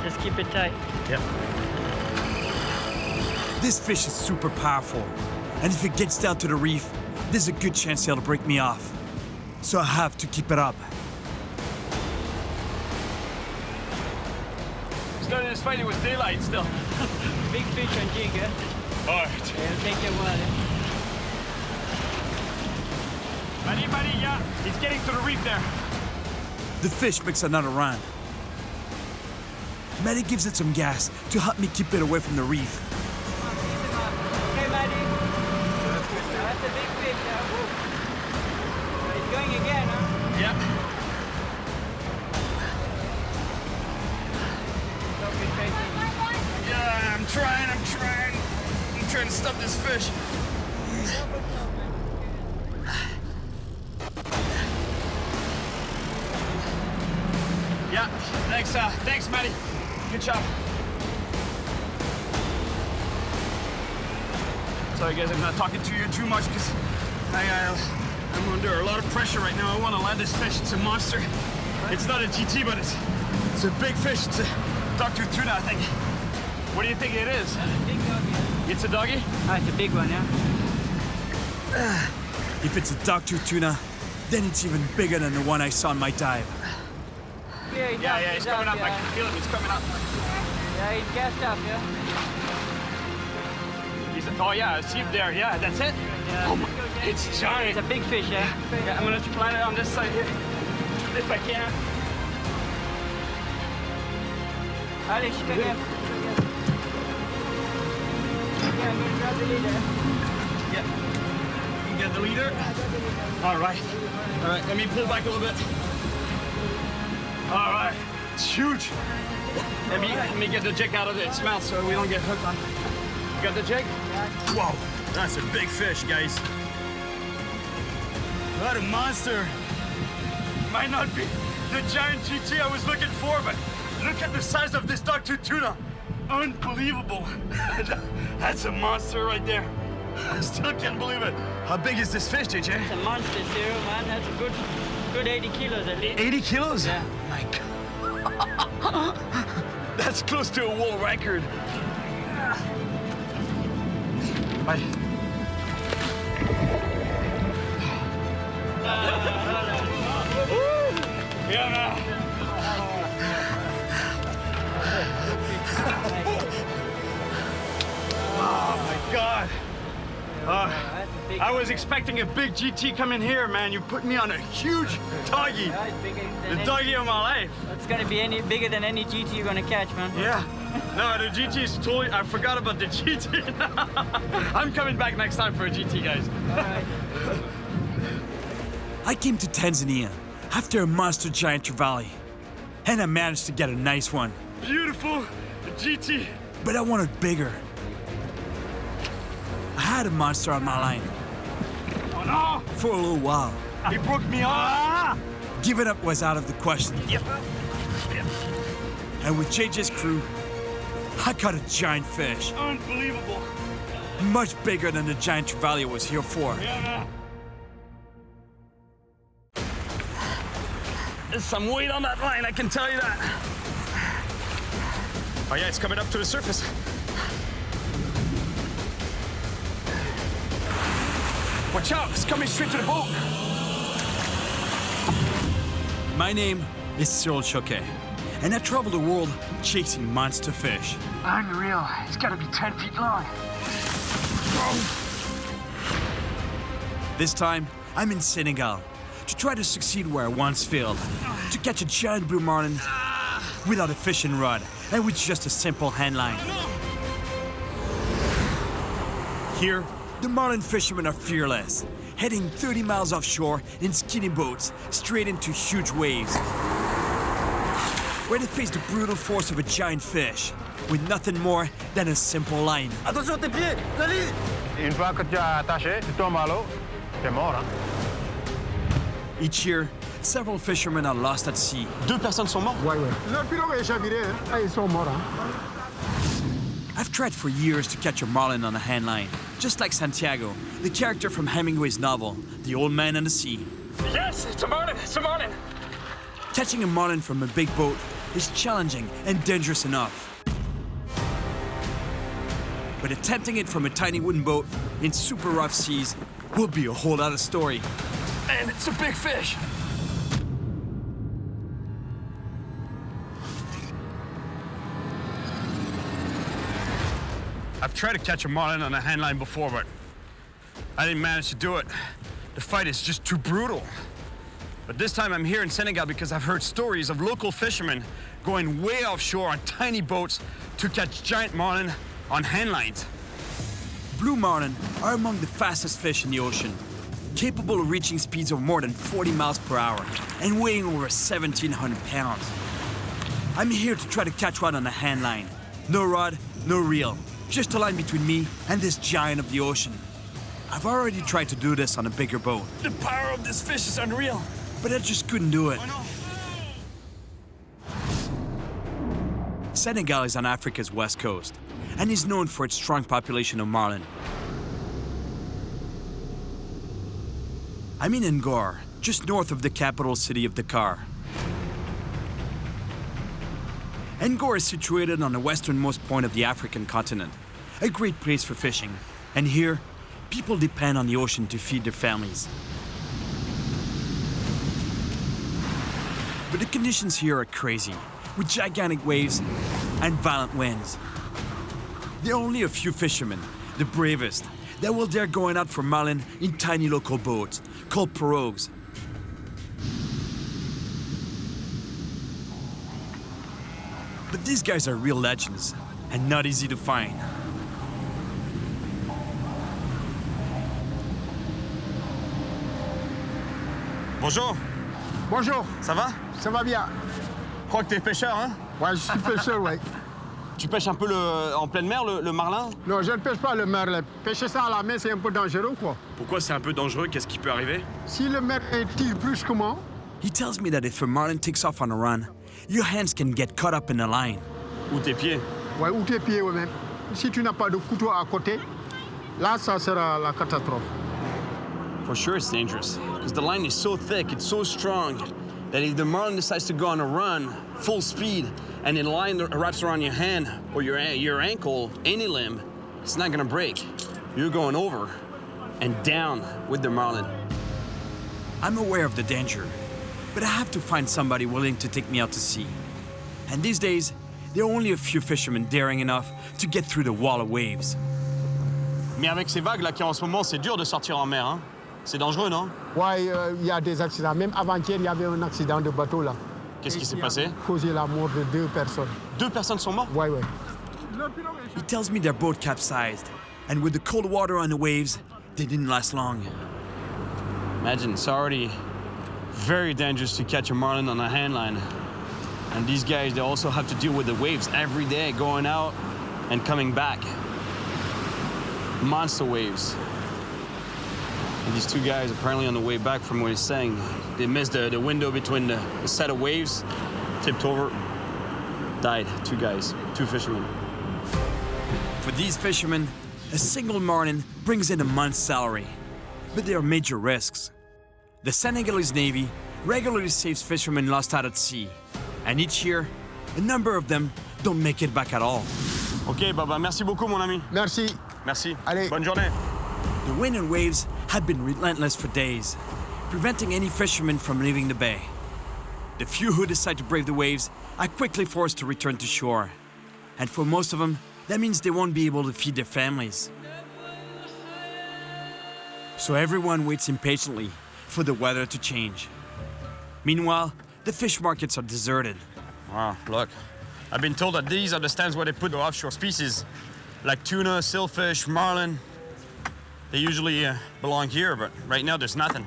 Just keep it tight. Yep. This fish is super powerful, and if it gets down to the reef, there's a good chance it'll break me off. So I have to keep it up. Starting this fight, it was daylight still. Big fish on jig, eh? All right. It'll take you a while, eh? Buddy, yeah. He's getting to the reef there. The fish makes another run. Maddie gives it some gas to help me keep it away from the reef. Okay, Maddie. That's a big fish, It's going again, huh? Yep. Yeah, I'm trying. I'm trying to stop this fish. Yeah, thanks, Maddie. Good job. Sorry, guys, I'm not talking to you too much because I'm under a lot of pressure right now. I want to land this fish. It's a monster. It's not a GT, but it's a big fish. It's a Dr. Tuna, I think. What do you think it is? Big doggy. It's a doggy? It's a big one, yeah. If it's a Dr. Tuna, then it's even bigger than the one I saw in my dive. Yeah, It's coming up. I can feel it. It's coming up. Yeah, he's gassed up, yeah. Oh, yeah, I see him there. Yeah, that's it. Yeah. Oh, my, it's giant. It's a big fish, yeah. Yeah, I'm going to land it on this side here, if I can. Alex, come here. Yeah, I'm going to grab the leader. Yeah. You get the leader? All right. All right, let me pull back a little bit. All right. It's huge. Let me get the jig out of its mouth so we don't get hooked on. You got the jig? Whoa, that's a big fish, guys. What a monster. Might not be the giant GT I was looking for, but look at the size of this Dr. Tuna. Unbelievable. That's a monster right there. I still can't believe it. How big is this fish, JJ? It's a monster, Cyril, man. That's a good 80 kilos at least. 80 kilos? Yeah. My God. That's close to a world record. Bye. Yeah, man. Oh, my God. I was expecting a big GT coming here, man. You put me on a huge doggy. The doggy of my life. It's going to be bigger than any GT you're going to catch, man. Yeah. No, the GT is totally... I forgot about the GT. I'm coming back next time for a GT, guys. All right. I came to Tanzania after a monster giant trevally, and I managed to get a nice one. Beautiful. The GT. But I wanted bigger. I had a monster on my line. Oh, no. For a little while. He broke me off. Giving up was out of the question. Yep. And with JJ's crew, I caught a giant fish. Unbelievable. Much bigger than the giant trevally I was here for. Yeah, man. There's some weight on that line, I can tell you that. Oh yeah, it's coming up to the surface. Watch out, it's coming straight to the boat. My name is Cyril Chauquet, and I travel the world chasing monster fish. Unreal. It's gotta be 10 feet long. This time, I'm in Senegal to try to succeed where I once failed, to catch a giant blue marlin without a fishing rod and with just a simple hand line. Here, the marlin fishermen are fearless, heading 30 miles offshore in skinny boats straight into huge waves, where they face the brutal force of a giant fish with nothing more than a simple line. Attention tes pieds, Dali! Une fois que tu as attaché, tu tombes à l'eau, t'es mort, hein? Each year, several fishermen are lost at sea. 2 personnes sont mortes. Ouais. Le pirogue est chaviré, hein? Ah, ils sont morts, hein? I've tried for years to catch a marlin on a hand line, just like Santiago, the character from Hemingway's novel, The Old Man and the Sea. Yes, it's a marlin, it's a marlin. Catching a marlin from a big boat is challenging and dangerous enough. But attempting it from a tiny wooden boat in super rough seas will be a whole other story. And it's a big fish. I've tried to catch a marlin on a hand line before, but I didn't manage to do it. The fight is just too brutal. But this time I'm here in Senegal because I've heard stories of local fishermen going way offshore on tiny boats to catch giant marlin on hand lines. Blue marlin are among the fastest fish in the ocean, capable of reaching speeds of more than 40 miles per hour and weighing over 1,700 pounds. I'm here to try to catch one on a hand line. No rod, no reel, just a line between me and this giant of the ocean. I've already tried to do this on a bigger boat. The power of this fish is unreal. But I just couldn't do it. Senegal is on Africa's west coast and is known for its strong population of marlin. I'm in Angor, just north of the capital city of Dakar. Angor is situated on the westernmost point of the African continent, a great place for fishing. And here, people depend on the ocean to feed their families. But the conditions here are crazy, with gigantic waves and violent winds. There are only a few fishermen, the bravest, that will dare going out for marlin in tiny local boats, called pirogues. But these guys are real legends, and not easy to find. Bonjour. Bonjour. Ça va? Ça va bien. Je crois que t'es pêcheur, hein? Ouais, je suis pêcheur, ouais. Tu pêches un peu en pleine mer, le marlin? Non, je ne pêche pas le merle. Pêcher ça à la main, c'est un peu dangereux, quoi. Pourquoi c'est un peu dangereux? Qu'est-ce qui peut arriver? Si le merle tire brusquement... He tells me that if a marlin takes off on a run, your hands can get caught up in the line. Ou tes pieds? Ouais, ou tes pieds, ouais, même. Si tu n'as pas de couteau à côté, là, ça sera la catastrophe. For sure it's dangerous, because the line is so thick, it's so strong, that if the marlin decides to go on a run, full speed, and the line wraps around your hand or your ankle, any limb, it's not gonna break. You're going over and down with the marlin. I'm aware of the danger, but I have to find somebody willing to take me out to sea. And these days, there are only a few fishermen daring enough to get through the wall of waves. Mais avec ces vagues là qui en ce moment, c'est dur de sortir en mer, hein? C'est dangereux, non? Ouais, il y a des accidents. Même avant-hier, il y avait un accident de bateau là. Qu'est-ce qui s'est passé? Causé la mort de 2 personnes. 2 personnes sont mortes? Ouais, ouais. He tells me their boat capsized, and with the cold water on the waves, they didn't last long. Imagine, it's already very dangerous to catch a marlin on a handline. And these guys, they also have to deal with the waves every day, going out and coming back. Monster waves. And these 2 guys, apparently on the way back from what he's saying, they missed the window between the set of waves, tipped over, died. 2 guys, 2 fishermen. For these fishermen, a single marlin brings in a month's salary. But there are major risks. The Senegalese Navy regularly saves fishermen lost out at sea. And each year, a number of them don't make it back at all. Ok, bah merci beaucoup, mon ami. Merci. Merci. Allez. Bonne journée. The wind and waves had been relentless for days, preventing any fishermen from leaving the bay. The few who decide to brave the waves are quickly forced to return to shore. And for most of them, that means they won't be able to feed their families. So everyone waits impatiently for the weather to change. Meanwhile, the fish markets are deserted. Wow, look. I've been told that these are the stands where they put the offshore species, like tuna, sailfish, marlin. They usually belong here, but right now there's nothing.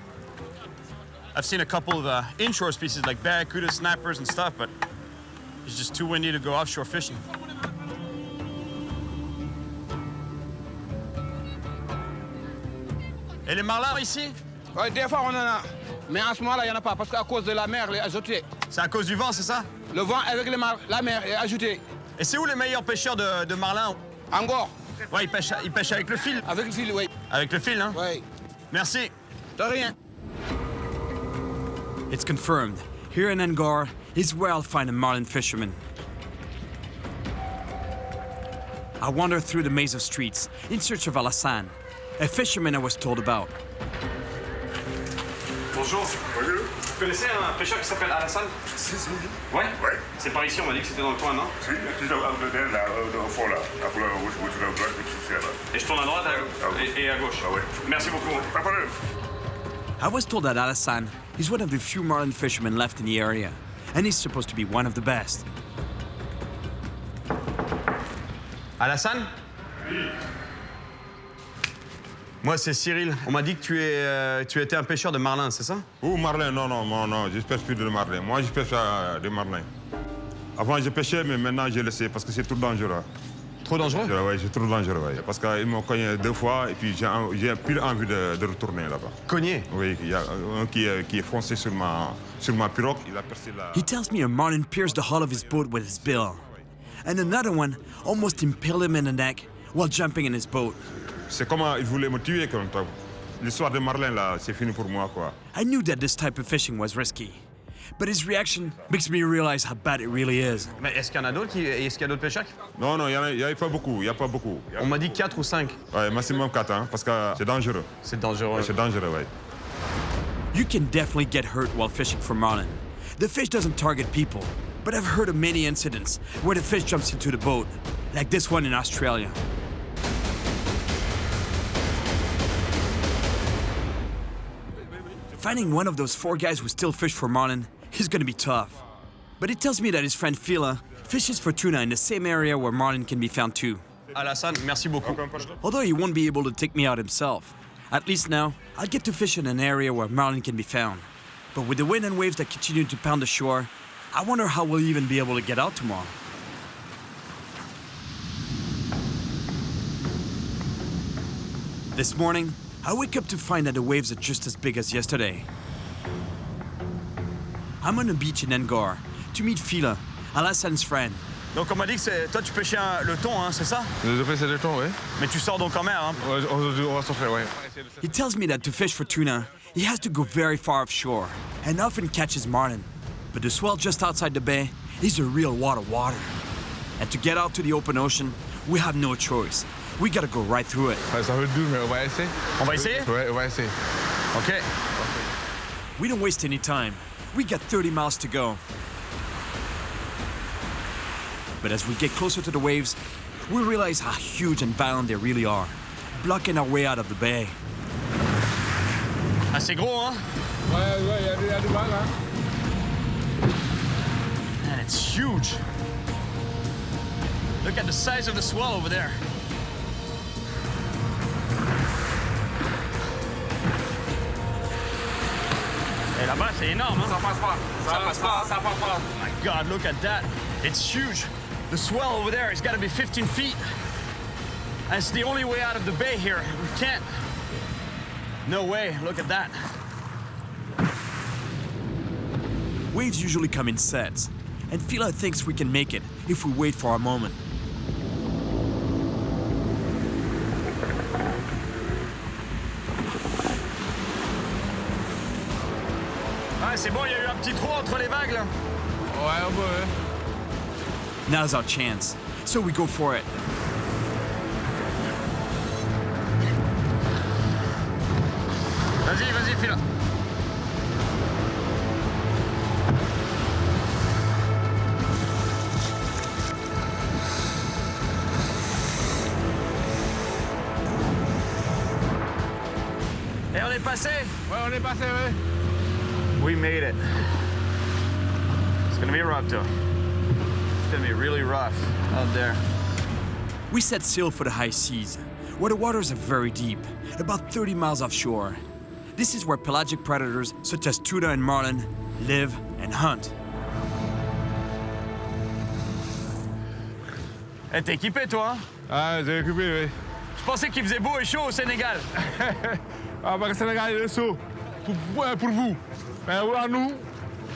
I've seen a couple of inshore species like barracuda, snappers and stuff, but it's just too windy to go offshore fishing. Et les marlins ici? Oui, des fois on en a. Mais en ce moment-là, il n'y en a pas, parce qu'à cause de la mer, elle est ajoutée. C'est à cause du vent, c'est ça? Le vent avec la mer est ajoutée. Et c'est où les meilleurs pêcheurs de marlins? Angor. Ouais, ils pêchent avec le fil. Avec le fil, oui. Avec le fil, hein? Oui. Merci. De rien. It's confirmed. Here in Angor is where I'll find a marlin fisherman. I wander through the maze of streets in search of Alassane, a fisherman I was told about. Bonjour. Bonjour. Vous connaissez un pêcheur qui s'appelle Alassane? Si, si. Ouais? Ouais. C'est par ici, on m'a dit que c'était dans le coin, non? Si, c'est là, au fond, là. Après, Et je tourne à droite et à gauche. Ah ouais. Merci beaucoup. Pas de problème. I was told that Alassane is one of the few marlin fishermen left in the area, and he's supposed to be one of the best. Alassane? Oui. Moi, c'est Cyril. On m'a dit que tu étais un pêcheur de marlin, c'est ça? Oh, marlin, non, je pêche plus de marlin. Moi, je pêche des marlins. Avant, je pêchais, mais maintenant, j'ai laissé parce que c'est trop dangereux. Trop dangereux? Oui, c'est trop dangereux, ouais. Parce qu'ils m'ont cogné 2 fois et puis j'ai plus envie de retourner là-bas. Cogné? Oui, il y a un qui est foncé sur ma pirogue, il a percé la... He tells me a marlin pierced the hull of his boat with his bill, and another one almost impaled him in the neck while jumping in his boat. C'est comme il voulait me tuer comme ça. L'histoire de Marlin, là, c'est fini pour moi, quoi. I knew that this type of fishing was risky, but his reaction makes me realize how bad it really is. Mais est-ce qu'il y en a d'autres Est-ce qu'il y a d'autres pêcheurs Non, non, il n'y a pas beaucoup, On m'a dit 4 ou 5. Ouais, maximum 4, hein, parce que c'est dangereux. C'est dangereux. Ouais, c'est dangereux, ouais. You can definitely get hurt while fishing for marlin. The fish doesn't target people, but I've heard of many incidents where the fish jumps into the boat, like this one in Australia. Finding one of those 4 guys who still fish for marlin is gonna be tough. But it tells me that his friend Fila fishes for tuna in the same area where marlin can be found too. Alassane, merci beaucoup. Although he won't be able to take me out himself. At least now, I'll get to fish in an area where marlin can be found. But with the wind and waves that continue to pound the shore, I wonder how we'll even be able to get out tomorrow. This morning, I wake up to find that the waves are just as big as yesterday. I'm on the beach in Ngor to meet Fila, Alassane's friend. Donc on m'a dit que toi tu pêchais le thon, hein, c'est ça? Je pêche le thon, oui. Mais tu sors donc en mer, hein? Aujourd'hui, on va sortir, oui. He tells me that to fish for tuna, he has to go very far offshore and often catches marlin. But the swell just outside the bay is a real water. And to get out to the open ocean, we have no choice. We gotta go right through it. Ouais, ça va être dur, mais on va essayer. On va essayer? Ouais, on va essayer. OK. We don't waste any time. We got 30 miles to go. But as we get closer to the waves, we realize how huge and violent they really are, blocking our way out of the bay. Ah, c'est gros, hein? Ouais, il y a du mal, hein? Man, it's huge. Look at the size of the swell over there. Et là-bas, c'est énorme, hein? Ça passe pas. Ça passe pas. Oh my God, look at that. It's huge. The swell over there has got to be 15 feet. And it's the only way out of the bay here. We can't. No way. Look at that. Waves usually come in sets, and Fila thinks we can make it if we wait for a moment. Ah, c'est bon, il y a eu un petit trou entre les vagues, là. Ouais, un peu, hein. Now's our chance, so we go for it. Vas-y, Fila. Et on est passé? Ouais, on est passé, oui. We made it. It's gonna be rough, though. It's gonna be really rough out there. We set sail for the high seas, where the waters are very deep, about 30 miles offshore. This is where pelagic predators such as tuna and marlin live and hunt. Hey, t'es équipé, toi, hein? Ah, j'ai équipé, oui. Je pensais qu'il faisait beau et chaud au Sénégal. Ah, bah, le Sénégal, il est chaud. Pour vous. Mais à nous...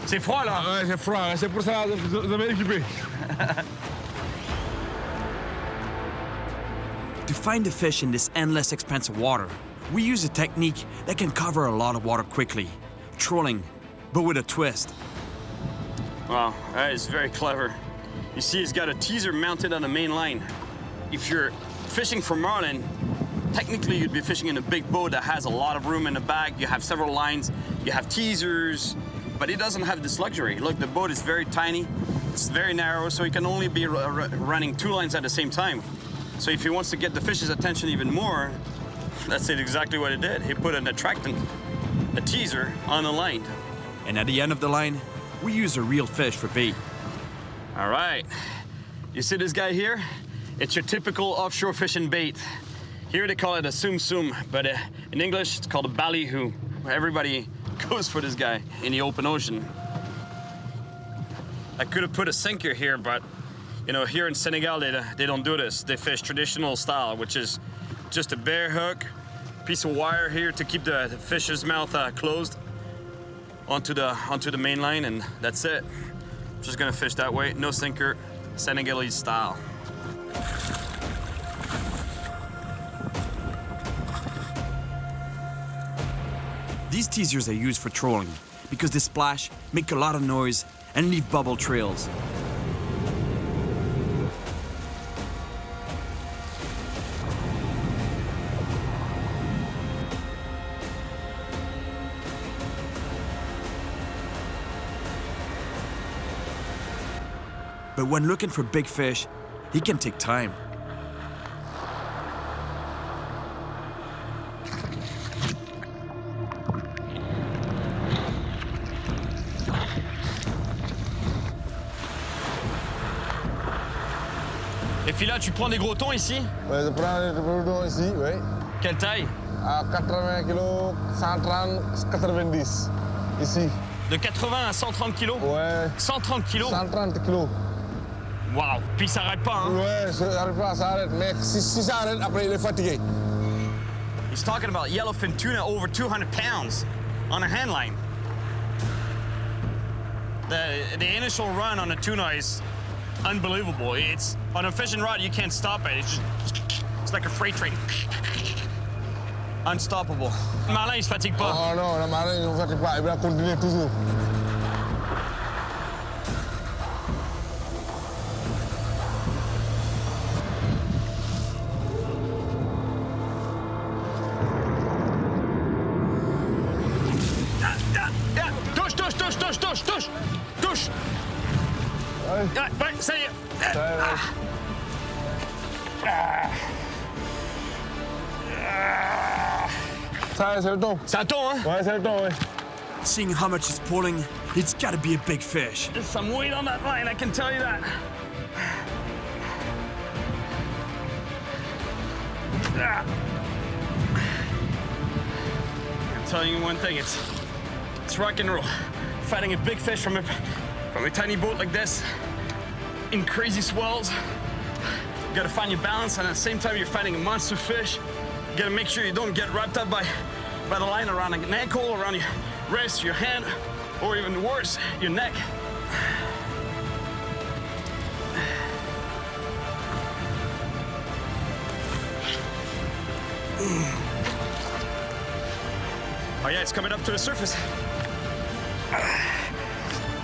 C'est froid, là. Ouais, c'est froid. C'est pour ça que vous avez équipé. To find the fish in this endless expanse of water, we use a technique that can cover a lot of water quickly. Trolling, but with a twist. Wow, that is very clever. You see, it's got a teaser mounted on the main line. If you're fishing for marlin, technically you'd be fishing in a big boat that has a lot of room in the back. You have several lines, you have teasers, but it doesn't have this luxury. Look, the boat is very tiny, it's very narrow, so it can only be running 2 lines at the same time. So if he wants to get the fish's attention even more, that's exactly what it did. He put an attractant, a teaser, on the line. And at the end of the line, we use a real fish for bait. All right, you see this guy here? It's your typical offshore fishing bait. Here they call it a sum, but in English it's called a ballyhoo. Everybody goes for this guy in the open ocean. I could have put a sinker here, but you know, here in Senegal they don't do this. They fish traditional style, which is just a bare hook, piece of wire here to keep the fish's mouth closed onto the main line, and that's it. Just gonna fish that way, no sinker, Senegalese style. These teasers are used for trolling because they splash, make a lot of noise, and leave bubble trails. But when looking for big fish, it can take time. Et puis là, tu prends des gros thons ici? Ouais, je prends des gros thons ici, oui. Quelle taille? À 80 kg, 130, 90, ici. De 80 à 130 kilos? Ouais. 130 kilos? 130 kilos. Waouh! Puis ça arrête pas, hein? Ouais, ça arrête pas, ça arrête. Mais si ça arrête, après il est fatigué. He's talking about yellowfin tuna over 200 pounds on a hand line. The initial run on a tuna is unbelievable. It's on a fishing rod, you can't stop it. It's like a freight train. Unstoppable. Le marlin, il se fatigue pas. Oh non, le marlin, il ne fatigue pas. Il va continuer toujours. Touche! Ouais, ça y est. Ça, c'est le thon. C'est un thon, hein? Ouais, c'est le thon, ouais. Seeing how much it's pulling, it's gotta be a big fish. There's some weight on that line, I can tell you that. I'm telling you one thing, it's rock and roll. Fighting a big fish from a tiny boat like this in crazy swells. You gotta find your balance, and at the same time you're fighting a monster fish. You gotta make sure you don't get wrapped up by the line around an ankle, around your wrist, your hand, or even worse, your neck. Oh yeah, it's coming up to the surface.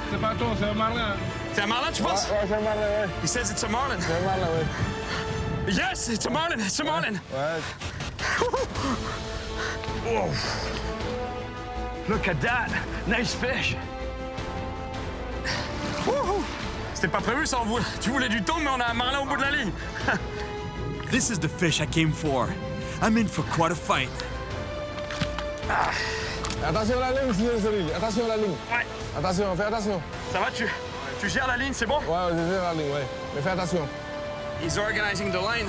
C'est pas un thon, c'est un marlin. C'est un marlin, tu penses? Ouais, c'est un marlin, ouais. He says it's a marlin. C'est un marlin, ouais. Yes, it's a marlin, it's a marlin. Ouais. Whoa. Look at that, nice fish. C'était pas prévu ça, tu voulais du thon, mais on a un marlin au bout de la ligne. This is the fish I came for. I'm in for quite a fight. Attention à la ligne, Cyril. Attention à la ligne. Ouais. Attention, fais attention. Ça va, tu gères la ligne, c'est bon? Ouais, je gère la ligne, ouais. Mais fais attention. He's organizing the line.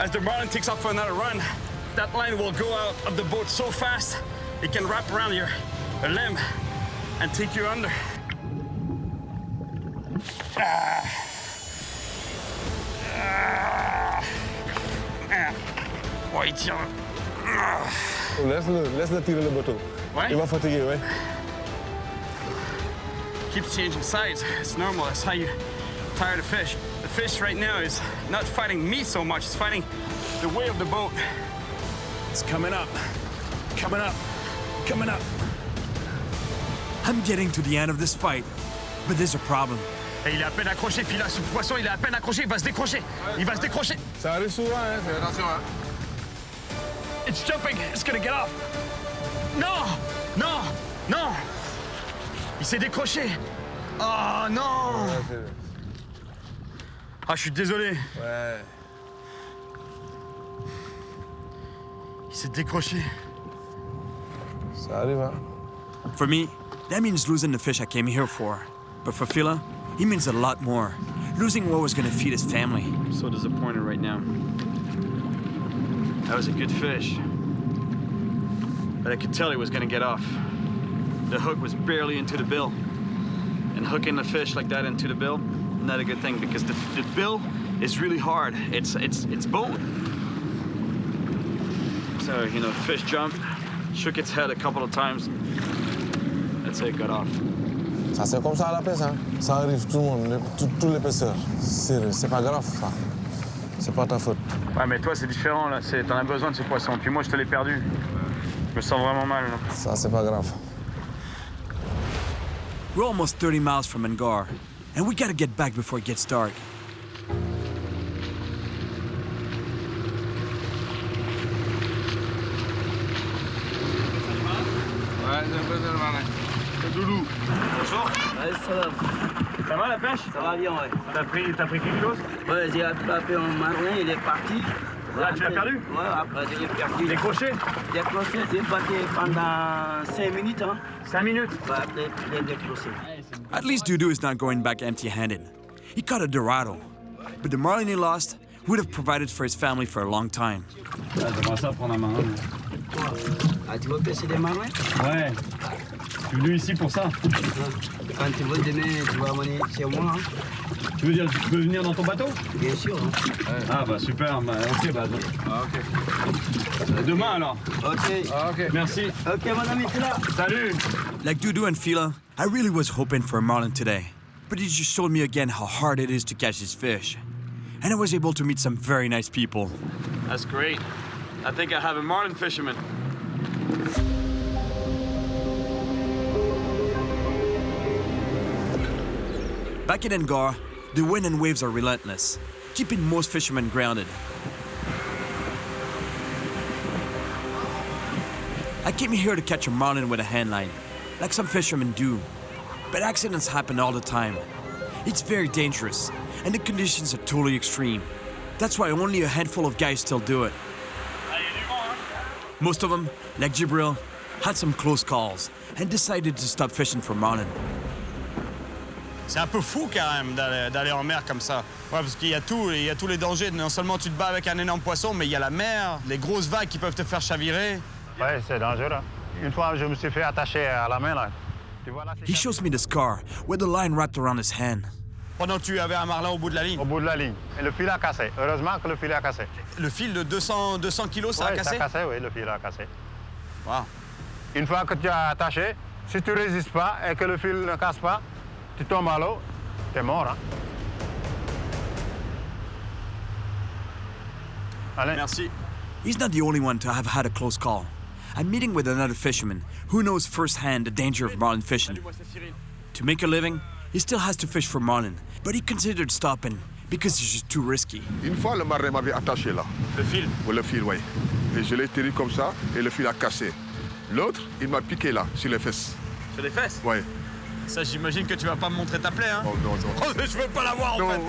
As the marlin takes off for another run, that line will go out of the boat so fast, it can wrap around your limb and take you under. Ouais, il tire. Laisse-le tirer le bateau. Ouais? Il va fatiguer, ouais. Keeps changing sides. It's normal. That's how you tire the fish. The fish right now is not fighting me so much. It's fighting the way of the boat. It's coming up. Coming up. Coming up. I'm getting to the end of this fight, but there's a problem. Et il est à peine accroché, puis là, ce poisson, il est à peine accroché, il va se décrocher. Il va se décrocher. Ça arrive souvent, hein. Fais attention, hein. It's jumping. It's gonna get off. Non! Non! Non! Il s'est décroché. Oh non! Ah, je suis désolé. Ouais. Il s'est décroché. Ça arrive, hein. For me, that means losing the fish I came here for. But for Phila, it means a lot more. Losing what was gonna feed his family. I'm so disappointed right now. That was a good fish. But I could tell he was gonna get off. The hook was barely into the bill. And hooking the fish like that into the bill, not a good thing because the bill is really hard. It's bone. So, you know, fish jumped, shook its head a couple of times. That's how it got off. Ça, c'est comme ça à la pêche, hein. Ça arrive tout le monde, tous les pêcheurs. C'est pas grave, ça. C'est pas ta faute. Ouais, mais toi, c'est différent, là. T'en as besoin de ce poisson. Puis moi, je te l'ai perdu. Je me sens vraiment mal. Là. Ça, c'est pas grave. We're almost 30 miles from Angar, and we gotta get back before it gets dark. Ouais, c'est un peu de malin. C'est Doudou. Bonjour. Ouais, ça va. Ça va la pêche? Ça va bien, ouais. T'as pris quelque chose? Ouais, j'ai attrapé un marin, il est parti. Ah, tu l'as perdu? Ouais, après je l'ai perdu. Décroché? Décroché, j'ai battu pendant 5 minutes. Hein. 5 minutes? Ouais, après je l'ai décroché. At least Dudu is not going back empty-handed. He caught a dorado, but the marlin he lost would have provided for his family for a long time. Ah, j'aimerais ça prendre un marin. Ah, tu veux pêcher des marins? Ouais. Je suis venu ici pour ça. Quand tu veux demain, tu vas venir chez moi. Hein. Tu veux dire que tu peux venir dans ton bateau? Bien sûr. Hein. Ouais. Ah bah super, bah, ok, bah Ah, ok. demain alors. Ok. Ah, ok. Merci. Ok, mon ami, c'est là. Salut. Like Dudu and Fila, I really was hoping for a marlin today, but he just showed me again how hard it is to catch this fish. And I was able to meet some very nice people. That's great. I think I have a marlin fisherman. Back in Angar, the wind and waves are relentless, keeping most fishermen grounded. I came here to catch a marlin with a handline, like some fishermen do. But accidents happen all the time. It's very dangerous, and the conditions are totally extreme. That's why only a handful of guys still do it. Most of them, like Jibril, had some close calls and decided to stop fishing for marlin. C'est un peu fou quand même d'aller en mer comme ça. Ouais, parce qu'il y a tous les dangers. Non seulement tu te bats avec un énorme poisson, mais il y a la mer, les grosses vagues qui peuvent te faire chavirer. Ouais, c'est dangereux. Une fois, je me suis fait attacher à la main là. Tu vois là, He shows me the scar with the line wrapped around his hand. Pendant que tu avais un marlin au bout de la ligne. Au bout de la ligne. Et le fil a cassé. Heureusement que le fil a cassé. Le fil de 200 kilos, ça a cassé? Ça a cassé, oui, le fil a cassé. Wow. Une fois que tu as attaché, si tu ne résistes pas et que le fil ne casse pas, tu tombes à l'eau, t'es mort. Hein? Allez. Merci. He's not the only one to have had a close call. I'm meeting with another fisherman who knows firsthand the danger of marlin fishing. To make a living, he still has to fish for marlin, but he considered stopping because it's just too risky. Une fois, le marin m'avait attaché là. Le fil? Oui, le fil, oui. Et je l'ai tiré comme ça et le fil a cassé. L'autre, il m'a piqué là, sur les fesses. Sur les fesses? Oui. Ça, j'imagine que tu vas pas me montrer ta plaie, hein? Oh non, non. Oh, je veux pas la voir, en fait.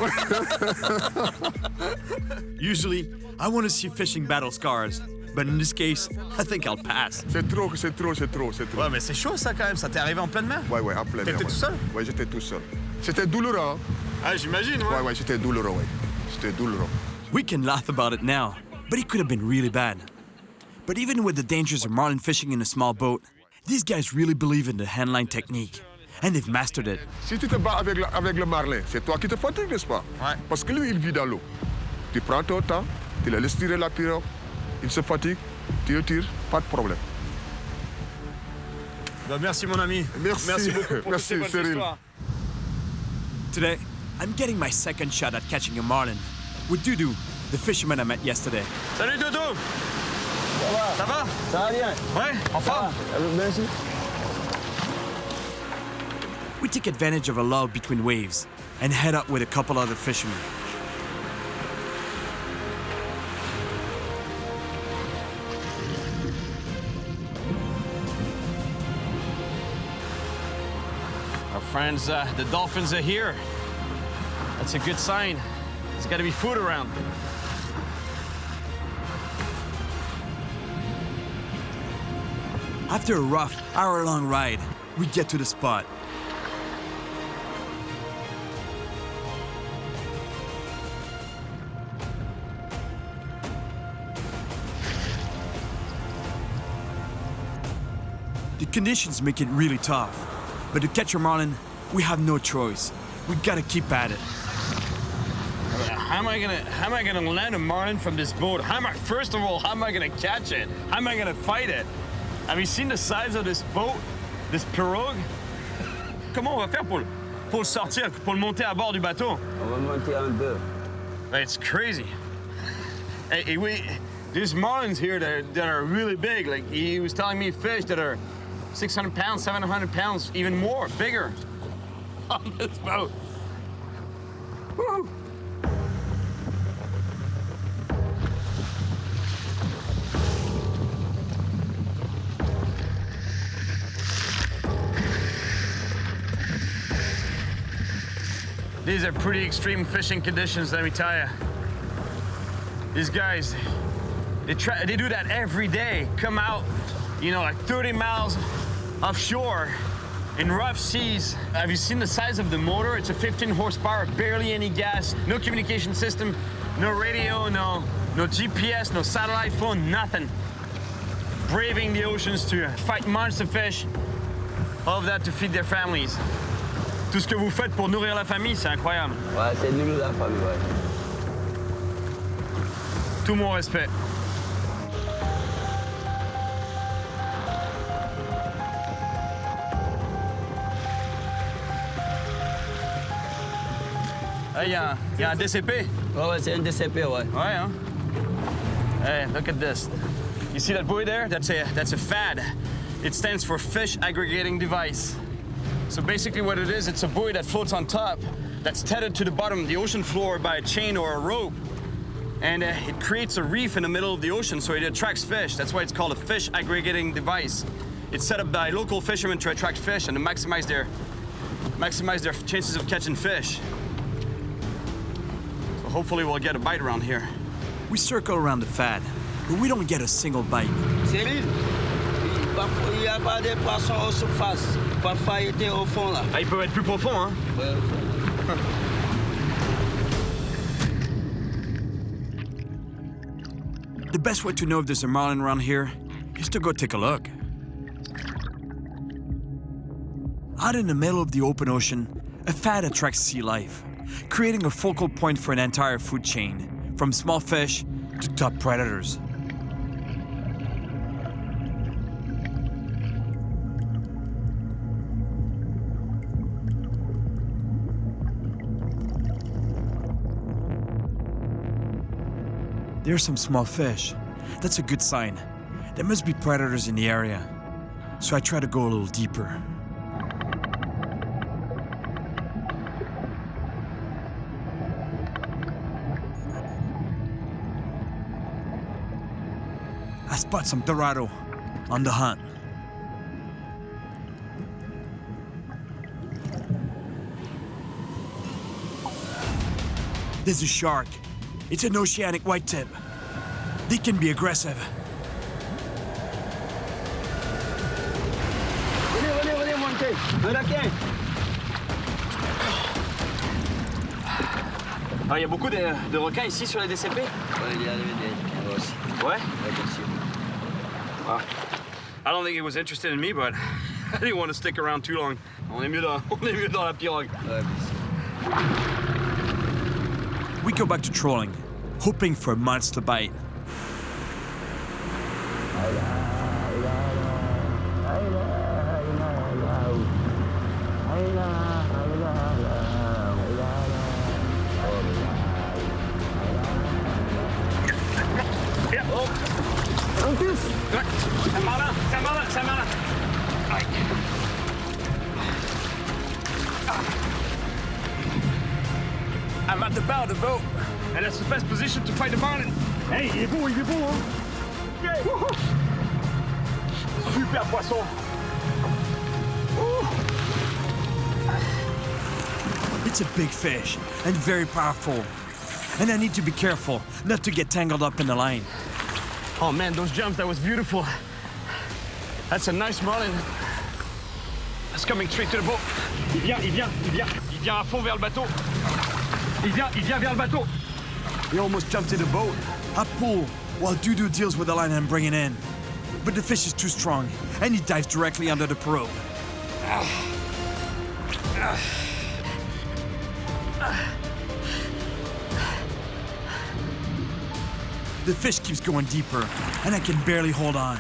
Usually, I want to see fishing battle scars, but in this case, I think I'll pass. C'est trop. Ouais, mais c'est chaud ça quand même. Ça t'est arrivé en pleine mer? Ouais, en pleine mer. T'étais tout seul? Ouais, j'étais tout seul. C'était douloureux, hein? Ah, j'imagine, ouais. Ouais, c'était douloureux, ouais. C'était douloureux. We can laugh about it now, but it could have been really bad. But even with the dangers of marlin fishing in a small boat, these guys really believe in the handline technique, and they've mastered it. Si tu te bats avec le marlin, c'est toi qui te fatigues, n'est-ce pas? Ouais. Parce que lui, il vit dans l'eau. Tu prends ton temps, tu le laisses tirer la pirogue, il se fatigue, tu le tires, pas de problème. Bah, merci, mon ami. Merci beaucoup pour merci, toutes ces bonnes Cyril. histoires. Today, I'm getting my second shot at catching a marlin with Dudu, the fisherman I met yesterday. Salut, Dodo. Ça va? Ça va bien? Ouais, en forme? Merci. We take advantage of a lull between waves and head up with a couple other fishermen. Our friends, the dolphins are here. That's a good sign. There's got to be food around. After a rough, hour-long ride, we get to the spot. The conditions make it really tough, but to catch a marlin, we have no choice. We gotta keep at it. How am I gonna land a marlin from this boat? First of all, how am I gonna catch it? How am I gonna fight it? Have you seen the size of this boat, this pirogue? Comment on va faire pour le sortir, pour le monter à bord du bateau? On va monter un peu. It's crazy. Et oui, There's marlins here that are really big. Like he was telling me fish that are 600 pounds, 700 pounds, even more, bigger on this boat. Woo! These are pretty extreme fishing conditions, let me tell you. These guys, they do that every day. Come out, you know, like 30 miles offshore in rough seas. Have you seen the size of the motor? It's a 15 horsepower, barely any gas, no communication system, no radio, no GPS, no satellite phone, nothing. Braving the oceans to fight monster fish, all of that to feed their families. Tout ce que vous faites pour nourrir la famille, c'est incroyable. Ouais, c'est nourrir la famille, ouais. Tout mon respect. Hey, il y a un DCP. Ouais, c'est un DCP, ouais. Ouais, hein? Hey, look at this. You see that buoy there? That's a FAD. It stands for Fish Aggregating Device. So basically what it is, it's a buoy that floats on top, that's tethered to the bottom of the ocean floor by a chain or a rope. And it creates a reef in the middle of the ocean, so it attracts fish. That's why it's called a fish aggregating device. It's set up by local fishermen to attract fish and to maximize their chances of catching fish. So hopefully we'll get a bite around here. We circle around the FAD, but we don't get a single bite. Cyril, il n'y a pas de poissons en surface. Parfois, il était au fond, là. Ah, ils peuvent être plus profonds, hein? Ouais, au fond. The best way to know if there's a marlin around here is to go take a look. Out in the middle of the open ocean, a FAD attracts sea life, creating a focal point for an entire food chain, from small fish to top predators. There's some small fish. That's a good sign. There must be predators in the area. So I try to go a little deeper. I spot some dorado on the hunt. There's a shark. It's an oceanic whitetip. They can be aggressive. Venez, montez. Requin. Ah, il y a beaucoup de requins ici sur les DCP? Ouais, il y a des requins aussi. Ouais? Ouais, bien sûr. Wow. I don't think it was interested in me, but I didn't want to stick around too long. On est mieux dans la pirogue. Ouais, bien sûr. We go back to trolling, hoping for a monster bite. C'est un malin. Aïe. I'm at the bow of the boat, and that's the best position to fight the marlin. Hey, il est beau, hein? Yeah. Super poisson. It's a big fish and very powerful. And I need to be careful not to get tangled up in the line. Oh man, those jumps, that was beautiful. That's a nice marlin. That's coming straight to the boat. Il vient à fond vers le bateau. Il vient vers le bateau. He almost jumped in the boat. I pull while Dudu deals with the line I'm bringing in. But the fish is too strong, and he dives directly under the probe. The fish keeps going deeper, and I can barely hold on.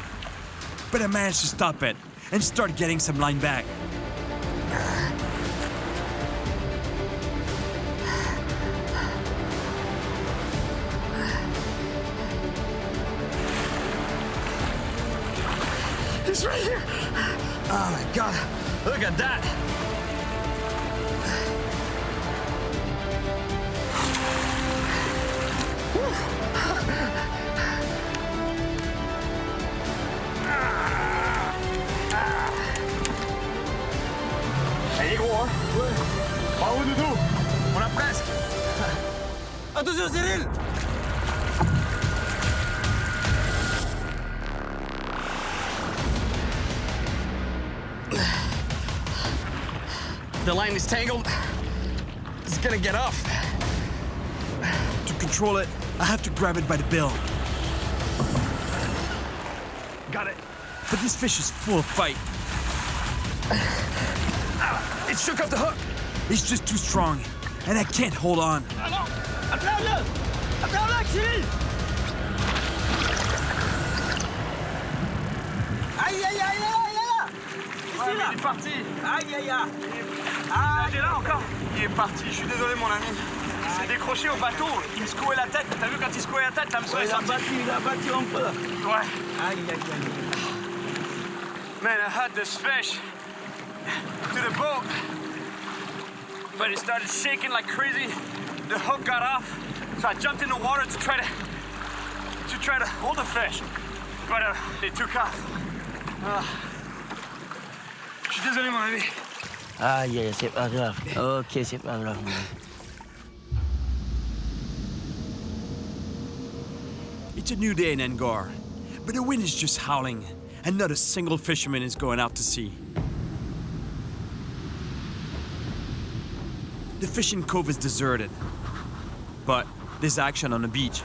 But I manage to stop it and start getting some line back. It's right here. Oh my God, look at that. Il est gros, hein? Ouais. Bravo, Doudou. On l'a presque. Attention, Cyril! The line is tangled. It's gonna get off. To control it, I have to grab it by the bill. Got it. But this fish is full of fight. It shook up the hook. It's just too strong, and I can't hold on. Attrape-le! Attrape-le, Cyril! Aïe, aïe, aïe, aïe, aïe! Ici, là! Il est parti. Aïe, aïe, aïe! Il est là encore. Il est parti. Je suis désolé, mon ami. Il s'est décroché au bateau. Il me secouait la tête. T'as vu quand il secouait la tête, l'hameçon est sorti. Il a battu un peu. Ouais. Aïe, aïe, aïe. Man, I had this fish to the boat, but it started shaking like crazy. The hook got off, so I jumped in the water to try to hold the fish, but it took off. Je suis désolé, mon ami. Aïe, c'est pas grave. Ok, c'est pas grave. It's a new day in Angkor, but the wind is just howling, and not a single fisherman is going out to sea. The fishing cove is deserted, but there's action on the beach.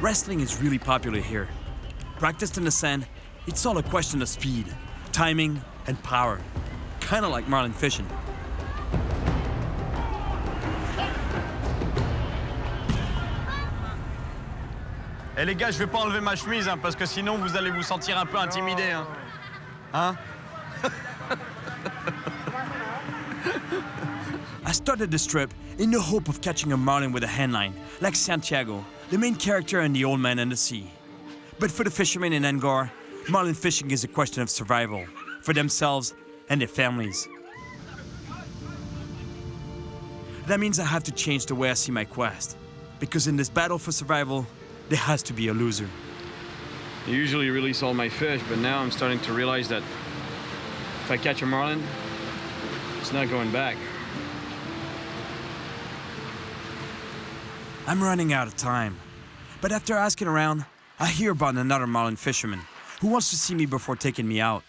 Wrestling is really popular here. Practiced in the sand, it's all a question of speed, timing, and power. Kinda like marlin fishing. Eh les gars, je vais pas enlever ma chemise, hein, parce que sinon vous allez vous sentir un peu intimidé. Hein? I started this trip in the hope of catching a marlin with a handline, like Santiago, the main character in The Old Man and the Sea. But for the fishermen in Angkor, marlin fishing is a question of survival, for themselves and their families. That means I have to change the way I see my quest, because in this battle for survival, there has to be a loser. I usually release all my fish, but now I'm starting to realize that if I catch a marlin, it's not going back. I'm running out of time. But after asking around, I hear about another marlin fisherman who wants to see me before taking me out.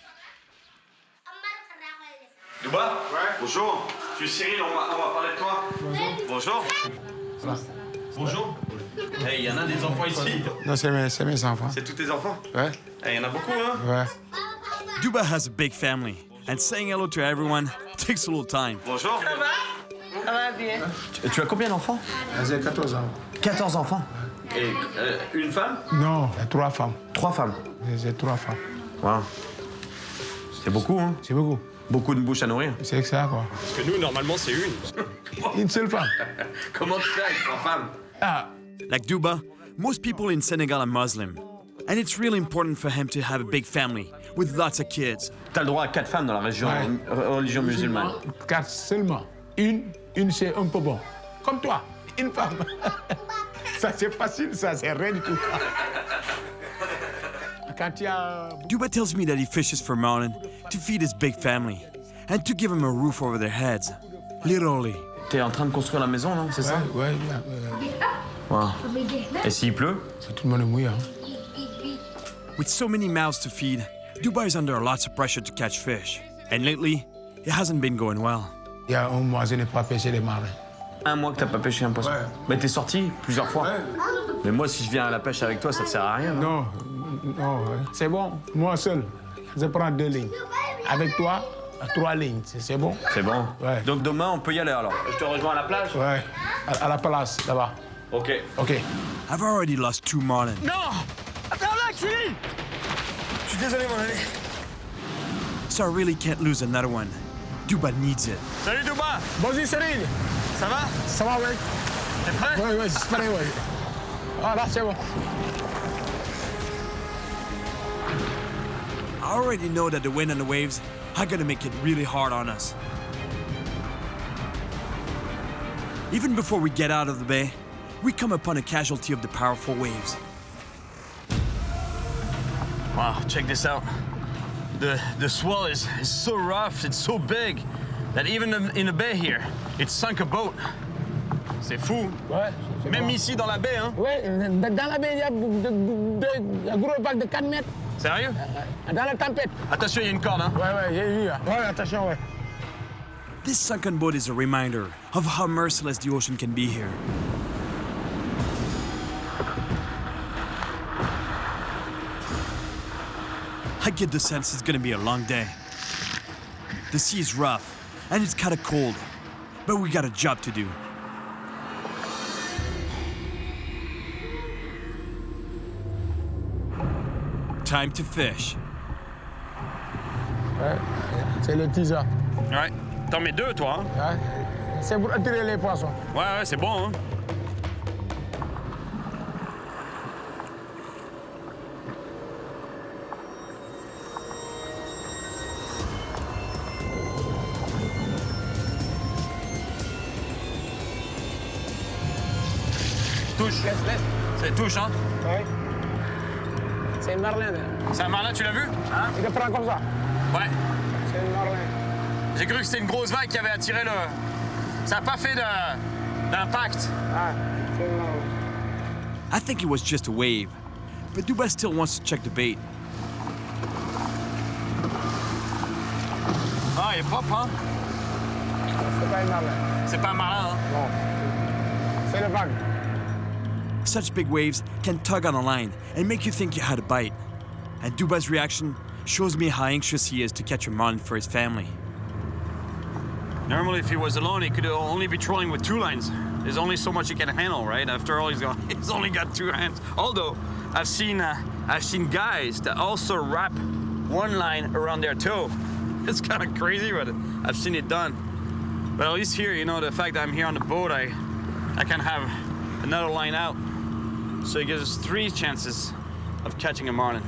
Duba? Ouais. Bonjour. Je suis Cyril, on va parler de toi. Bonjour. Bonjour. Hey, il y en a des enfants ici? Non, c'est mes enfants. C'est tous tes enfants? Ouais. Hey, il y en a beaucoup, hein? Ouais. Duba has a big family, and saying hello to everyone takes a little time. Bonjour. Ça va? Ça va bien. Tu as combien d'enfants? J'ai 14 ans. 14 enfants. Et une femme? Non, 3 femmes. 3 femmes. J'ai 3 femmes. Wow. C'est beaucoup, hein? C'est beaucoup. Beaucoup de bouches à nourrir. C'est que ça, quoi. Parce que nous, normalement, c'est une. Une seule femme. Comment tu fais avec 3 femmes? Ah. Like Duba, most people in Senegal are Muslim, and it's really important for him to have a big family with lots of kids. T'as le droit à 4 femmes dans la religion musulmane. 4 seulement. Une c'est un peu bon. Comme toi, une femme. Ça c'est facile, ça c'est rien du tout. Quand il y a... Duba tells me that he fishes for marlin to feed his big family and to give them a roof over their heads. Literally. T'es en train de construire la maison, non? C'est ça? Ouais. Wow. Et s'il pleut? Tout le monde est mouillé. Hein? With so many mouths to feed, Duba is under lots of pressure to catch fish. And lately, it hasn't been going well. Il y a un mois, je n'ai pas pêché les marlins. Un mois que t'as pas pêché un poisson? Ouais. Mais t'es sorti plusieurs fois? Ouais. Mais moi, si je viens à la pêche avec toi, ça te sert à rien, non? Non, c'est bon. Moi seul, je prends 2 lignes. Avec toi, 3 lignes. C'est bon? C'est bon? Ouais. Donc demain, on peut y aller alors? Je te rejoins à la plage? Ouais, à la place, là-bas. OK. I've already lost 2 marlin. Non! Attends-là, Cyril! Je suis désolé, mon ami. So I really can't lose another one. Duba needs it. Salut, Duba! Bonjour, Cyril! Ça va? Ça va, ouais. T'es prêt? Oui, oui, c'est prêt, oui. Ah, là, c'est bon. I already know that the wind and the waves are gonna make it really hard on us. Even before we get out of the bay, we come upon a casualty of the powerful waves. Wow, check this out. The swell is so rough, it's so big, that even in the bay here, it sunk a boat. C'est fou. Ouais, c'est Même bon. ici dans la baie, hein? Oui, dans la baie, il y a de gros vagues de 4 mètres. Sérieux? Dans la tempête. Attention, il y a une corde, hein? Ouais, ouais, j'ai vu. Ouais, attention, ouais. This sunken boat is a reminder of how merciless the ocean can be here. I get the sense it's gonna be a long day. The sea is rough, and it's kinda cold, but we got a job to do. Time to fish. Ouais, c'est le teaser. Ouais. T'en mets 2, toi, hein? Ouais, c'est pour attirer les poissons. Ouais, c'est bon, hein? Touche. Laisse. C'est touche, hein? Oui. C'est une marlin. C'est un marlin, tu l'as vu? Hein? Il le prend comme ça. Ouais. C'est une marlin. J'ai cru que c'était une grosse vague qui avait attiré le... Ça n'a pas fait d'impact. Ah, c'est une marlin. I think it was just a wave, but Duba still wants to check the bait. Ah, il est propre, hein? C'est pas une marlin. C'est pas un marlin, hein? Non. C'est le vague. Such big waves can tug on a line and make you think you had a bite. And Duba's reaction shows me how anxious he is to catch a marlin for his family. Normally, if he was alone, he could only be trolling with 2 lines. There's only so much he can handle, right? After all, he's only got 2 hands. Although, I've seen guys that also wrap 1 line around their toe. It's kind of crazy, but I've seen it done. But at least here, you know, the fact that I'm here on the boat, I can have another line out. So it gives us 3 chances of catching a marlin.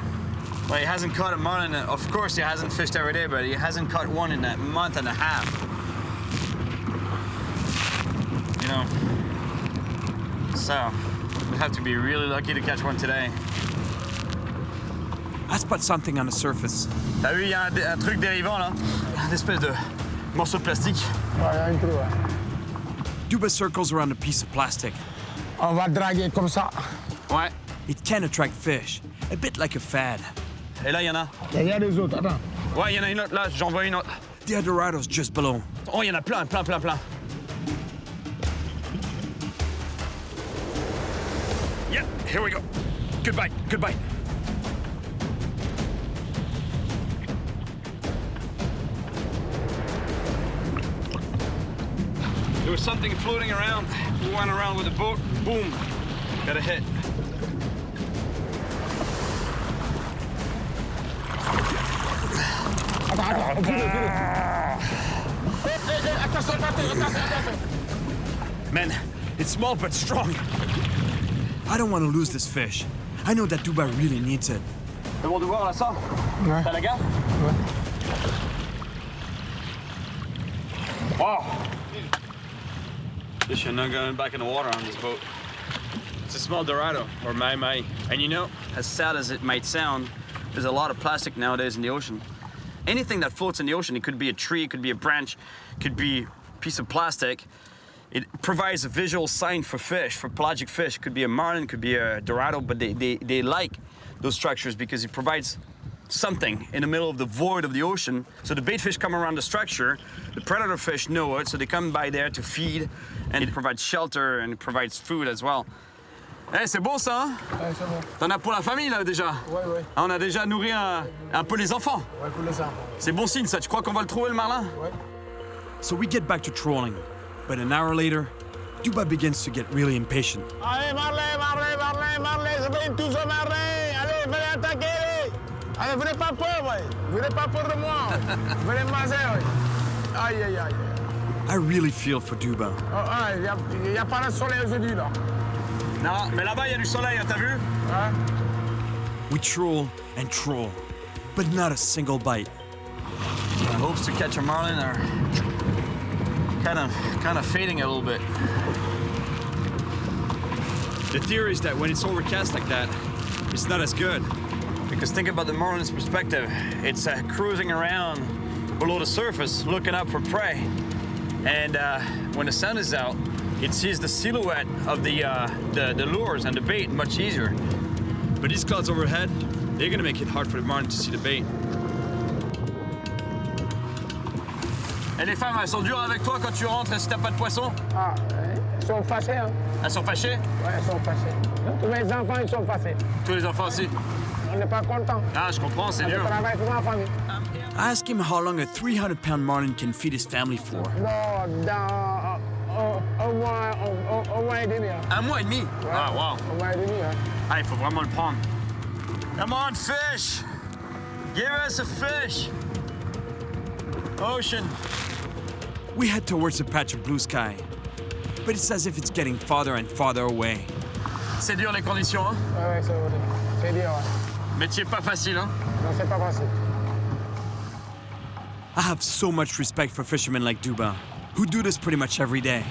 Well, he hasn't caught a marlin. Of course, he hasn't fished every day, but he hasn't caught one in a month and a half. You know, so we have to be really lucky to catch one today. I spot something on the surface. T'as vu, il y a un truc dérivant là, une espèce de morceau de plastique. Ouais, il y a un trou, ouais. Duba circles around a piece of plastic. On va draguer comme ça. Ouais. It can attract fish, a bit like a fad. Et là, il y en a. Il y a des autres, attends. Ouais, il y en a une autre là, j'en vois une autre. The Dorado's just below. Oh, il y en a plein. Yeah, here we go. Good bite. There was something floating around. We went around with the boat. Boom. Got a hit. Man, it's small but strong. I don't want to lose this fish. I know that Duba really needs it. C'est bon de voir là ça? Ouais. T'as la gaffe? Ouais. Wow. Fish are not going back in the water on this boat. It's a small Dorado, or mai. And you know, as sad as it might sound, there's a lot of plastic nowadays in the ocean. Anything that floats in the ocean, it could be a tree, it could be a branch, it could be a piece of plastic. It provides a visual sign for fish, for pelagic fish. It could be a marlin, it could be a Dorado, but they like those structures because it provides something in the middle of the void of the ocean. So the bait fish come around the structure, the predator fish know it, so they come by there to feed, and it provides shelter and it provides food as well. Eh, c'est beau ça, hein? Ouais, c'est bon. T'en as pour la famille là déjà? Ouais. Ah, on a déjà nourri un peu les enfants. Ouais, pour les enfants. C'est bon signe ça, tu crois qu'on va le trouver le marlin? Ouais. So we get back to trolling, but an hour later, Duba begins to get really impatient. Allez, marlin, c'est bien tout ça, marlin. Allez, venez attaquer. Allez, venez pas peur, ouais. Venez pas peur de moi. Venez manger, ouais. Aïe. I really feel for Duba. Il n'y a pas de soleil aujourd'hui, là. Non, mais là-bas, il y a du soleil, hein, t'as vu? We troll and troll, but not a single bite. My hopes to catch a marlin are kind of fading a little bit. The theory is that when it's overcast like that, it's not as good. Because think about the marlin's perspective. It's cruising around below the surface, looking up for prey. And when the sun is out, it sees the silhouette of the lures and the bait much easier. But these clouds overhead, they're gonna make it hard for the marlin to see the bait. Et les femmes, elles sont dures avec toi quand tu rentres si t'as pas de poisson? Ah, ouais. Ils sont fâchés, hein. Elles sont fâchées? Ouais, elles sont fâchées. Tous mes enfants, ils sont fâchés. Tous les enfants aussi? On n'est pas contents. Ah, je comprends, c'est dur. On travaille pour ma famille. I asked him how long a 300-pound marlin can feed his family for. Bon, dans un mois et demi. Hein. Un mois et demi? Ouais. Ah, wow. Un mois et demi, hein. Ah, il faut vraiment le prendre. Come on, fish! Give us a fish! Ocean. We head towards a patch of blue sky, but it's as if it's getting farther and farther away. C'est dur les conditions, hein? Ouais, c'est dur, ouais. Métier pas facile, hein? Non, c'est pas facile. I have so much respect for fishermen like Duba, who do this pretty much every day.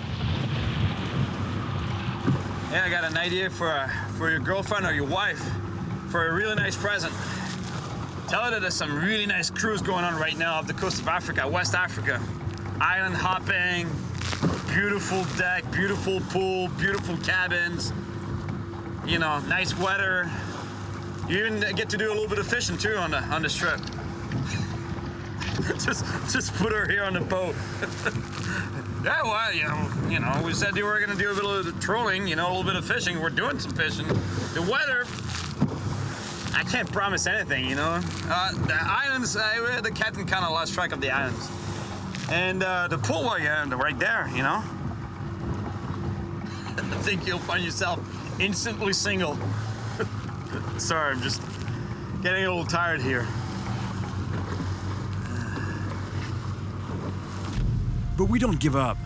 Yeah, I got an idea for your girlfriend or your wife for a really nice present. Tell her that there's some really nice cruise going on right now off the coast of Africa, West Africa. Island hopping, beautiful deck, beautiful pool, beautiful cabins. You know, nice weather. You even get to do a little bit of fishing too on the strip. just put her here on the boat. Yeah, well, you know, we said we were gonna do a bit of trolling, you know, a little bit of fishing. We're doing some fishing. The weather, I can't promise anything, you know. The islands, the captain kind of lost track of the islands. And the pool, well, yeah, right there, you know. I think you'll find yourself instantly single. Sorry, I'm just getting a little tired here. But we don't give up.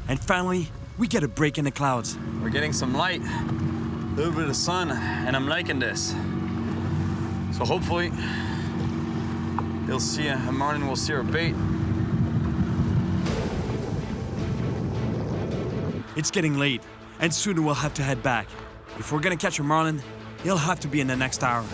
And finally, we get a break in the clouds. We're getting some light, a little bit of sun, and I'm liking this. So hopefully, they'll see a marlin will see our bait. It's getting late, and soon we'll have to head back. If we're gonna catch a marlin, he'll have to be in the next hour.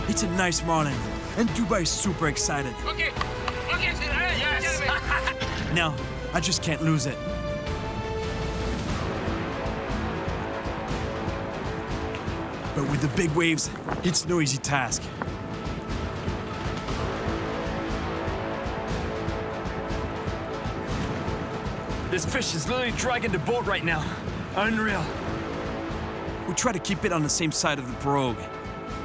It's a nice marlin, and Duba is super excited. Okay, yes. Now, I just can't lose it. But with the big waves, it's no easy task. This fish is literally dragging the boat right now. Unreal. We try to keep it on the same side of the pirogue,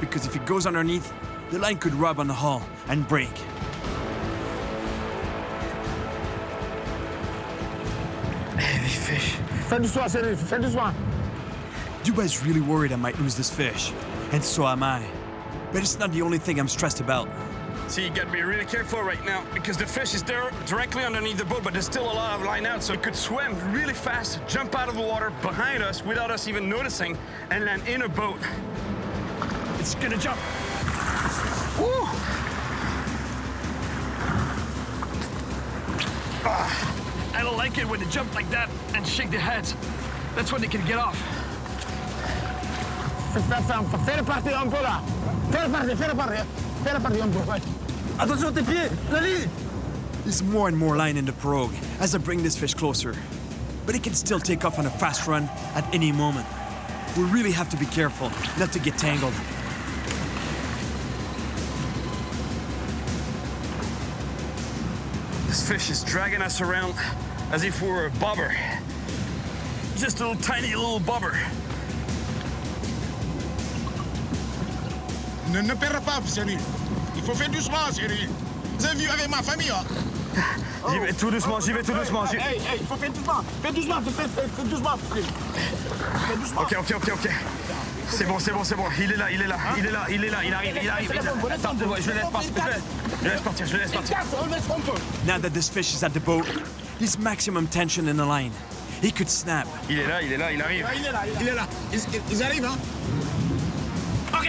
because if it goes underneath, the line could rub on the hull and break. Heavy fish. Fais du soin, Cyril, fais du soin. Duba is really worried I might lose this fish, and so am I. But it's not the only thing I'm stressed about. See, you gotta be really careful right now because the fish is there directly underneath the boat, but there's still a lot of line out, so it could swim really fast, jump out of the water behind us without us even noticing, and land in a boat. It's gonna jump. Woo! I don't like it when they jump like that and shake their heads. That's when they can get off. Fais repartir un peu là. Fais repartir un peu, ouais. Attention tes pieds, la ligne. There's more and more line in the pirogue as I bring this fish closer. But it can still take off on a fast run at any moment. We really have to be careful not to get tangled. This fish is dragging us around as if we were a bobber. Just a little tiny little bobber. Ne perds pas, Cyril. Il faut faire doucement, Cyril. Vous avez vu avec ma famille, hein? J'y vais tout doucement, j'y vais tout doucement. Hey, il faut faire doucement. Fais doucement, fais doucement, Cyril. Fais doucement. Ok. C'est bon. Il est là, il arrive. Attends, je le laisse partir. Now that this fish is at the boat, there's maximum tension in the line. He could snap. Il est là, il arrive. Il est là. Ils arrivent, hein? Ok.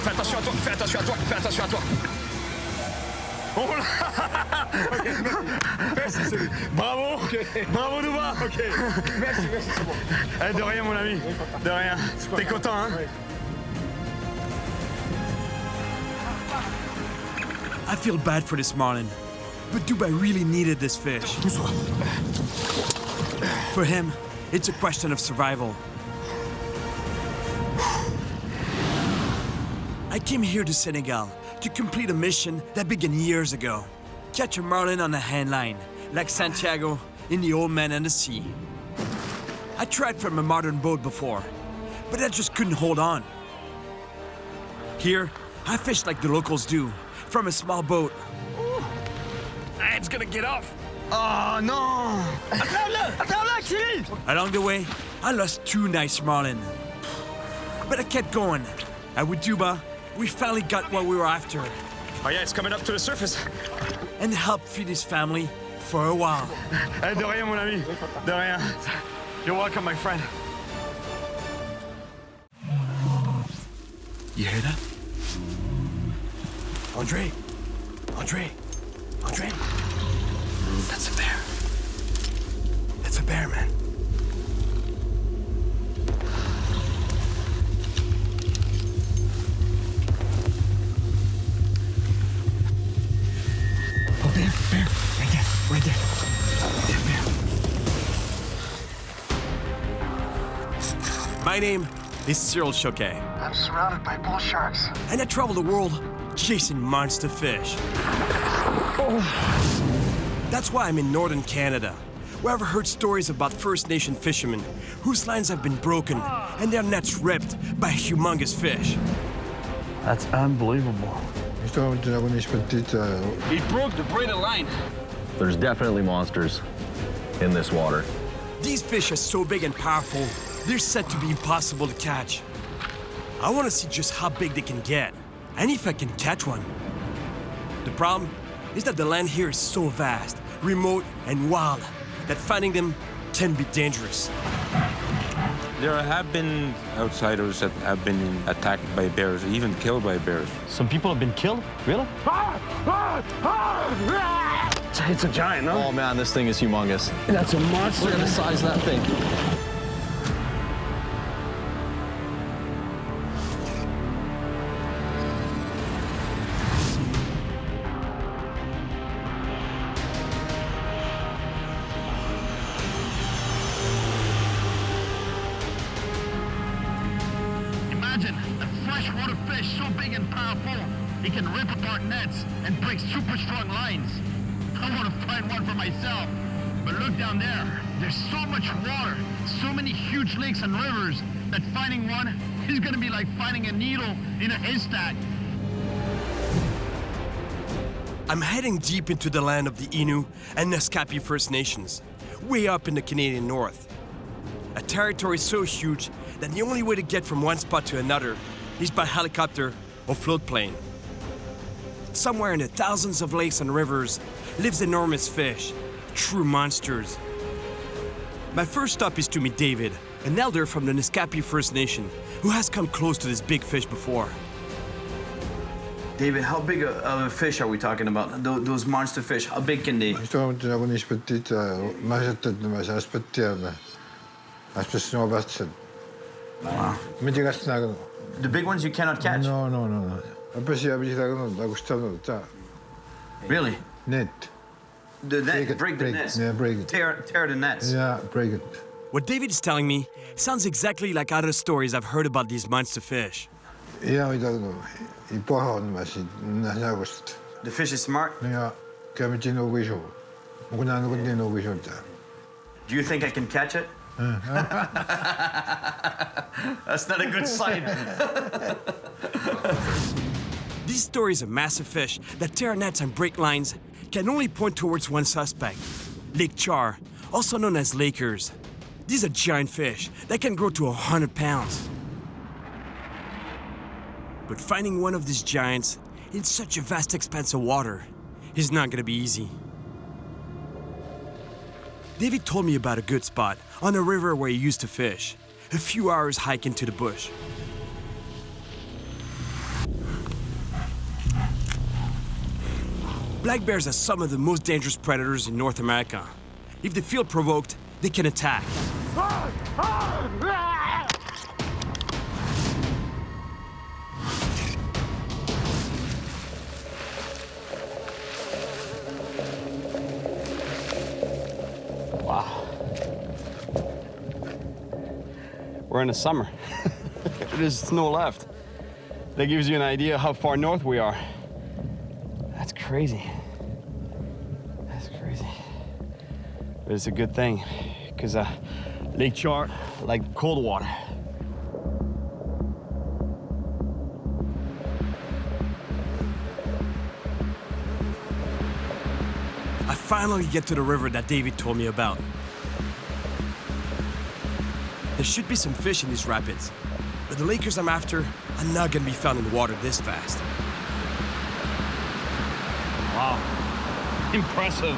Fais attention à toi. Oh là. Merci, Cyril. Bravo Nouba. Ok. Merci, c'est bon. Eh, de rien mon ami, de rien. T'es content, hein? Oui. I feel bad for this marlin, but Dubai really needed this fish. For him, it's a question of survival. I came here to Senegal to complete a mission that began years ago. Catch a marlin on a hand line, like Santiago in The Old Man and the Sea. I tried from a modern boat before, but I just couldn't hold on. Here, I fish like the locals do, from a small boat. It's gonna get off. Oh non! Attrape-le, Cyril! Along the way, I lost 2 nice marlin. But I kept going. And with Duba, we finally got what we were after. Oh yeah, it's coming up to the surface. And helped feed his family for a while. Eh, de rien mon ami, de rien. You're welcome, my friend. You hear that? Andre. That's a bear. It's a bear, man. Oh, bear. Right there. Yeah, bear. My name is Cyril Chauquet. I'm surrounded by bull sharks. And I travel the world chasing monster fish. That's why I'm in northern Canada, where I've heard stories about First Nation fishermen whose lines have been broken and their nets ripped by humongous fish. That's unbelievable. He broke the braided line. There's definitely monsters in this water. These fish are so big and powerful, they're said to be impossible to catch. I want to see just how big they can get, and if I can catch one. The problem is that the land here is so vast, remote, and wild that finding them can be dangerous. There have been outsiders that have been attacked by bears, even killed by bears. Some people have been killed? Really? It's a giant, huh? Oh man, this thing is humongous. That's a monster. Look at the size of that thing. Imagine a freshwater fish so big and powerful, it can rip apart nets and break super strong lines. I want to find one for myself. But look down there. There's so much water, so many huge lakes and rivers, that finding one is going to be like finding a needle in a haystack. I'm heading deep into the land of the Innu and Naskapi First Nations, way up in the Canadian North. A territory so huge that the only way to get from one spot to another is by helicopter or float plane. Somewhere in the thousands of lakes and rivers lives enormous fish, true monsters. My first stop is to meet David, an elder from the Naskapi First Nation, who has come close to this big fish before. David, how big of a fish are we talking about? Those monster fish, how big can they? Wow. The big ones you cannot catch? No. Really? Net. The net, break the nets. Yeah, break it. Tear the nets. Yeah, break it. What David is telling me sounds exactly like other stories I've heard about these monster fish. Yeah, the fish is smart? Yeah, Do you think I can catch it? That's not a good sign. These stories of massive fish that tear nets and break lines can only point towards one suspect, Lake Char, also known as Lakers. These are giant fish that can grow to 100 pounds. But finding one of these giants in such a vast expanse of water is not gonna be easy. David told me about a good spot on a river where he used to fish, a few hours hike into the bush. Black bears are some of the most dangerous predators in North America. If they feel provoked, they can attack. Wow. We're in the summer. There's snow left. That gives you an idea how far north we are. That's crazy. That's crazy. But it's a good thing, because Lake Char, like cold water. I finally get to the river that David told me about. There should be some fish in these rapids, but the Lakers I'm after are not gonna be found in the water this fast. Wow, impressive.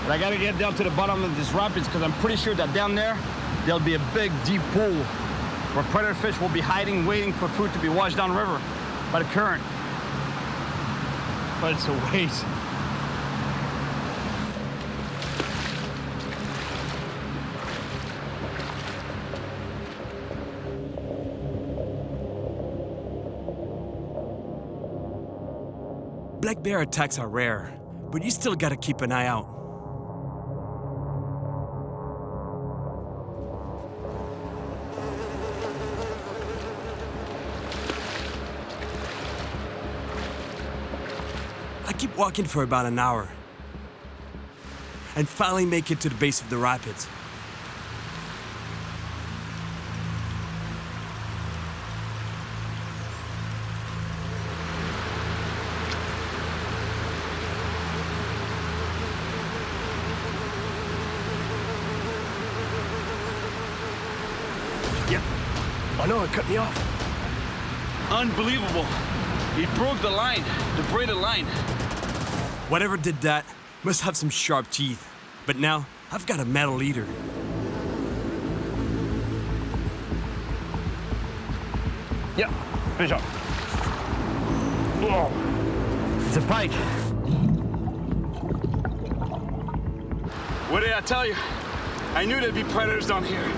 But I gotta get down to the bottom of these rapids because I'm pretty sure that down there, there'll be a big, deep pool where predator fish will be hiding, waiting for food to be washed downriver by the current. But it's a waste. Black bear attacks are rare, but you still gotta keep an eye out. I keep walking for about an hour and finally make it to the base of the rapids. Oh no, it cut me off. Unbelievable. It broke the line, the braided line. Whatever did that must have some sharp teeth. But now, I've got a metal eater. Yeah, fish up. Whoa. It's a pike. What did I tell you? I knew there'd be predators down here.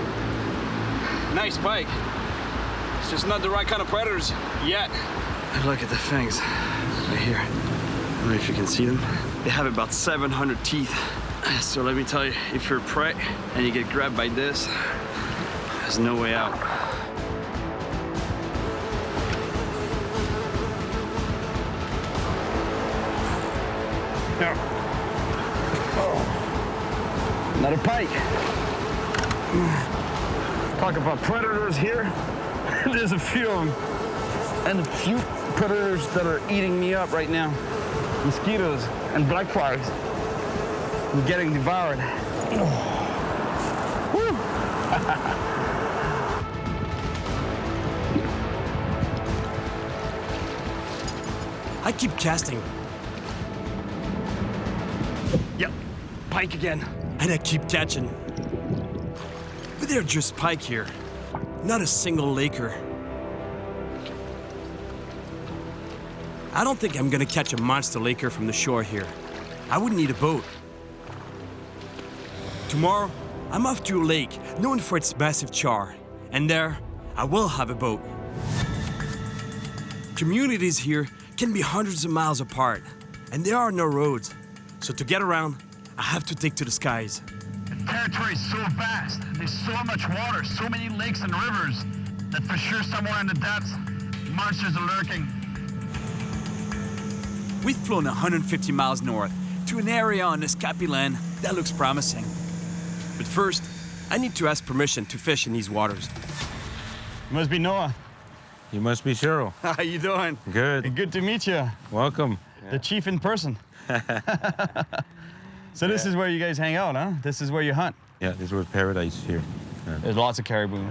Nice pike. It's just not the right kind of predators yet. Look at the fangs right here. I don't know if you can see them. They have about 700 teeth. So let me tell you, if you're prey and you get grabbed by this, there's no way out. There. Oh. Another pike. Talk about predators here. There's a few of them. And a few predators that are eating me up right now. Mosquitoes and black flies. I'm getting devoured. Woo. I keep casting. Yep, pike again. And I keep catching. But they're just pike here, not a single laker. I don't think I'm gonna catch a monster laker from the shore here. I would need a boat. Tomorrow, I'm off to a lake known for its massive char, and there, I will have a boat. Communities here can be hundreds of miles apart, and there are no roads. So to get around, I have to take to the skies. The territory is so vast. There's so much water, so many lakes and rivers, that for sure somewhere in the depths, monsters are lurking. We've flown 150 miles north to an area on Escapilan that looks promising. But first, I need to ask permission to fish in these waters. You must be Noah. You must be Cyril. How you doing? Good. Good to meet you. Welcome. The chief in person. So this is where you guys hang out, huh? This is where you hunt. Yeah, this was paradise here. Yeah. There's lots of caribou.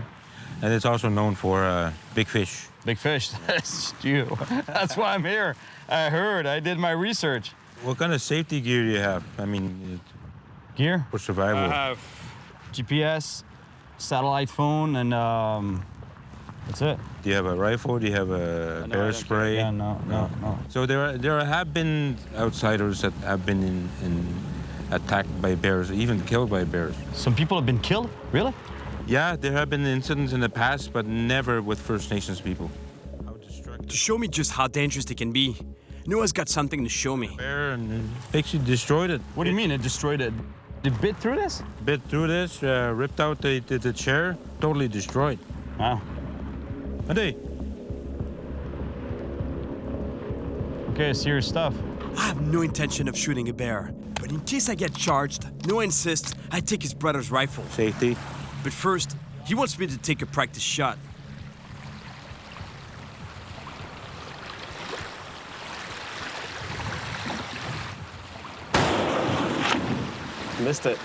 And it's also known for big fish. Big fish, that's you. That's why I'm here. I heard, I did my research. What kind of safety gear do you have? I mean, gear? For survival. I have GPS, satellite phone, and that's it. Do you have a rifle? Do you have a bear spray? Yeah, no. So there have been outsiders that have been attacked by bears, even killed by bears. Some people have been killed? Really? Yeah, there have been incidents in the past, but never with First Nations people. To show me just how dangerous they can be, Noah's got something to show me. Bear and basically destroyed it. What do you mean it destroyed it? It bit through this? Bit through this, ripped out the chair, totally destroyed. Wow. Hey. Okay, serious stuff. I have no intention of shooting a bear, but in case I get charged, Noah insists I take his brother's rifle. Safety. But first, he wants me to take a practice shot. Missed it.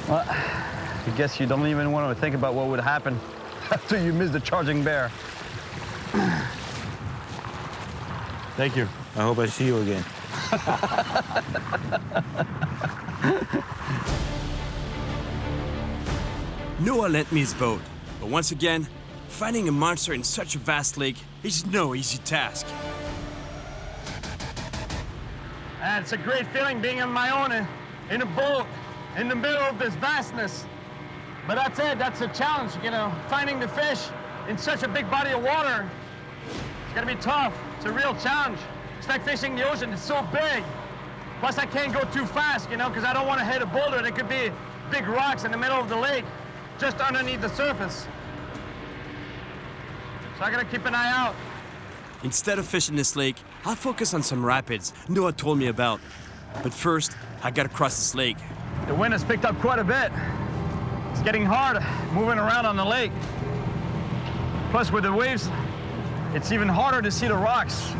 Well, I guess you don't even want to think about what would happen after you miss the charging bear. Thank you. I hope I see you again. Noah lent me his boat, but once again, finding a monster in such a vast lake is no easy task. It's a great feeling being on my own in a boat in the middle of this vastness. But that's it, that's a challenge, you know, finding the fish in such a big body of water. It's gonna be tough, it's a real challenge. It's like fishing the ocean, it's so big. Plus I can't go too fast, you know, because I don't want to hit a boulder. There could be big rocks in the middle of the lake, just underneath the surface. So I gotta keep an eye out. Instead of fishing this lake, I'll focus on some rapids Noah told me about. But first, I gotta cross this lake. The wind has picked up quite a bit. It's getting hard moving around on the lake. Plus with the waves, it's even harder to see the rocks.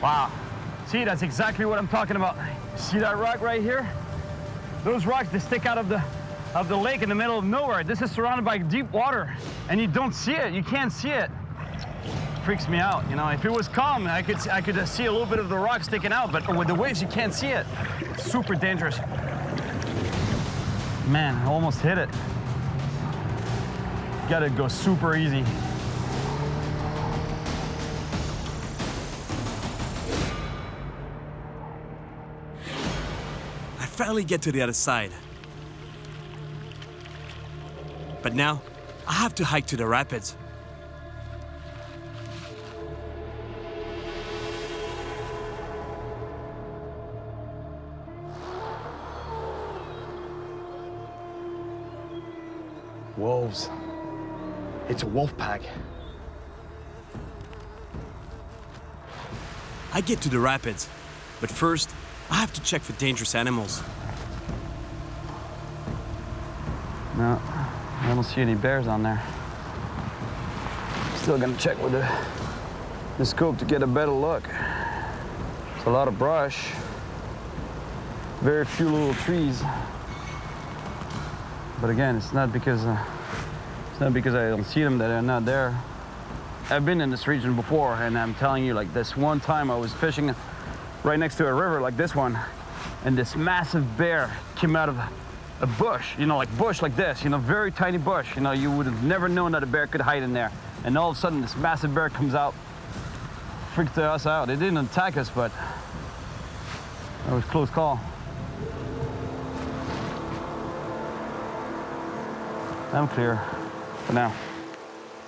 Wow. See, that's exactly what I'm talking about. See that rock right here? Those rocks, they stick out of the lake in the middle of nowhere. This is surrounded by deep water, and you don't see it. You can't see it. It freaks me out. You know, if it was calm, I could see a little bit of the rock sticking out, but with the waves, you can't see it. It's super dangerous. Man, I almost hit it. Gotta go super easy. I finally get to the other side. But now, I have to hike to the rapids. Wolves. It's a wolf pack. I get to the rapids, but first, I have to check for dangerous animals. No, I don't see any bears on there. Still gonna check with the scope to get a better look. It's a lot of brush. Very few little trees. But again, it's not because I don't see them that they're not there. I've been in this region before, and I'm telling you, like this one time I was fishing right next to a river like this one, and this massive bear came out of a bush, you know, like bush like this, you know, very tiny bush. You know, you would have never known that a bear could hide in there. And all of a sudden, this massive bear comes out, freaked us out. It didn't attack us, but it was a close call. I'm clear for now.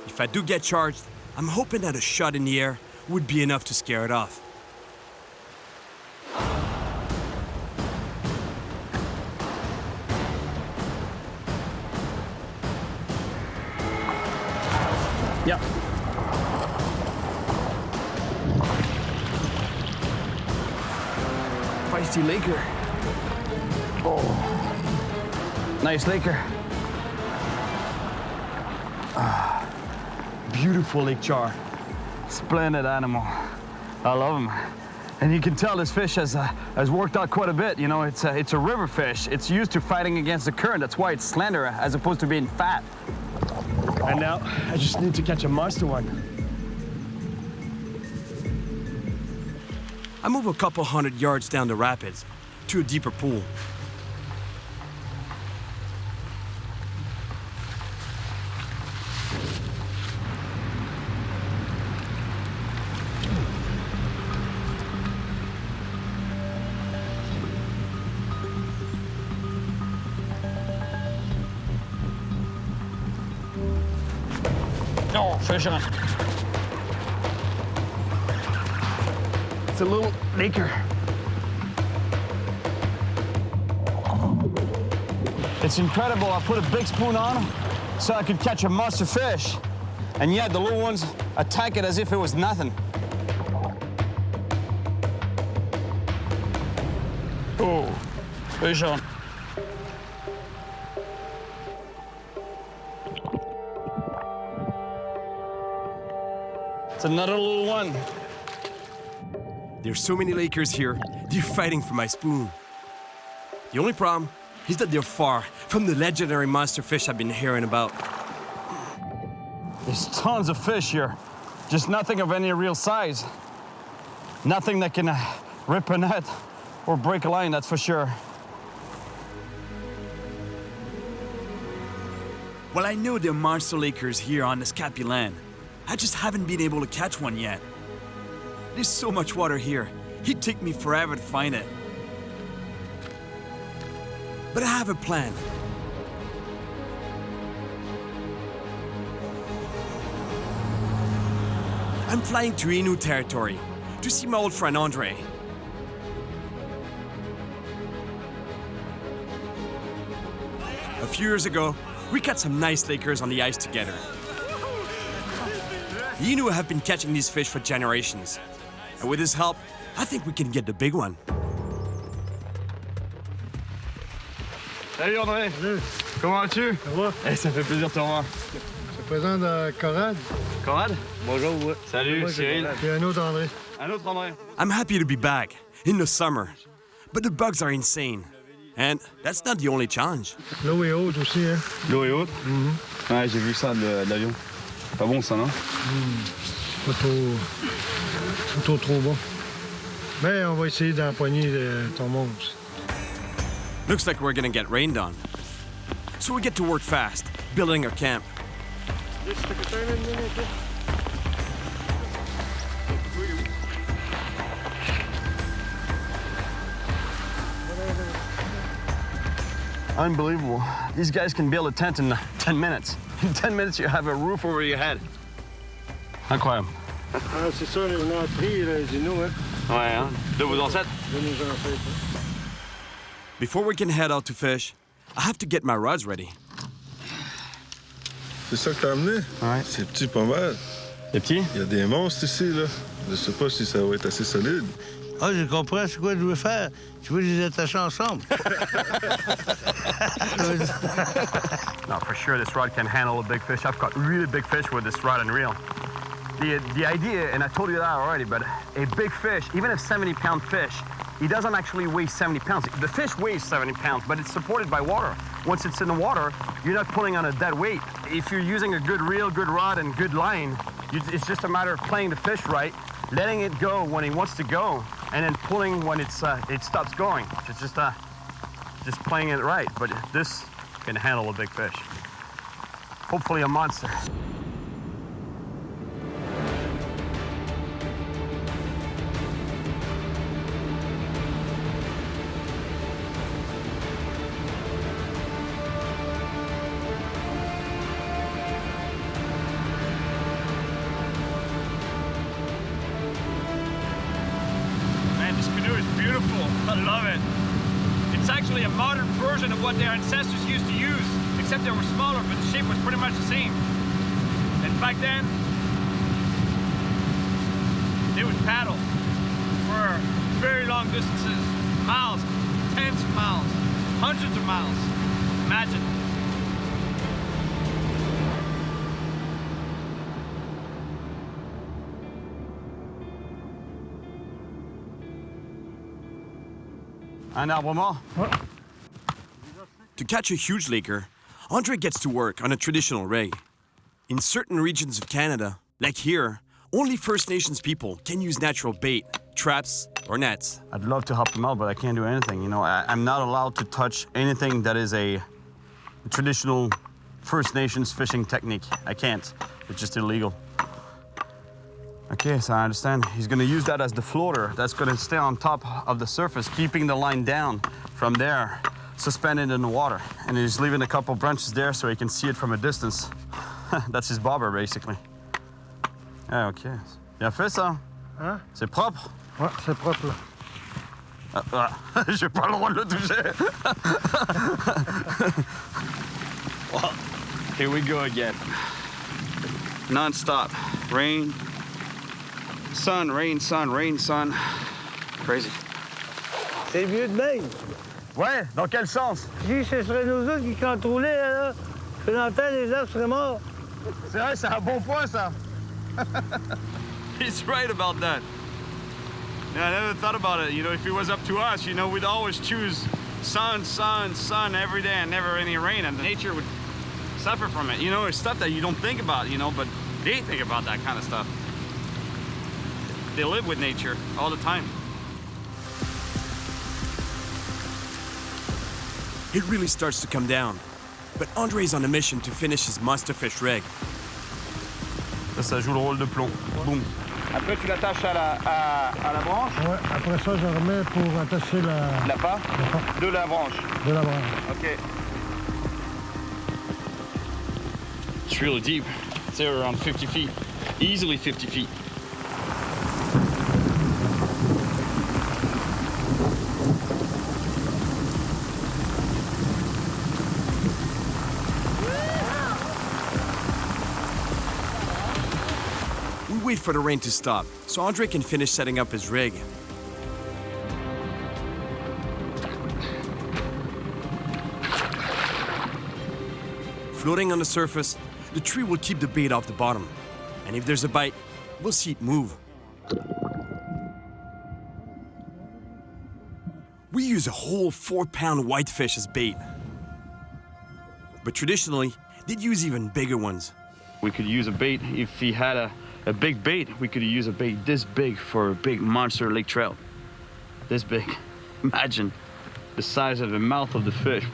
If I do get charged, I'm hoping that a shot in the air would be enough to scare it off. Yep. feisty laker. Oh, nice laker. Ah, beautiful lake char. Splendid animal. I love him. And you can tell this fish has worked out quite a bit. You know, it's a river fish. It's used to fighting against the current. That's why it's slender as opposed to being fat. And now I just need to catch a monster one. I move a couple 100 yards down the rapids to a deeper pool. Oh, fish on. It's a little laker. It's incredible. I put a big spoon on so I could catch a monster fish. And yet the little ones attack it as if it was nothing. Oh, fish on. It's another little one. There's so many lakers here, they're fighting for my spoon. The only problem is that they're far from the legendary monster fish I've been hearing about. There's tons of fish here, just nothing of any real size. Nothing that can rip a net or break a line, that's for sure. Well, I know there are monster lakers here on the Scapi land. I just haven't been able to catch one yet. There's so much water here, it'd take me forever to find it. But I have a plan. I'm flying to Innu territory to see my old friend Andre. A few years ago, we caught some nice lakers on the ice together. The Innu have been catching these fish for generations. And with his help, I think we can get the big one. Salut André. Salut. Comment vas-tu? Ça va? Hey, ça fait plaisir de te revoir. Je te présente Conrad. Conrad? Bonjour. Salut, Moi, Cyril. Et un autre André. Un autre André. I'm happy to be back in the summer, but the bugs are insane. And that's not the only challenge. L'eau est haute aussi, hein? L'eau est haute? Ouais, j'ai vu ça de l'avion. Pas bon ça, non? Pas trop bon. Mais on va essayer d'empoigner ton monstre. Looks like we're gonna get rained on. So we get to work fast, building our camp. Unbelievable. These guys can build a tent in 10 minutes. In 10 minutes, you have a roof over your head. Incroyable. Ah, c'est ça, on a appris les Inuits, hein? Ouais, hein? De vos ancêtres? De nos ancêtres. Before we can head out to fish, I have to get my rods ready. C'est ça que t'as amené? Ouais. C'est petit pas mal. C'est petit? Il y a des monstres ici, là. Je sais pas si ça va être assez solide. Ah, je comprends c'est quoi je veux faire. Tu veux les attacher ensemble. No, for sure, this rod can handle a big fish. I've caught really big fish with this rod and reel. The idea, and I told you that already, but a big fish, even a 70-pound fish, he doesn't actually weigh 70 pounds. The fish weighs 70 pounds, but it's supported by water. Once it's in the water, you're not pulling on a dead weight. If you're using a good reel, good rod, and good line, it's just a matter of playing the fish right, letting it go when it wants to go, and then pulling when it stops going. It's just playing it right. But this can handle a big fish. Hopefully a monster. I love it. It's actually a modern version of what their ancestors used to use, except they were smaller, but the shape was pretty much the same. And back then, they would paddle for very long distances Miles, tens of miles, hundreds of miles. Imagine. Un arbre mort? To catch a huge laker, Andre gets to work on a traditional rig. In certain regions of Canada, like here, only First Nations people can use natural bait, traps, or nets. I'd love to help them out, but I can't do anything. You know, I'm not allowed to touch anything that is a traditional First Nations fishing technique. I can't. It's just illegal. Okay, so I understand. He's gonna use that as the floater. That's gonna stay on top of the surface, keeping the line down from there, suspended in the water. And he's leaving a couple branches there so he can see it from a distance. That's his bobber, basically. Ah, ok. Bien fait, ça. Hein? C'est propre? Ouais, c'est propre, là. J'ai pas le droit de le toucher. Well, here we go again. Non-stop. Rain, sun, rain, sun, rain, sun. Crazy. C'est vieux de même. Ouais, dans quel sens? Si ce serait nous autres qui contrôlaient, là, je l'entends, les arbres seraient morts. C'est vrai, c'est un bon point, ça. He's right about that. Yeah, I never thought about it. You know, if it was up to us, you know, we'd always choose sun, sun, sun every day and never any rain, and nature would suffer from it. You know, it's stuff that you don't think about, you know, but they think about that kind of stuff. They live with nature all the time. It really starts to come down, but Andre's on a mission to finish his monster fish rig. Ça joue le rôle de plomb. Boum. Après, tu l'attaches à la branche. Ouais, après ça, je remets pour attacher la... L'appât de la branche. De la branche. OK. It's really deep. It's there around 50 feet. Easily 50 feet. We wait for the rain to stop so Andre can finish setting up his rig. Floating on the surface, the tree will keep the bait off the bottom. And if there's a bite, we'll see it move. We use a whole 4-pound whitefish as bait. But traditionally, they'd use even bigger ones. We could use a bait if he had a big bait. We could use a bait this big for a big monster lake trout. This big. Imagine the size of the mouth of the fish.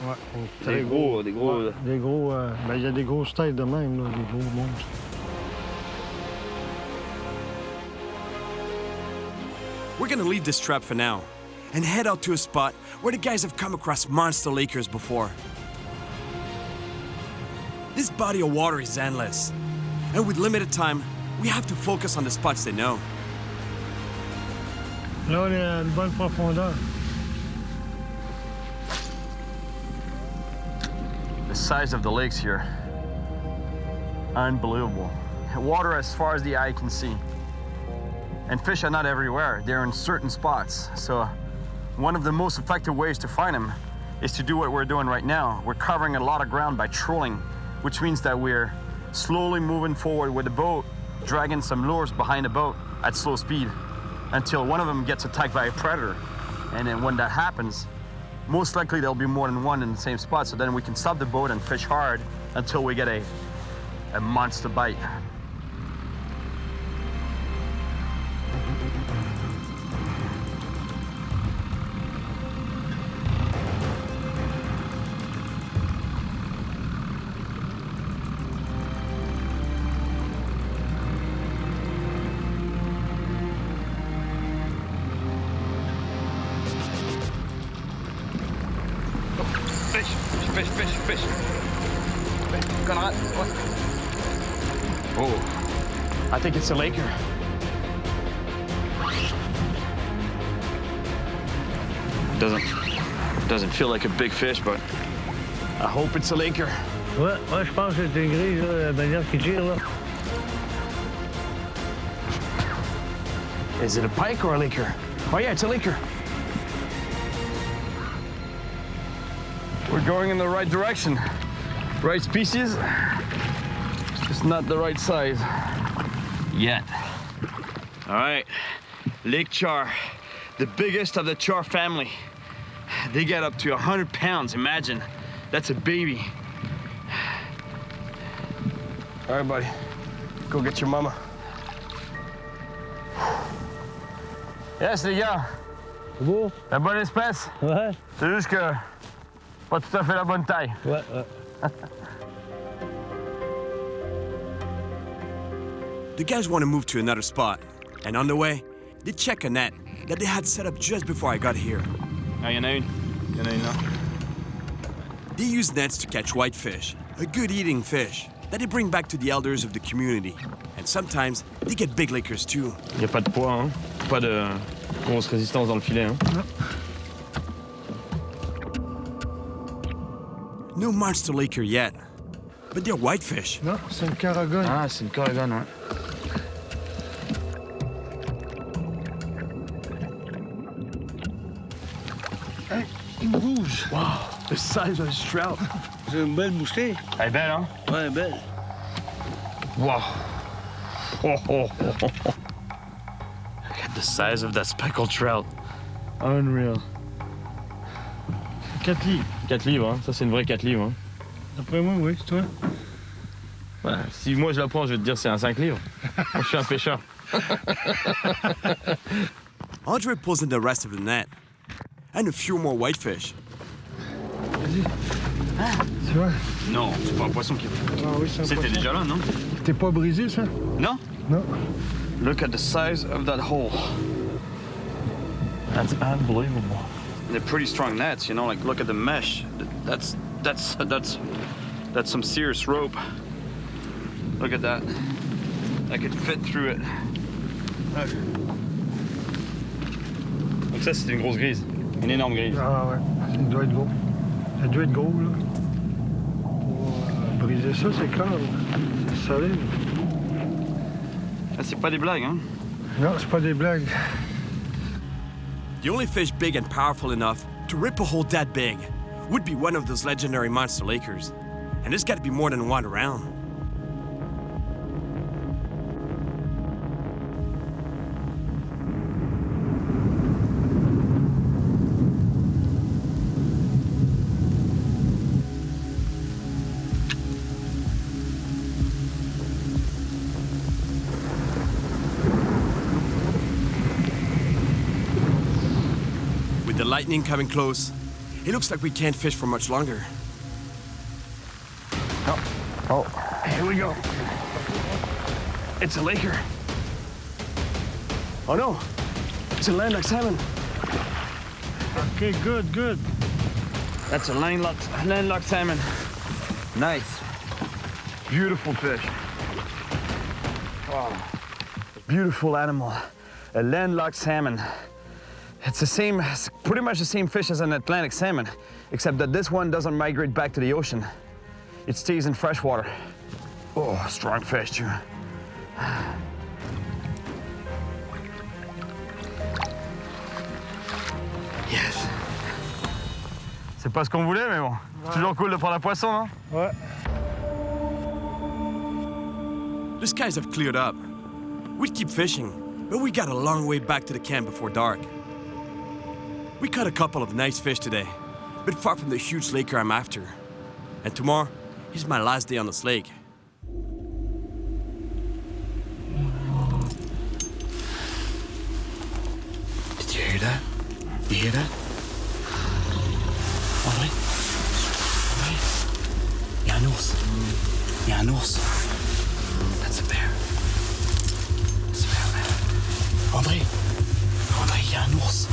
Ouais, Des gros, des gros. Ouais, des gros, ben, il y a des grosses têtes de même, là, des gros monstres. We're gonna leave this trap for now and head out to a spot where the guys have come across monster lakers before. This body of water is endless, and with limited time, we have to focus on the spots they know. Là, on est à une bonne profondeur. The size of the lakes here. Unbelievable. Water as far as the eye can see. And fish are not everywhere. They're in certain spots. So one of the most effective ways to find them is to do what we're doing right now. We're covering a lot of ground by trolling, which means that we're slowly moving forward with the boat, dragging some lures behind the boat at slow speed until one of them gets attacked by a predator. And then when that happens, most likely there'll be more than one in the same spot, so then we can stop the boat and fish hard until we get a monster bite. Fish. Conrad, what? Oh, I think it's a laker. Doesn't feel like a big fish, but I hope it's a laker. Ouais, moi je pense que c'est une grise, là, la manière qui tire, là. Is it a pike or a laker? Oh yeah, it's a laker. We're going in the right direction. Right species, just not the right size yet. All right, Lake char, the biggest of the char family. They get up to 100 pounds, imagine. That's a baby. All right, buddy, go get your mama. Yes, les gars. C'est beau? La bonne espèce? Ouais. C'est juste que pas tout à fait la bonne taille. Ouais, ouais. The guys want to move to another spot, and on the way, they check a net that they had set up just before I got here. Ah, y'en a une. Y'en a une là. They use nets to catch whitefish, a good eating fish that they bring back to the elders of the community. And sometimes they get big lakers too. Y a pas de poids, hein? Pas de grosse résistance dans le filet, hein? No monster laker yet, but they're whitefish. Non, c'est une caragonne. Ah, c'est une caragonne, ouais. Hey, une rouge. Wow, the size of this trout. C'est une belle bouchée. Elle est belle, hein? Ouais, belle. Wow. Oh, oh, oh, oh. Look at the size of that speckled trout. Unreal. 4 livres. 4 livres, hein? Ça, c'est une vraie 4 livres. Hein? D'après moi, oui, c'est toi. Ouais, si moi je la prends, je vais te dire c'est un 5 livres. Moi, je suis un pêcheur. Andre pulls in the rest of the net, and a few more whitefish. Vas-y. Ah, tu vois? Non, c'est pas un poisson qui... Ah oui, c'est un C'était poisson. déjà là, non? T'es pas brisé, ça? Non? Non. Look at the size of that hole. That's unbelievable. They're pretty strong nets, you know, like look at the mesh. That's some serious rope. Look at that. I could fit through it. Okay. Donc ça, c'est une grosse grise. Une énorme grise. Ah ouais, ça doit être gros. Ça doit être gros, là. Pour briser ça, c'est clair. C'est solide. Ah, c'est pas des blagues, hein? Non, c'est pas des blagues. The only fish big and powerful enough to rip a hole that big would be one of those legendary monster lakers. And there's got to be more than one around. With the lightning coming close, it looks like we can't fish for much longer. Oh, here we go. It's a laker. Oh no, it's a landlocked salmon. Okay, good, good. That's a landlocked salmon. Nice. Beautiful fish. Wow. Beautiful animal. A landlocked salmon. It's pretty much the same fish as an Atlantic salmon, except that this one doesn't migrate back to the ocean. It stays in freshwater. Oh, strong fish too. Yes. C'est pas ce qu'on voulait, mais bon. C'est toujours cool de prendre un poisson, non? Ouais. The skies have cleared up. We'd keep fishing, but we got a long way back to the camp before dark. We caught a couple of nice fish today, but far from the huge laker I'm after. And tomorrow is my last day on this lake. Did you hear that? You hear that? André? André? Il y a un ours. Il y a un ours. That's a bear. That's a bear, man. André? André, il y a un ours.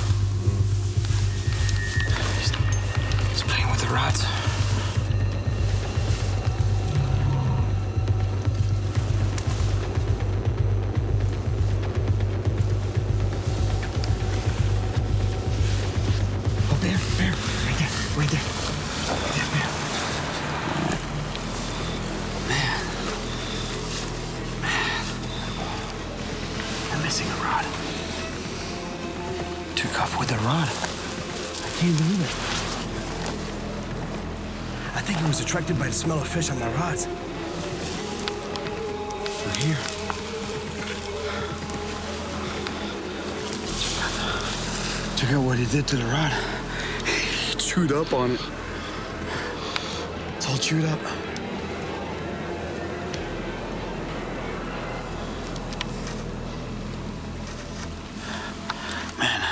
He's playing with the rods. Bear, right there, right there. Right there, bear. Man. I'm missing a rod. Took off with a rod. I can't believe it. I think he was attracted by the smell of fish on my rods. They're here. Check out what he did to the rod. He chewed up on it. It's all chewed up. Man,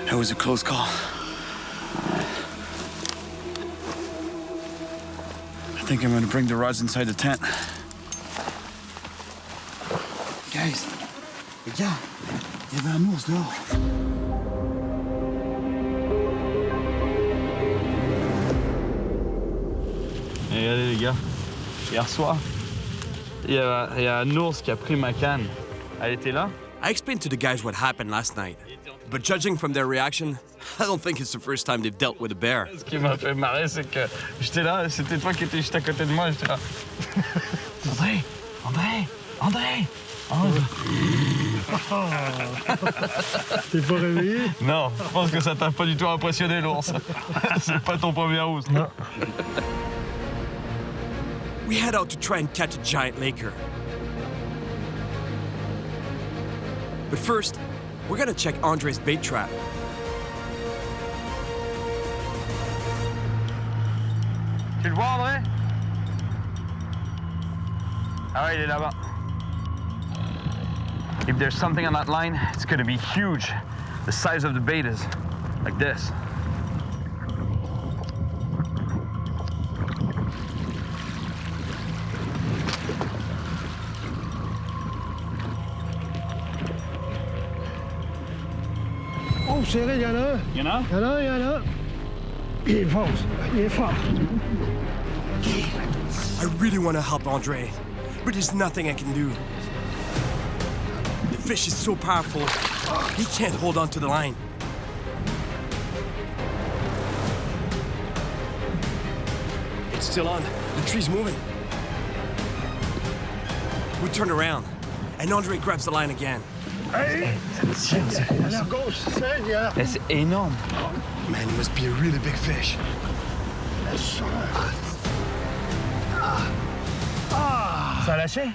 that was a close call. I think I'm gonna bring the rods inside the tent. Guys, les gars, il y avait un ours dehors. Et regardez les gars, hier soir, il y a un ours qui a pris ma canne. Elle était là. I explained to the guys what happened last night, but judging from their reaction, I don't think it's the first time they've dealt with a bear. Ce qui m'a fait marrer, c'est que j'étais là, c'était toi qui étais juste à côté de moi, j'étais là. André! T'es pas réveillé? Non, je pense que ça t'a pas du tout impressionné, l'ours. C'est pas ton premier ours. Non. We head out to try and catch a giant laker. But first, we're gonna check Andre's bait trap. Tu le vois, André? Ah ouais, il est là-bas. If there's something on that line, it's gonna be huge. The size of the bait is like this. Oh, Cyril, il y en a un. Il y en a? Il y en a un, il y en a un. Il est fort, il est fort. I really want to help Andre, but there's nothing I can do. The fish is so powerful, he can't hold on to the line. It's still on. The tree's moving. We turn around, and Andre grabs the line again. Hey! Il a l'air gauche, Cyril, il a l'air... C'est énorme. Man, it must be a really big fish. Ça a lâché?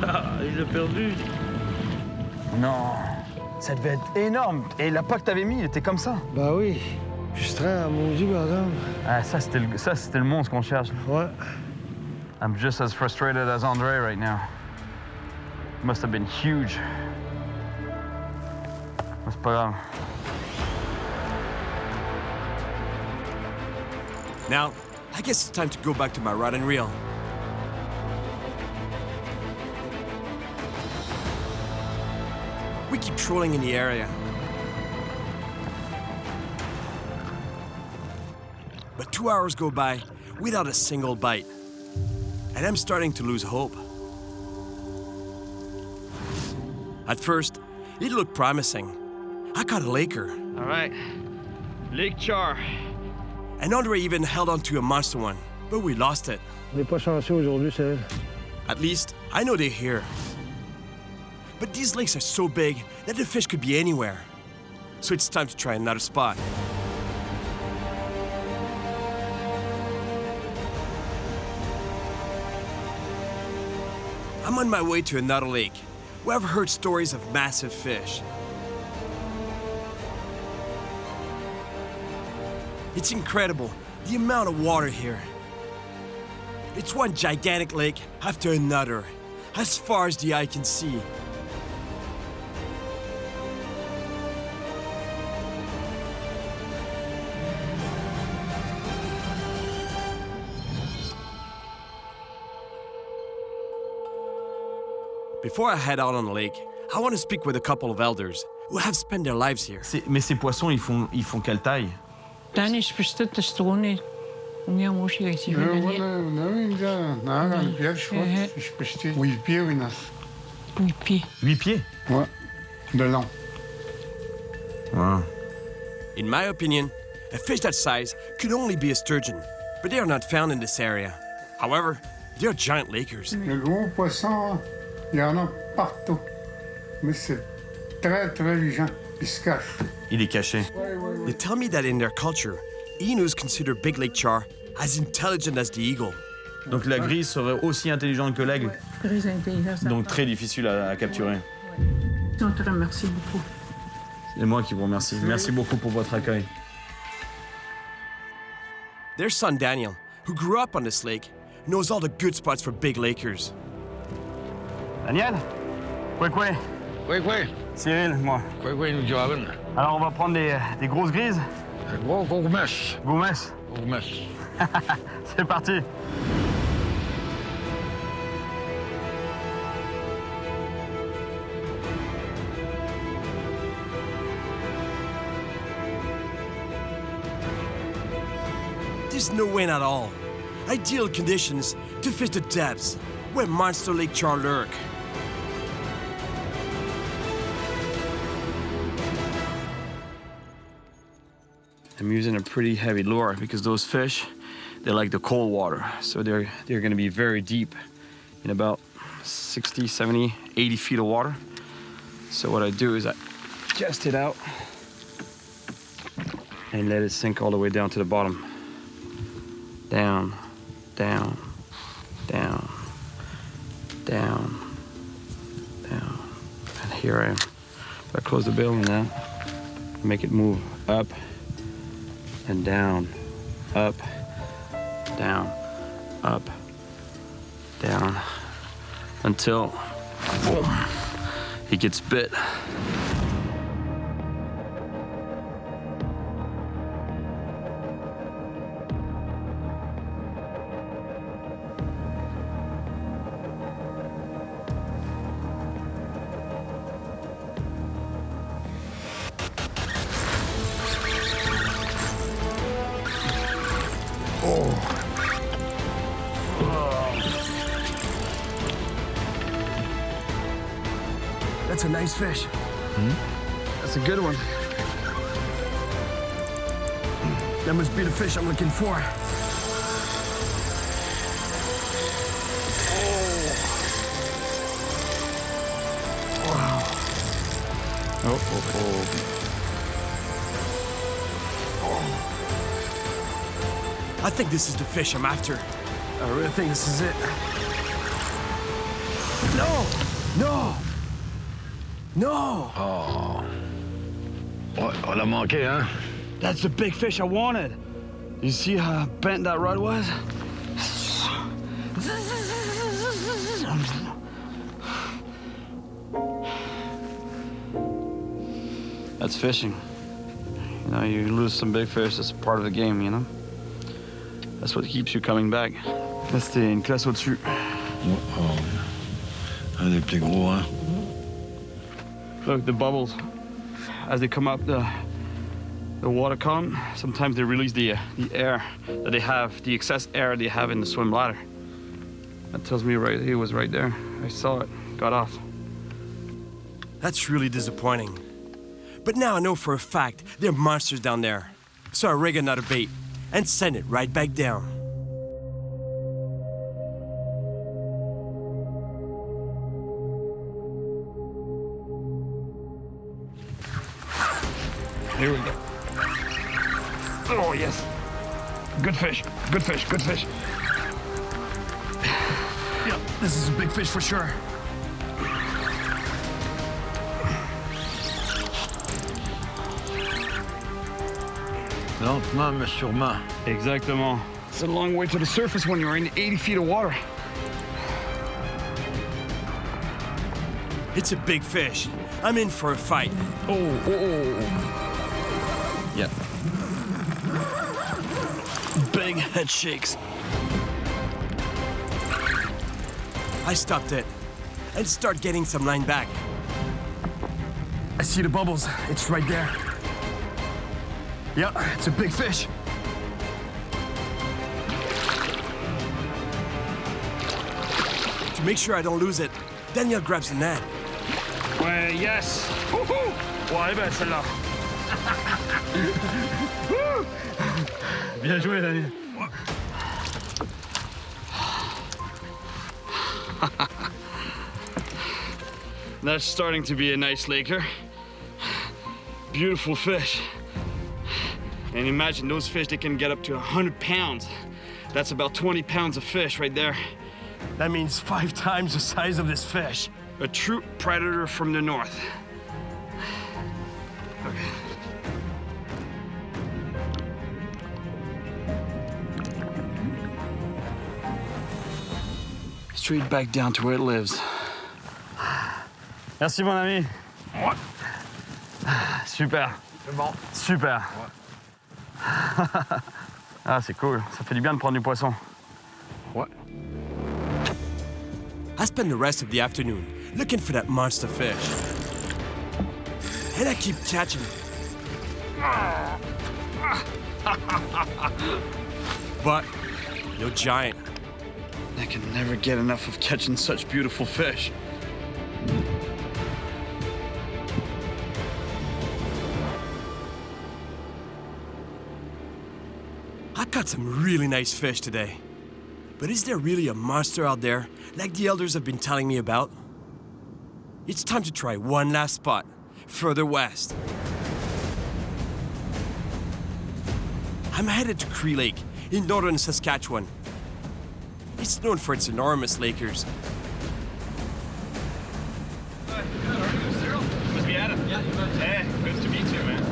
Ah, il l'a perdu. Non. Ça devait être énorme. Et la paque que t'avais mis, il était comme ça. Bah oui. Je suis très maudit, par exemple. Ah, ça, c'était le monstre qu'on cherche. Ouais. I'm just as frustrated as Andre right now. It must have been huge. C'est pas grave. Now, I guess it's time to go back to my rod and reel. We keep trolling in the area. But 2 hours go by without a single bite. And I'm starting to lose hope. At first, it looked promising. I caught a laker. All right. Lake char. And Andre even held on to a monster one, but we lost it. On n'est pas chanceux aujourd'hui, Cyril. At least, I know they're here. But these lakes are so big that the fish could be anywhere. So it's time to try another spot. I'm on my way to another lake, where I've heard stories of massive fish. It's incredible, the amount of water here. It's one gigantic lake after another, as far as the eye can see. Before I head out on the lake, I want to speak with a couple of elders who have spent their lives here. Mais ces poissons, ils font quelle taille? Dan is bestemd stronie. Nie musi jak ci wydaje. Je peux jeter 8 pieds, oui, non. 8 pieds. 8 pieds? Ouais, de long. Wow. In my opinion, a fish that size could only be a sturgeon, but they are not found in this area. However, they are giant lakers. Les gros poissons, il y en a partout. Mais c'est très, très vivant. Ils se cachent. Il est caché. They tell me that in their culture, Emus consider big lake char as intelligent as the eagle. Donc la grise serait aussi intelligente que l'aigle, Très intelligent. ça donc part. très difficile à capturer. On te remercie beaucoup. C'est moi qui vous remercie. Merci beaucoup pour votre accueil. Their son Daniel, who grew up on this lake, knows all the good spots for big lakers. Daniel? Oui. Oui. Cyril, moi. Oui, nous dions. Alors, on va prendre des grosses grises? Gros gourmets. Gourmets? Gourmets. C'est parti. There's no wind at all. Ideal conditions to fish the depths where monster lake char lurk. I'm using a pretty heavy lure because those fish, they like the cold water. So they're gonna be very deep in about 60, 70, 80 feet of water. So what I do is I cast it out and let it sink all the way down to the bottom. Down, down, down, down, down. And here I am. So I close the bill and now make it move up and down, up, down, up, down, until, boom, he gets bit. That's a nice fish. That's a good one. That must be the fish I'm looking for. Oh. Wow. I think this is the fish I'm after. I really think this is it. No! Oh. On l'a manqué, hein? That's the big fish I wanted. You see how bent that rod was? That's fishing. You know, you lose some big fish, that's part of the game, you know? That's what keeps you coming back. Là, c'était une classe au-dessus. Oh. Un des plus gros, hein? Look, the bubbles, as they come up the water column, sometimes they release the air that they have, the excess air they have in the swim bladder. That tells me right, it was right there. I saw it, got off. That's really disappointing. But now I know for a fact there are monsters down there. So I rig another bait and send it right back down. Here we go. Oh, yes. Good fish, good fish, good fish. Yeah, this is a big fish for sure. Lentement, mais sûrement. Exactement. It's a long way to the surface when you're in 80 feet of water. It's a big fish. I'm in for a fight. Oh. Yeah. Big head shakes. I stopped it and start getting some line back. I see the bubbles. It's right there. Yeah, it's a big fish. To make sure I don't lose it, Daniel grabs the net. Ouais, yes. Ouais, ben celle-là. Bien joué, Daniel. That's starting to be a nice laker. Beautiful fish. And imagine those fish, they can get up to 100 pounds. That's about 20 pounds of fish right there. That means 5 times the size of this fish. A true predator from the north. Okay. Straight back down to where it lives. Merci, mon ami. Super. C'est bon. Super. Ah, c'est cool. Ça fait du bien de prendre du poisson. What? I spend the rest of the afternoon looking for that monster fish. And I keep catching it. But no giant. I can never get enough of catching such beautiful fish. I caught some really nice fish today. But is there really a monster out there, like the elders have been telling me about? It's time to try one last spot, further west. I'm headed to Cree Lake, in northern Saskatchewan. It's known for its enormous lakers. Cyril? Must be Adam. Yeah, hey, good to meet you, man.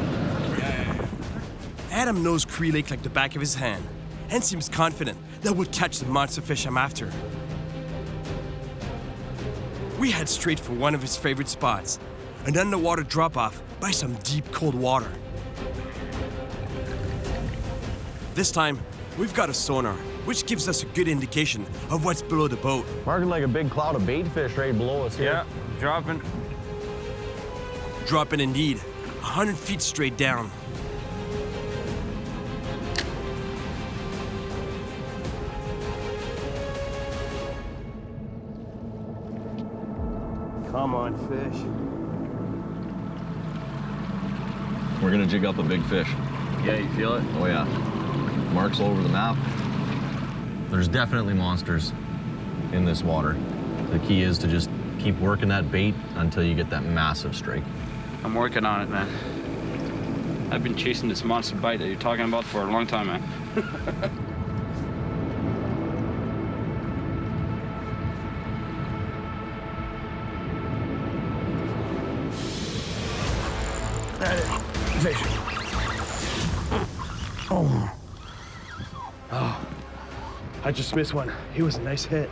Adam knows Cree Lake like the back of his hand, and seems confident that we'll catch the monster fish I'm after. We head straight for one of his favorite spots, an underwater drop-off by some deep, cold water. This time, we've got a sonar, which gives us a good indication of what's below the boat. Marking like a big cloud of bait fish right below us here. Yeah, dropping. Dropping indeed, 100 feet straight down. Come on, fish. We're gonna jig up a big fish. Yeah, you feel it? Oh yeah. Marks all over the map. There's definitely monsters in this water. The key is to just keep working that bait until you get that massive strike. I'm working on it, man. I've been chasing this monster bite that you're talking about for a long time, man. Fish. Oh. Oh. I just missed one. He was a nice hit.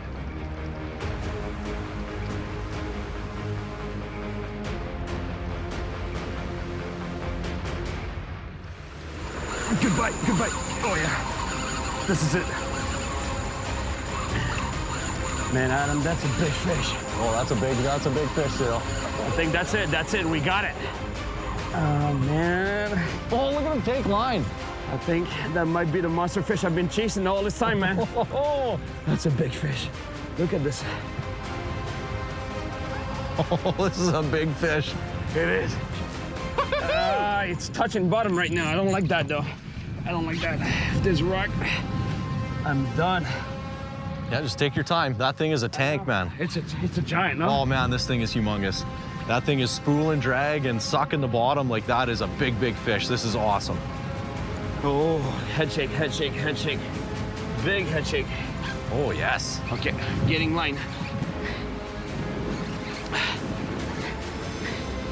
Good bite, good bite. Oh yeah. This is it. Man, Adam, that's a big fish. Oh, that's a big fish, Cyril. I think that's it, we got it. Oh, man. Oh, look at him take line. I think that might be the monster fish I've been chasing all this time, man. Oh, that's a big fish. Look at this. Oh, this is a big fish. It is. It's touching bottom right now. I don't like that, though. I don't like that. If there's a rock, I'm done. Yeah, just take your time. That thing is a tank, man. It's a giant, no? Oh, man, this thing is humongous. That thing is spool and drag and sucking the bottom like that is a big, big fish. This is awesome. Oh, head shake, head shake, head shake. Big head shake. Oh, yes. Okay, getting line.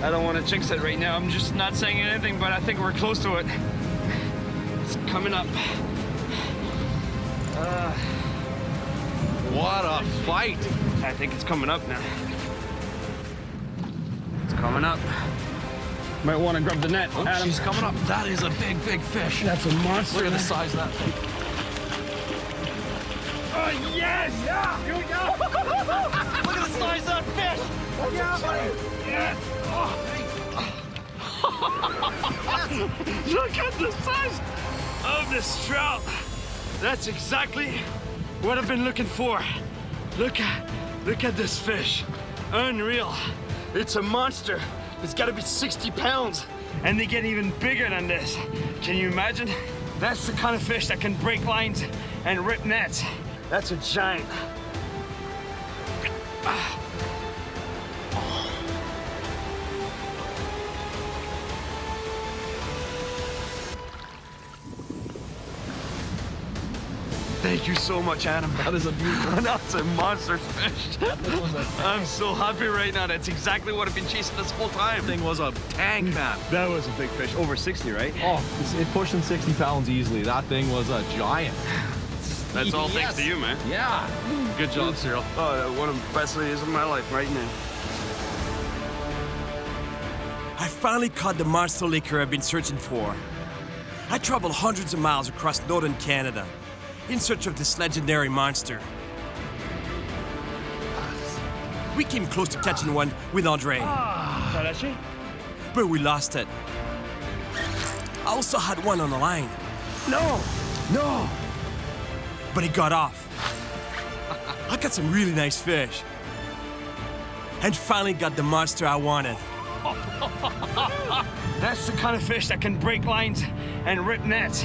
I don't want to jinx it right now. I'm just not saying anything, but I think we're close to it. It's coming up. What a fight. I think it's coming up now. It's coming up. Might want to grab the net. Oh, Adam. she's coming up. That is a big, big fish. That's a monster. Look at the size of that thing. Oh, yes! Yeah! Here we go! Look at the size of that fish! Yeah, buddy! Yes! Oh. Look at the size of this trout. That's exactly what I've been looking for. Look at this fish. Unreal. It's a monster. It's got to be 60 pounds. And they get even bigger than this. Can you imagine? That's the kind of fish that can break lines and rip nets. That's a giant. Thank you so much, Adam. That is a beautiful. That's a monster fish. I'm so happy right now. That's exactly what I've been chasing this whole time. Thing was a tank, man. That was a big fish. Over 60, right? Oh, it pushing 60 pounds easily. That thing was a giant. That's all thanks to you, man. Yeah. Good job, Cyril. Oh, one of the best days of my life right now. I finally caught the monster liquor I've been searching for. I traveled hundreds of miles across northern Canada in search of this legendary monster. We came close to catching one with Andre, but we lost it. I also had one on the line. No! But it got off. I got some really nice fish. And finally got the monster I wanted. That's the kind of fish that can break lines and rip nets.